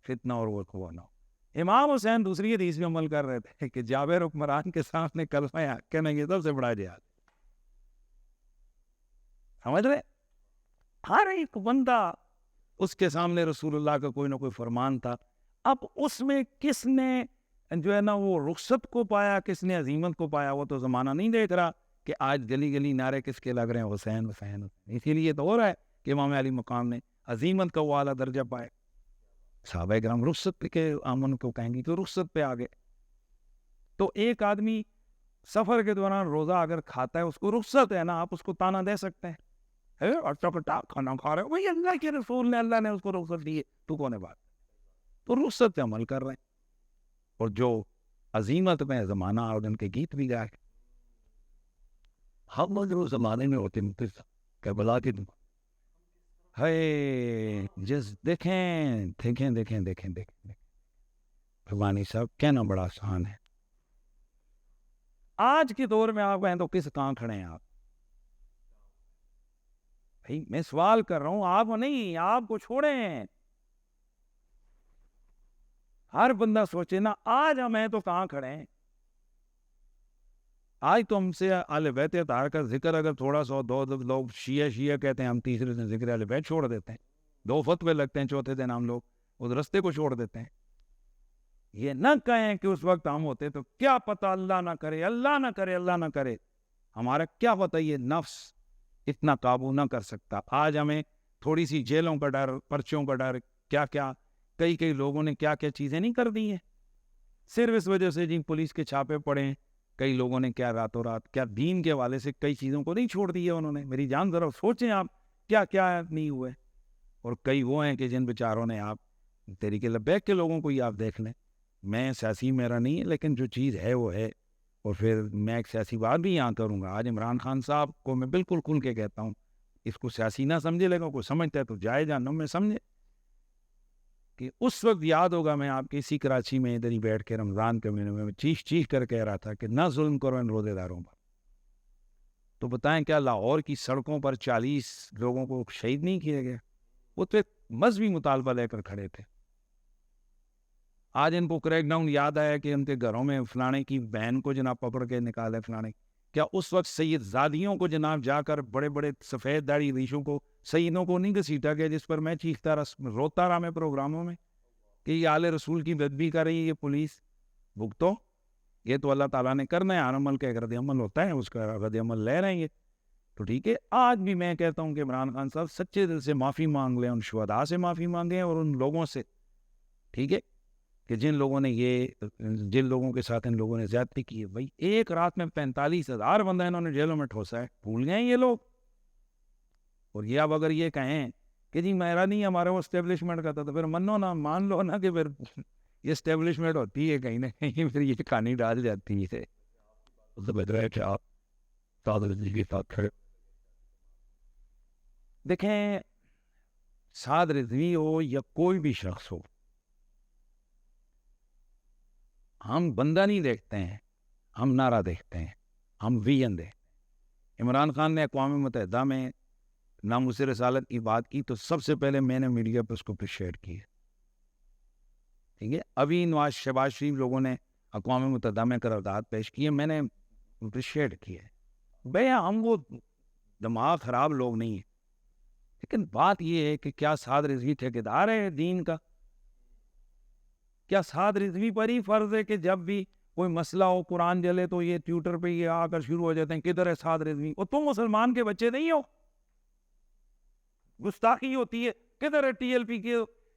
فتنہ اور وہ کھوا نہ ہو. امام حسین دوسری حدیث میں عمل کر رہے تھے کہ جابر حکمران کے سامنے کلمہ حق کہنا یہ سب سے بڑا جہاد. سمجھ رہے؟ ہر ایک بندہ اس کے سامنے رسول اللہ کا کوئی نہ کوئی فرمان تھا. اب اس میں کس نے جو ہے نا وہ رخصت کو پایا، کس نے عظیمت کو پایا، وہ تو زمانہ نہیں دیکھ رہا کہ آج گلی گلی نعرے کس کے لگ رہے ہیں حسین حسین حسین. اسی لیے تو ہو رہا ہے کہ امام علی مقام نے عظیمت کا وہ اعلیٰ درجہ پائے. صحابہ کرام رخصت کے امن کو کہیں گی تو رخصت پہ آگے. تو ایک آدمی سفر کے دوران روزہ اگر کھاتا ہے اس کو رخصت ہے نا، آپ اس کو تانا دے سکتے ہیں اچھا کٹا کھانا کھا رہے ہو بھائی، اللہ کے رسول نے، اللہ نے اس کو رخصت دی ہے، تو کون ہے بات؟ تو رخصت پہ عمل کر رہے ہیں. اور جو عظیمت میں زمانہ اور ان کے گیت بھی گائے. ہم جو زمانے میں ہوتے کہ بلا کے ہے جس دیکھیں دیکھیں دیکھیں دیکھیں دیکھیں بھگوانی صاحب کہنا بڑا آسان ہے. آج کے دور میں آپ کہیں تو کس کہاں کھڑے ہیں آپ؟ بھائی میں سوال کر رہا ہوں، آپ نہیں، آپ کو چھوڑیں. ہر بندہ سوچے نا آج ہم ہیں تو کہاں کھڑے ہیں؟ آج تو ہم سے اہل بیت اطہار کا ذکر اگر تھوڑا سا دو لوگ شیعہ کہتے ہیں، ہم تیسرے دن ذکر اہل بیت چھوڑ دیتے ہیں. 2 فتوے لگتے ہیں، چوتھے دن ہم لوگ اس رستے کو چھوڑ دیتے ہیں. یہ نہ کہیں کہ اس وقت ہم ہوتے تو کیا پتہ، اللہ نہ کرے اللہ نہ کرے اللہ نہ کرے، ہمارا کیا پتہ یہ نفس اتنا قابو نہ کر سکتا. آج ہمیں تھوڑی سی جیلوں کا ڈر، پرچوں کا ڈر، کیا کیا کئی لوگوں نے کیا کیا چیزیں نہیں کر دی ہیں صرف اس وجہ سے جی پولیس کے چھاپے پڑے ہیں. کئی لوگوں نے کیا راتوں رات کیا دین کے حوالے سے کئی چیزوں کو نہیں چھوڑ دیا انہوں نے. میری جان ذرا سوچیں آپ کیا کیا نہیں ہوئے. اور کئی وہ ہیں کہ جن بیچاروں نے، آپ تحریک لبیک کے لوگوں کو ہی آپ دیکھ لیں. میں سیاسی میرا نہیں ہے لیکن جو چیز ہے وہ ہے. اور پھر میں ایک سیاسی بات بھی یہاں کروں گا. آج عمران خان صاحب کو میں بالکل کھل کے کہتا ہوں، اس کو سیاسی نہ سمجھے، لیکن کوئی سمجھتا ہے تو جائے جانوں میں سمجھے کہ اس وقت یاد ہوگا میں آپ کے اسی کراچی میں ادھر ہی بیٹھ کے رمضان کے مہینے میں چیخ کر کہہ رہا تھا کہ نہ ظلم کرو ان روزے داروں پر. تو بتائیں کیا لاہور کی سڑکوں پر 40 لوگوں کو شہید نہیں کیا گیا؟ وہ تو ایک مذہبی مطالبہ لے کر کھڑے تھے. آج ان کو کریک ڈاؤن یاد آیا کہ ان کے گھروں میں فلانے کی بہن کو جناب پکڑ کے نکالے فلانے. کیا اس وقت سید زادیوں کو جناب جا کر بڑے بڑے سفید داڑھی ریشوں کو سیدوں کو نہیں گھسیٹا گیا، جس پر میں چیختا روتا رہا میں پروگراموں میں کہ یہ آل رسول کی بدبی کر رہی ہے یہ پولیس بھگتو. یہ تو اللہ تعالیٰ نے کرنا ہے، عمل کا ایک رد عمل ہوتا ہے، اس کا رد عمل لے رہے ہیں یہ تو ٹھیک ہے. آج بھی میں کہتا ہوں کہ عمران خان صاحب سچے دل سے معافی مانگ لیں، ان شہداء سے معافی مانگیں اور ان لوگوں سے، ٹھیک ہے، کہ جن لوگوں کے ساتھ ان لوگوں نے زیادتی کی ہے. بھائی ایک رات میں 45,000 بندہ انہوں نے جیلوں میں ٹھوسا ہے، بھول گئے یہ لوگ. اور یہ اب اگر یہ کہیں کہ جی میرا نہیں ہمارا وہ اسٹیبلشمنٹ کا تھا تو پھر منو نا، مان لو نا کہ پھر یہ اسٹیبلشمنٹ ہوتی ہے کہیں نہ کہیں، پھر یہ کہانی ڈال جاتی ہے. دیکھیں سعد رضوی ہو یا کوئی بھی شخص ہو، ہم بندہ نہیں دیکھتے ہیں، ہم نعرہ دیکھتے ہیں، ہم ویژن دیکھتے ہیں. عمران خان نے اقوام متحدہ میں ناموس رسالت کی بات کی تو سب سے پہلے میں نے میڈیا پہ اس کو اپریشیٹ کی ہے، ٹھیک ہے. ابھی شہباز شریف لوگوں نے اقوام متحدہ میں قرارداد پیش کی ہے، میں نے اپریشیٹ کی ہے. بھیا ہم وہ دماغ خراب لوگ نہیں ہیں، لیکن بات یہ ہے کہ کیا سعد رضوی ٹھیکیدار ہے دین کا؟ کیا سعد رضوی پر ہی فرض ہے کہ جب بھی کوئی مسئلہ ہو قرآن جلے تو یہ ٹویٹر پہ یہ آ کر شروع ہو جاتے ہیں کدھر ہے سعد رضوی؟ اور تم مسلمان کے بچے نہیں ہو، گستاخی ہوتی ہے، کدھر ہے ٹی ایل پی کے؟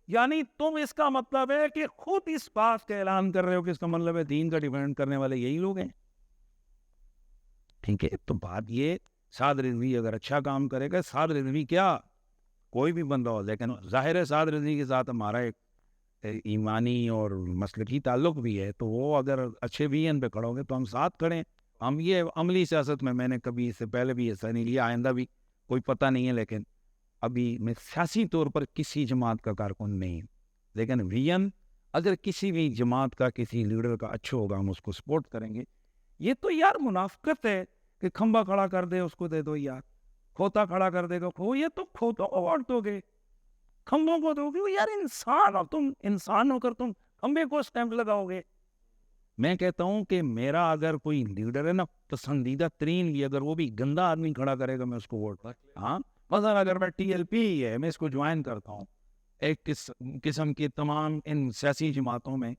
یعنی تم اس کا مطلب ہے کہ خود اس بات کا اعلان کر رہے ہو کہ اس کا مطلب ہے دین کا ڈیفینڈ کرنے والے یہی لوگ ہیں. ٹھیک ہے، تو بات یہ سعد رضوی اگر اچھا کام کرے گا، سعد رضوی کیا کوئی بھی بندہ ہو، لیکن ظاہر ہے سعد رضوی کے ساتھ ہمارا ایک ایمانی اور مسلکی تعلق بھی ہے، تو وہ اگر اچھے ویژن پہ کھڑو گے تو ہم ساتھ کھڑے. ہم یہ عملی سیاست میں نے کبھی اس سے پہلے بھی حصہ نہیں لیا، آئندہ بھی کوئی پتہ نہیں ہے، لیکن ابھی میں سیاسی طور پر کسی جماعت کا کارکن نہیں ہوں، لیکن ویژن اگر کسی بھی جماعت کا کسی لیڈر کا اچھا ہوگا ہم اس کو سپورٹ کریں گے. یہ تو یار منافقت ہے کہ کھمبا کھڑا کر دے اس کو دے دو، یار کھوتا کھڑا کر دے گا کھو، یہ تو کھوتوں کو ووٹ دو گے، کھمبوں کو دو گے. یار انسان ہو تم، انسان ہو کر تم کھمبے کو اسٹیمپ لگاؤ گے. میں کہتا ہوں کہ میرا اگر کوئی لیڈر ہے نا پسندیدہ ترین بھی، اگر وہ بھی گندا آدمی کھڑا کرے گا میں اس کو ووٹ ہاں مثلا اگر میں ٹی ایل پی ہے میں اس کو جوائن کرتا ہوں. ایک قسم کی تمام ان سیاسی جماعتوں میں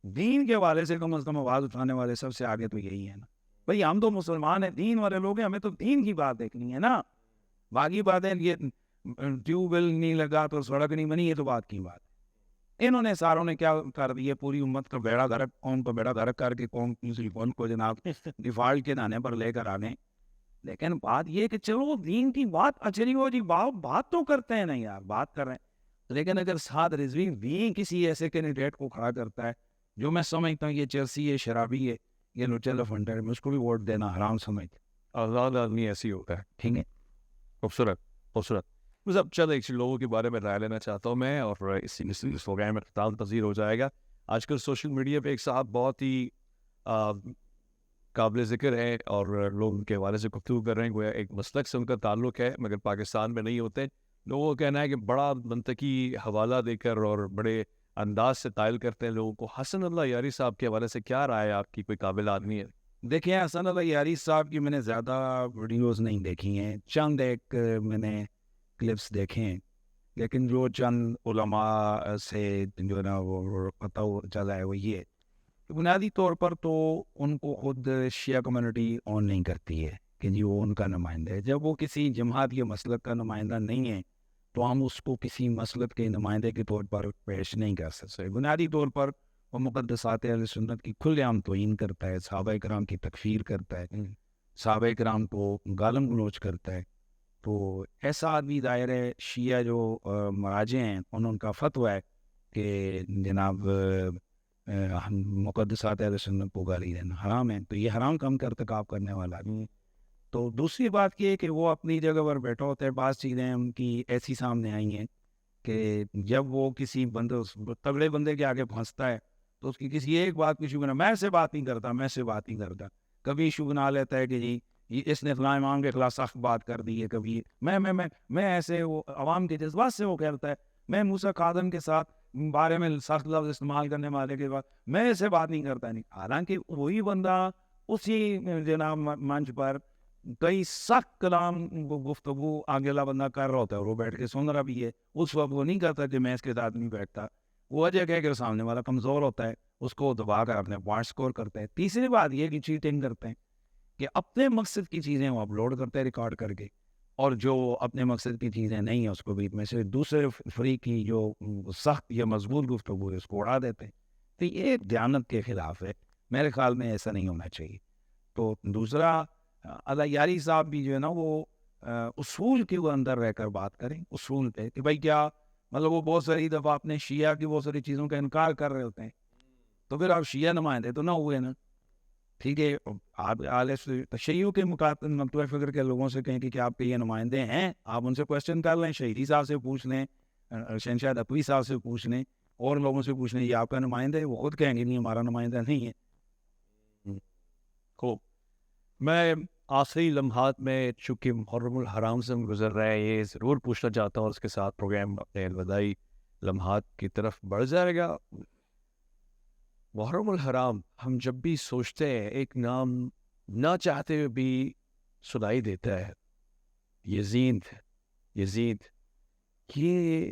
دین کے حوالے سے کم از کم آواز اٹھانے والے سب سے آگے تو یہی ہے نا. بھائی ہم تو مسلمان ہیں، دین والے لوگ ہیں، ہمیں تو دین کی بات دیکھنی ہے نا. باقی باتیں یہ ٹیوب ویل نہیں لگا تو سڑک نہیں بنی، یہ تو بات کی بات. انہوں نے ساروں نے کیا کر دیا، پوری امت کا بیڑا غرق، قوم کا بیڑا غرق کر کے قوم کو جناب ڈیفالٹ کے دانے پر لے کر آنے. لیکن بات یہ کہ چلو دین کی بات اچھی ہو جی، بات تو کرتے ہیں نا یار، بات کر رہے ہیں. لیکن اگر سعد رضوی بھی کسی ایسے کینڈیڈیٹ کو کھڑا کرتا ہے جو میں سمجھتا ہوں یہ چرسی ہے، شرابی ہے، یہ لوچل فنڈر، میں اس کو بھی ووٹ دینا حرام سمجھتا ہوں. آزاد آدمی ایسی ہوتا ہے. ٹھیک ہے، خوبصورت خوبصورت. بس اب چند ایک لوگوں کے بارے میں رائے لینا چاہتا ہوں میں، اور اس پروگرام میں اختتام پذیر ہو جائے گا. آج کل سوشل میڈیا پہ ایک صاحب بہت ہی قابل ذکر ہے اور لوگ ان کے حوالے سے گفتگو کر رہے ہیں، گویا ایک مسلک سے ان کا تعلق ہے مگر پاکستان میں نہیں ہوتے. لوگوں کا کہنا ہے کہ بڑا منطقی حوالہ دے کر اور بڑے انداز سے طائل کرتے ہیں لوگوں کو. حسن اللہ یاری صاحب کے حوالے سے کیا رائے ہے آپ کی؟ کوئی قابل آدمی ہے؟ دیکھیں حسن اللہ یاری صاحب کی میں نے زیادہ ویڈیوز نہیں دیکھی ہیں، چند ایک میں نے کلپس دیکھے ہیں، لیکن جو چند علماء سے جو ہے نا وہ پتہ چلا ہے وہ یہ کہ بنیادی طور پر تو ان کو خود شیعہ کمیونٹی آن نہیں کرتی ہے کہ جی وہ ان کا نمائندہ ہے. جب وہ کسی جماعت یا مسلک کا نمائندہ نہیں ہے تو ہم اس کو کسی مسلک کے نمائندے کے طور پر پیش نہیں کر سکتے. بنیادی طور پر وہ مقدسات اہل سنت کی کھلے عام توہین کرتا ہے، صحابہ کرام کی تکفیر کرتا ہے، صحابہ کرام کو گالم گلوچ کرتا ہے. تو ایسا آدمی ظاہر ہے شیعہ جو مراجع ہیں ان کا فتویٰ ہے کہ جناب مقدسات اہل سنت کو گالی دینا حرام ہے، تو یہ حرام کام کا ارتکاب کرنے والا آدمی. تو دوسری بات یہ ہے کہ وہ اپنی جگہ پر بیٹھا ہوتا ہے. بعض چیزیں ان کی ایسی سامنے آئی ہیں کہ جب وہ کسی بندے تگڑے بندے کے آگے پھنستا ہے تو اس کی کسی ایک بات کی شبہ، میں سے بات نہیں کرتا، میں سے بات نہیں کرتا. کبھی ایشو بنا لیتا ہے کہ جی اس نے فلاں امام کے خلاف سخت بات کر دی ہے، کبھی میں ایسے وہ عوام کے جذبات سے وہ کہتا ہے میں موسیٰ کاظم کے ساتھ بارے میں سخت لفظ استعمال کرنے والے کے بعد میں ایسے بات نہیں کرتا نہیں. حالانکہ وہی بندہ اسی جناب منچ پر کئی سخت کلام گفتگو آگے بندہ کر رہا ہوتا ہے اور وہ بیٹھ کے سن رہا بھی ہے. اس وقت وہ نہیں کرتا کہ میں اس کے ساتھ نہیں بیٹھتا، وہ وجہ کہہ کہ سامنے والا کمزور ہوتا ہے، اس کو دبا کر اپنے پوائنٹ سکور کرتا ہے. تیسری بات یہ کہ چیٹنگ کرتے ہیں کہ اپنے مقصد کی چیزیں وہ اپلوڈ کرتے ہیں ریکارڈ کر کے، اور جو اپنے مقصد کی چیزیں نہیں ہیں اس کو بیچ میں سے دوسرے فریق کی جو سخت یا مضبوط گفتگو ہے اس کو اڑا دیتے ہیں. تو یہ دیانت کے خلاف ہے، میرے خیال میں ایسا نہیں ہونا چاہیے. تو دوسرا اللہ یاری صاحب بھی جو ہے نا وہ اصول کے اندر رہ کر بات کریں، اصول پہ کہ بھائی کیا مطلب وہ بہت ساری دفعہ اپنے شیعہ کی بہت ساری چیزوں کا انکار کر رہے ہوتے ہیں، تو پھر آپ شیعہ نمائندے تو نہ ہوئے نا. ٹھیک ہے، آپ اعلی تشیع کے مکتبہ فکر کے لوگوں سے کہیں کہ آپ کے یہ نمائندے ہیں، آپ ان سے کویسچن کر لیں، شہیدی صاحب سے پوچھ لیں، شہنشاہ اطوی صاحب سے پوچھ لیں، اور لوگوں سے پوچھ لیں یہ آپ کا نمائندہ ہے، وہ خود کہیں گے نہیں ہمارا نمائندہ نہیں ہے. خوب. میں آخری لمحات میں چونکہ محرم الحرام سے گزر رہا ہے یہ ضرور پوچھنا چاہتا ہوں، اس کے ساتھ پروگرام اپنے الوداعی لمحات کی طرف بڑھ جائے گا. محرم الحرام ہم جب بھی سوچتے ہیں ایک نام نہ چاہتے ہوئے بھی سنائی دیتا ہے، یزید. یہ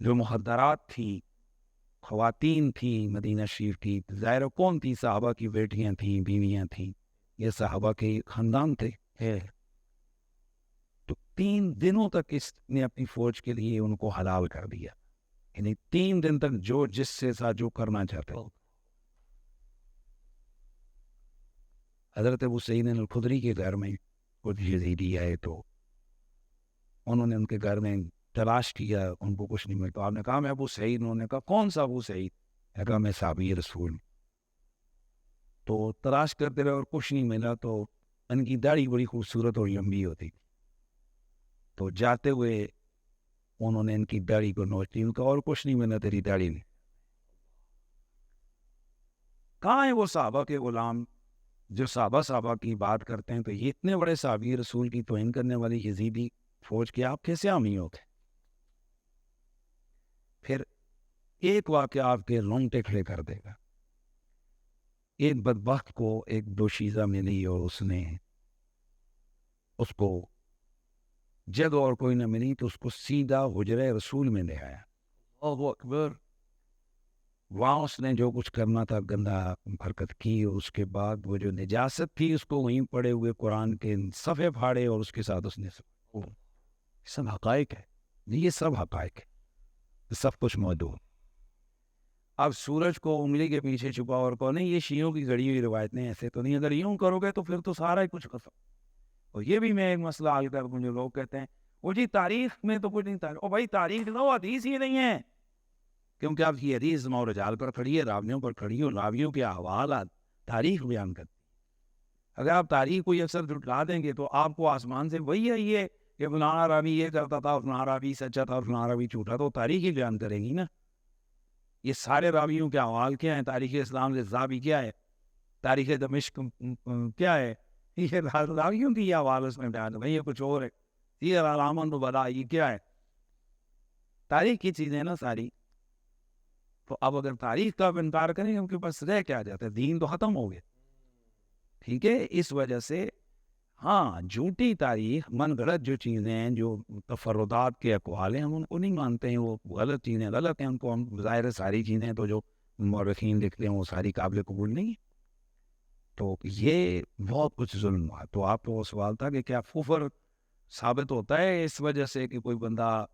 جو مخدرات تھیں، خواتین تھیں مدینہ شریف کی، ظاہر کون تھی؟ صحابہ کی بیٹیاں تھیں، بیویاں تھیں، یہ صحابہ کے خاندان تھے. تو 3 دنوں تک اس نے اپنی فوج کے لیے ان کو حلال کر دیا. یعنی 3 دن تک جو جس سے ساتھ جو کرنا چاہتے. حضرت ابو سعید الخدری کے گھر میں کچھ یزیدی آئے تو انہوں نے ان کے گھر میں تلاش کیا، ان کو کچھ نہیں ملا. تو آپ نے کہا میں ابو سعید. انہوں نے کہا کون سا ابو سعید؟ نے کہا میں صحابی رسول. تو تلاش کرتے رہے اور کچھ نہیں ملا. تو ان کی داڑھی بڑی خوبصورت اور لمبی ہوتی. تو جاتے ہوئے انہوں نے ان کی داڑھی کو نوچ لی. ان کا اور کچھ نہیں ملا تیری داڑھی میں. کہاں ہیں وہ صحابہ کے غلام جو صحابہ کی بات کرتے ہیں؟ تو یہ اتنے بڑے صحابی رسول کی توہین کرنے والی یزیدی فوج کے آپ کیسے حامی ہوتے؟ پھر ایک واقعہ آپ کے رونگٹے کھڑے کر دے گا. ایک بدبخت کو ایک دوشیزہ ملی اور اس نے اس کو جگہ اور کوئی نہ ملی تو اس کو سیدھا حجرہ رسول میں لے آیا. اللہ اکبر. وہاں اس نے جو کچھ کرنا تھا گندا حرکت کی، اور اس کے بعد وہ جو نجاست تھی اس کو وہیں پڑے ہوئے قرآن کے صفحے پھاڑے اور اس کے ساتھ اس نے سب حقائق ہے. یہ سب حقائق ہے، سب کچھ موجود. اب سورج کو انگلی کے پیچھے چھپا اور کو نہیں، یہ شیعوں کی گڑی ہوئی روایتیں ایسے تو نہیں. اگر یوں کرو گے تو پھر تو سارا ہی کچھ ختم. اور یہ بھی میں ایک مسئلہ حل کر دوں. جو لوگ کہتے ہیں وہ جی تاریخ میں تو کچھ نہیں تھا. او بھائی تاریخ تو حدیث ہی نہیں ہے، کیونکہ آپ کی حدیث ماء و رجال پر کھڑی ہے، راویوں پر کھڑی ہے، راویوں کے احوالات تاریخ بیان کرتی. اگر آپ تاریخ کو اکثر جھٹلا دیں گے تو آپ کو آسمان سے وہی ہے یہ کہ فلانا راوی یہ کرتا تھا، فلانا راوی سچا تھا، فلانا راوی جھوٹا، تو تاریخ ہی بیان کرے گی نا. یہ سارے راویوں کے احوال کیا ہیں؟ تاریخ اسلام الزابی کیا ہے؟ تاریخ دمشق کیا ہے؟ یہ راویوں کی یہ احوال اس میں بیان ہے. یہ کچھ اور ہے. یہ علامہ نبلا یہ کیا ہے؟ تاریخ کی چیزیں نا ساری. تو اب اگر تاریخ کا انکار کریں ان کے پاس رہ کیا جاتا ہے؟ دین تو ختم ہو گیا. ٹھیک ہے، اس وجہ سے ہاں جھوٹی تاریخ، من گھڑت جو چیزیں ہیں، جو تفردات کے اقوال ہیں، ہم ان کو نہیں مانتے ہیں. وہ غلط چیزیں غلط ہیں، ان کو ہم ظاہر ساری چیزیں تو جو مورخین لکھتے ہیں وہ ساری قابل قبول نہیں ہیں. تو یہ بہت کچھ ظلم ہوا. تو آپ کو سوال تھا کہ کیا کفر ثابت ہوتا ہے اس وجہ سے کہ کوئی بندہ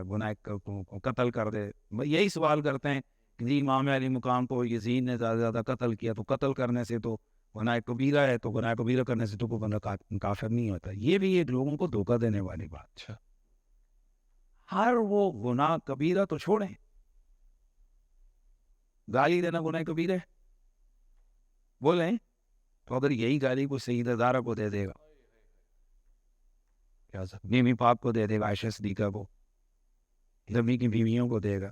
گناہ کو قتل کر دے؟ یہی سوال کرتے ہیں کہ جی امام علی مقام کو یزید نے زیادہ زیادہ قتل کیا، تو قتل کرنے سے تو گناہ کبیرہ ہے، تو گناہ کبیرہ کرنے سے تو کوئی بندہ کافر نہیں ہوتا. یہ بھی ایک لوگوں کو دھوکہ دینے والی بات. اچھا، ہر وہ گناہ کبیرہ تو چھوڑیں، گالی دینا گناہ کبیرہ ہے بولیں، تو اگر یہی گالی کو سید زہرا کو دے دے گا، بیوی پاک کو دے دے گا، عائشہ صدیقہ کو، نبی کی بیویوں کو دے گا،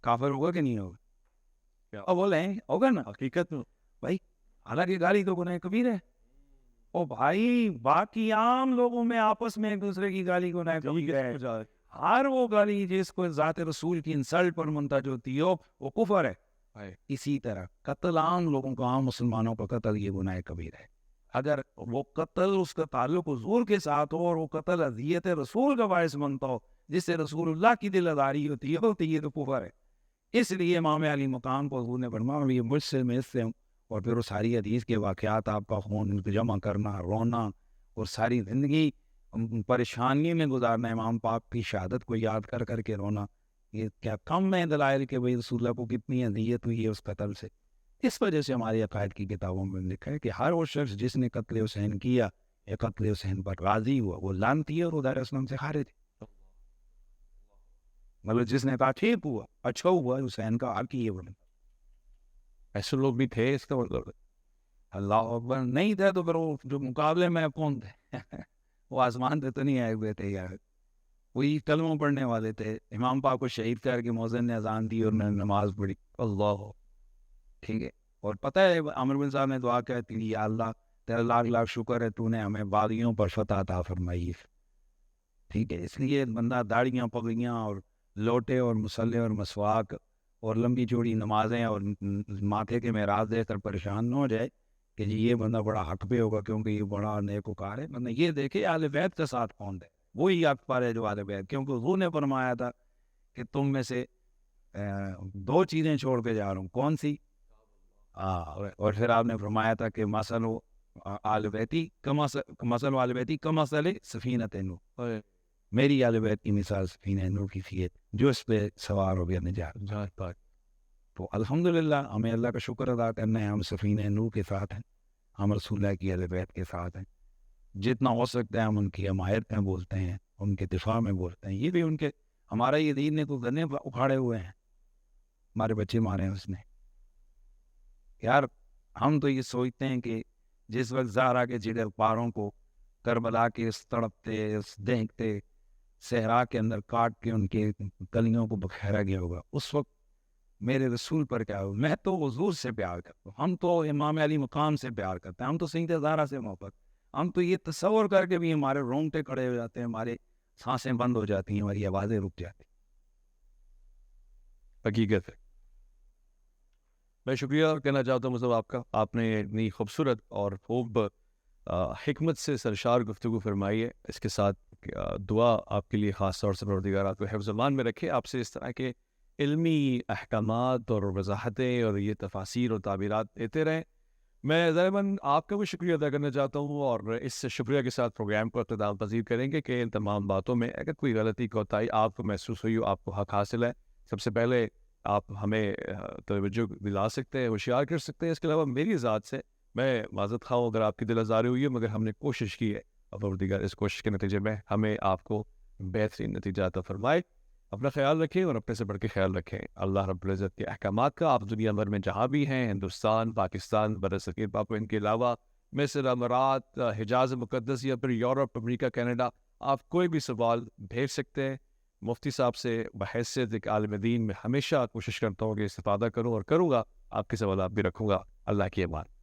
کافر ہوگا کہ نہیں ہوگا؟ اور بولیں ہوگا نا. حقیقت میں بھائی حالانکہ گالی تو گناہ کبیرہ ہے. او بھائی باقی عام لوگوں میں آپس میں ایک دوسرے کی گالی گناہ کبیرہ ہے. ہر وہ گالی جس کو ذات رسول کی انسلٹ پر منتج ہوتی ہو وہ کفر ہے. اسی طرح قتل عام لوگوں کو، عام مسلمانوں کا قتل یہ گناہ کبیرہ ہے. اگر وہ قتل اس کا تعلق حضور کے ساتھ ہو اور وہ قتل اذیت رسول کا باعث بنتا ہو، جس سے رسول اللہ کی دل آزاری ہوتی ہے، تو یہ تو کفر ہے. اس لیے امام علی مقام کو حضور نے فرمایا یہ مجھ سے میں اس سے ہوں. اور پھر وہ ساری حدیث کے واقعات آپ کا خون جمع کرنا، رونا اور ساری زندگی پریشانی میں گزارنا، امام پاک کی شہادت کو یاد کر کر کے رونا، یہ کیا کم ہے دلائل کہ بھائی رسول اللہ کو کتنی اذیت ہوئی ہے اس قتل سے. اس وجہ سے ہماری عقائد کی کتابوں میں لکھا ہے کہ ہر وہ شخص جس نے قتل حسین کیا یا قتل حسین پر راضی ہوا وہ لعنتی ہے اور دائرہ اسلام سے خارج ہے. مطلب جس نے کہا ٹھیک ہوا، اچھا ہوا، حسین کا حق یہ بنا. ایسے لوگ بھی تھے، اس کا مطلب اللہ اکبر نہیں تھے تو پھر وہ جو مقابلے میں کون تھے؟ وہ آسمان پہ تو نہیں آئے ہوئے تھے یار، وہی کلمہ پڑھنے والے تھے. امام پاک کو شہید کر کے مؤذن نے اذان دی اور نماز پڑھی. اللہ ٹھیک ہے. اور پتہ ہے عامر بن صاحب نے دعا کہتی تھی، یا اللہ تیرا لاکھ لاکھ شکر ہے تو نے ہمیں باغیوں پر فتح عطا فرمائی. ٹھیک ہے، اس لیے بندہ داڑیاں پگڑیاں اور لوٹے اور مسلح اور مسواک اور لمبی چوڑی نمازیں اور ماتھے کے معراج دے کر پریشان نہ ہو جائے کہ جی یہ بندہ بڑا حق پہ ہوگا کیونکہ یہ بڑا نیکوکار ہے. بندہ یہ دیکھے اہل بیت کا ساتھ کون ہے، وہی حق پر ہے جو اہل بیت، کیونکہ حضور نے فرمایا تھا کہ تم میں سے 2 چیزیں چھوڑ کے جا رہا ہوں، کون سی؟ اور پھر آپ نے فرمایا تھا کہ مثل آل بیتی کمثل سفینۃ نوح، میری آل بیت کی مثال سفینہ نوح کی تھی جو اس پہ سوار ہو گیا نجات پاک۔ تو الحمدللہ ہمیں اللہ کا شکر ادا کرنا ہے، ہم سفینہ نوح کے ساتھ ہیں، ہم رسول اللہ کی اہل بیت کے ساتھ ہیں، جتنا ہو سکتا ہے ہم ان کی حمایت میں بولتے ہیں، ان کے دفاع میں بولتے ہیں۔ یہ بھی ان کے، ہمارا یہ دین نے تو گنے اکھاڑے ہوئے ہیں، ہمارے بچے مارے ہیں اس نے۔ یار ہم تو یہ سوچتے ہیں کہ جس وقت زہرا کے جگر پاروں کو کربلا کے اس تڑپتے، اس دیکھتے صحرا کے اندر کاٹ کے ان کے کلیوں کو بکھیرا گیا ہوگا، اس وقت میرے رسول پر کیا ہو؟ میں تو حضور سے پیار کرتا ہوں، ہم تو امام علی مقام سے پیار کرتے ہیں، ہم تو سیدہ زہرا سے محبت، ہم تو یہ تصور کر کے بھی ہمارے رونگٹے کھڑے ہو جاتے ہیں، ہمارے سانسیں بند ہو جاتی ہیں، ہماری آوازیں رک جاتی ہیں۔ حقیقت ہے۔ میں شکریہ کہنا چاہتا ہوں مطلب آپ کا، آپ نے اتنی خوبصورت اور خوب حکمت سے سرشار گفتگو فرمائی ہے۔ اس کے ساتھ دعا آپ کے لیے خاص طور سے پروردگار آپ کو حفظ امان میں رکھے، آپ سے اس طرح کے علمی احکامات اور وضاحتیں اور یہ تفاسیر اور تعبیرات دیتے رہیں۔ میں ضرور آپ کا بھی شکریہ ادا کرنا چاہتا ہوں، اور اس شکریہ کے ساتھ پروگرام کو اختتام پذیر کریں گے کہ ان تمام باتوں میں اگر کوئی غلطی کوتاہی آپ کو محسوس ہوئی ہو، آپ کو حق حاصل ہے، سب سے پہلے آپ ہمیں توجہ دلا سکتے ہیں، ہوشیار کر سکتے ہیں۔ اس کے علاوہ میری ذات سے میں معذرت خواہ ہوں اگر آپ کی دل آزاری ہوئی ہے، مگر ہم نے کوشش کی ہے، اور پروردگار اس کوشش کے نتیجے میں ہمیں آپ کو بہترین نتیجہ عطا فرمائے۔ اپنا خیال رکھیں اور اپنے سے بڑھ کے خیال رکھیں اللہ رب العزت کے احکامات کا۔ آپ دنیا بھر میں جہاں بھی ہیں، ہندوستان، پاکستان، برصغیر پاک و ان کے علاوہ مصر، امارات، حجاز مقدس یا پھر یورپ، امریکہ، کینیڈا، آپ کوئی بھی سوال بھیج سکتے ہیں مفتی صاحب سے۔ بحیثیت ایک عالم دین میں ہمیشہ کوشش کرتا ہوں کہ استفادہ کروں، اور کروں گا، آپ کے سوالات بھی رکھوں گا۔ اللہ کی امان۔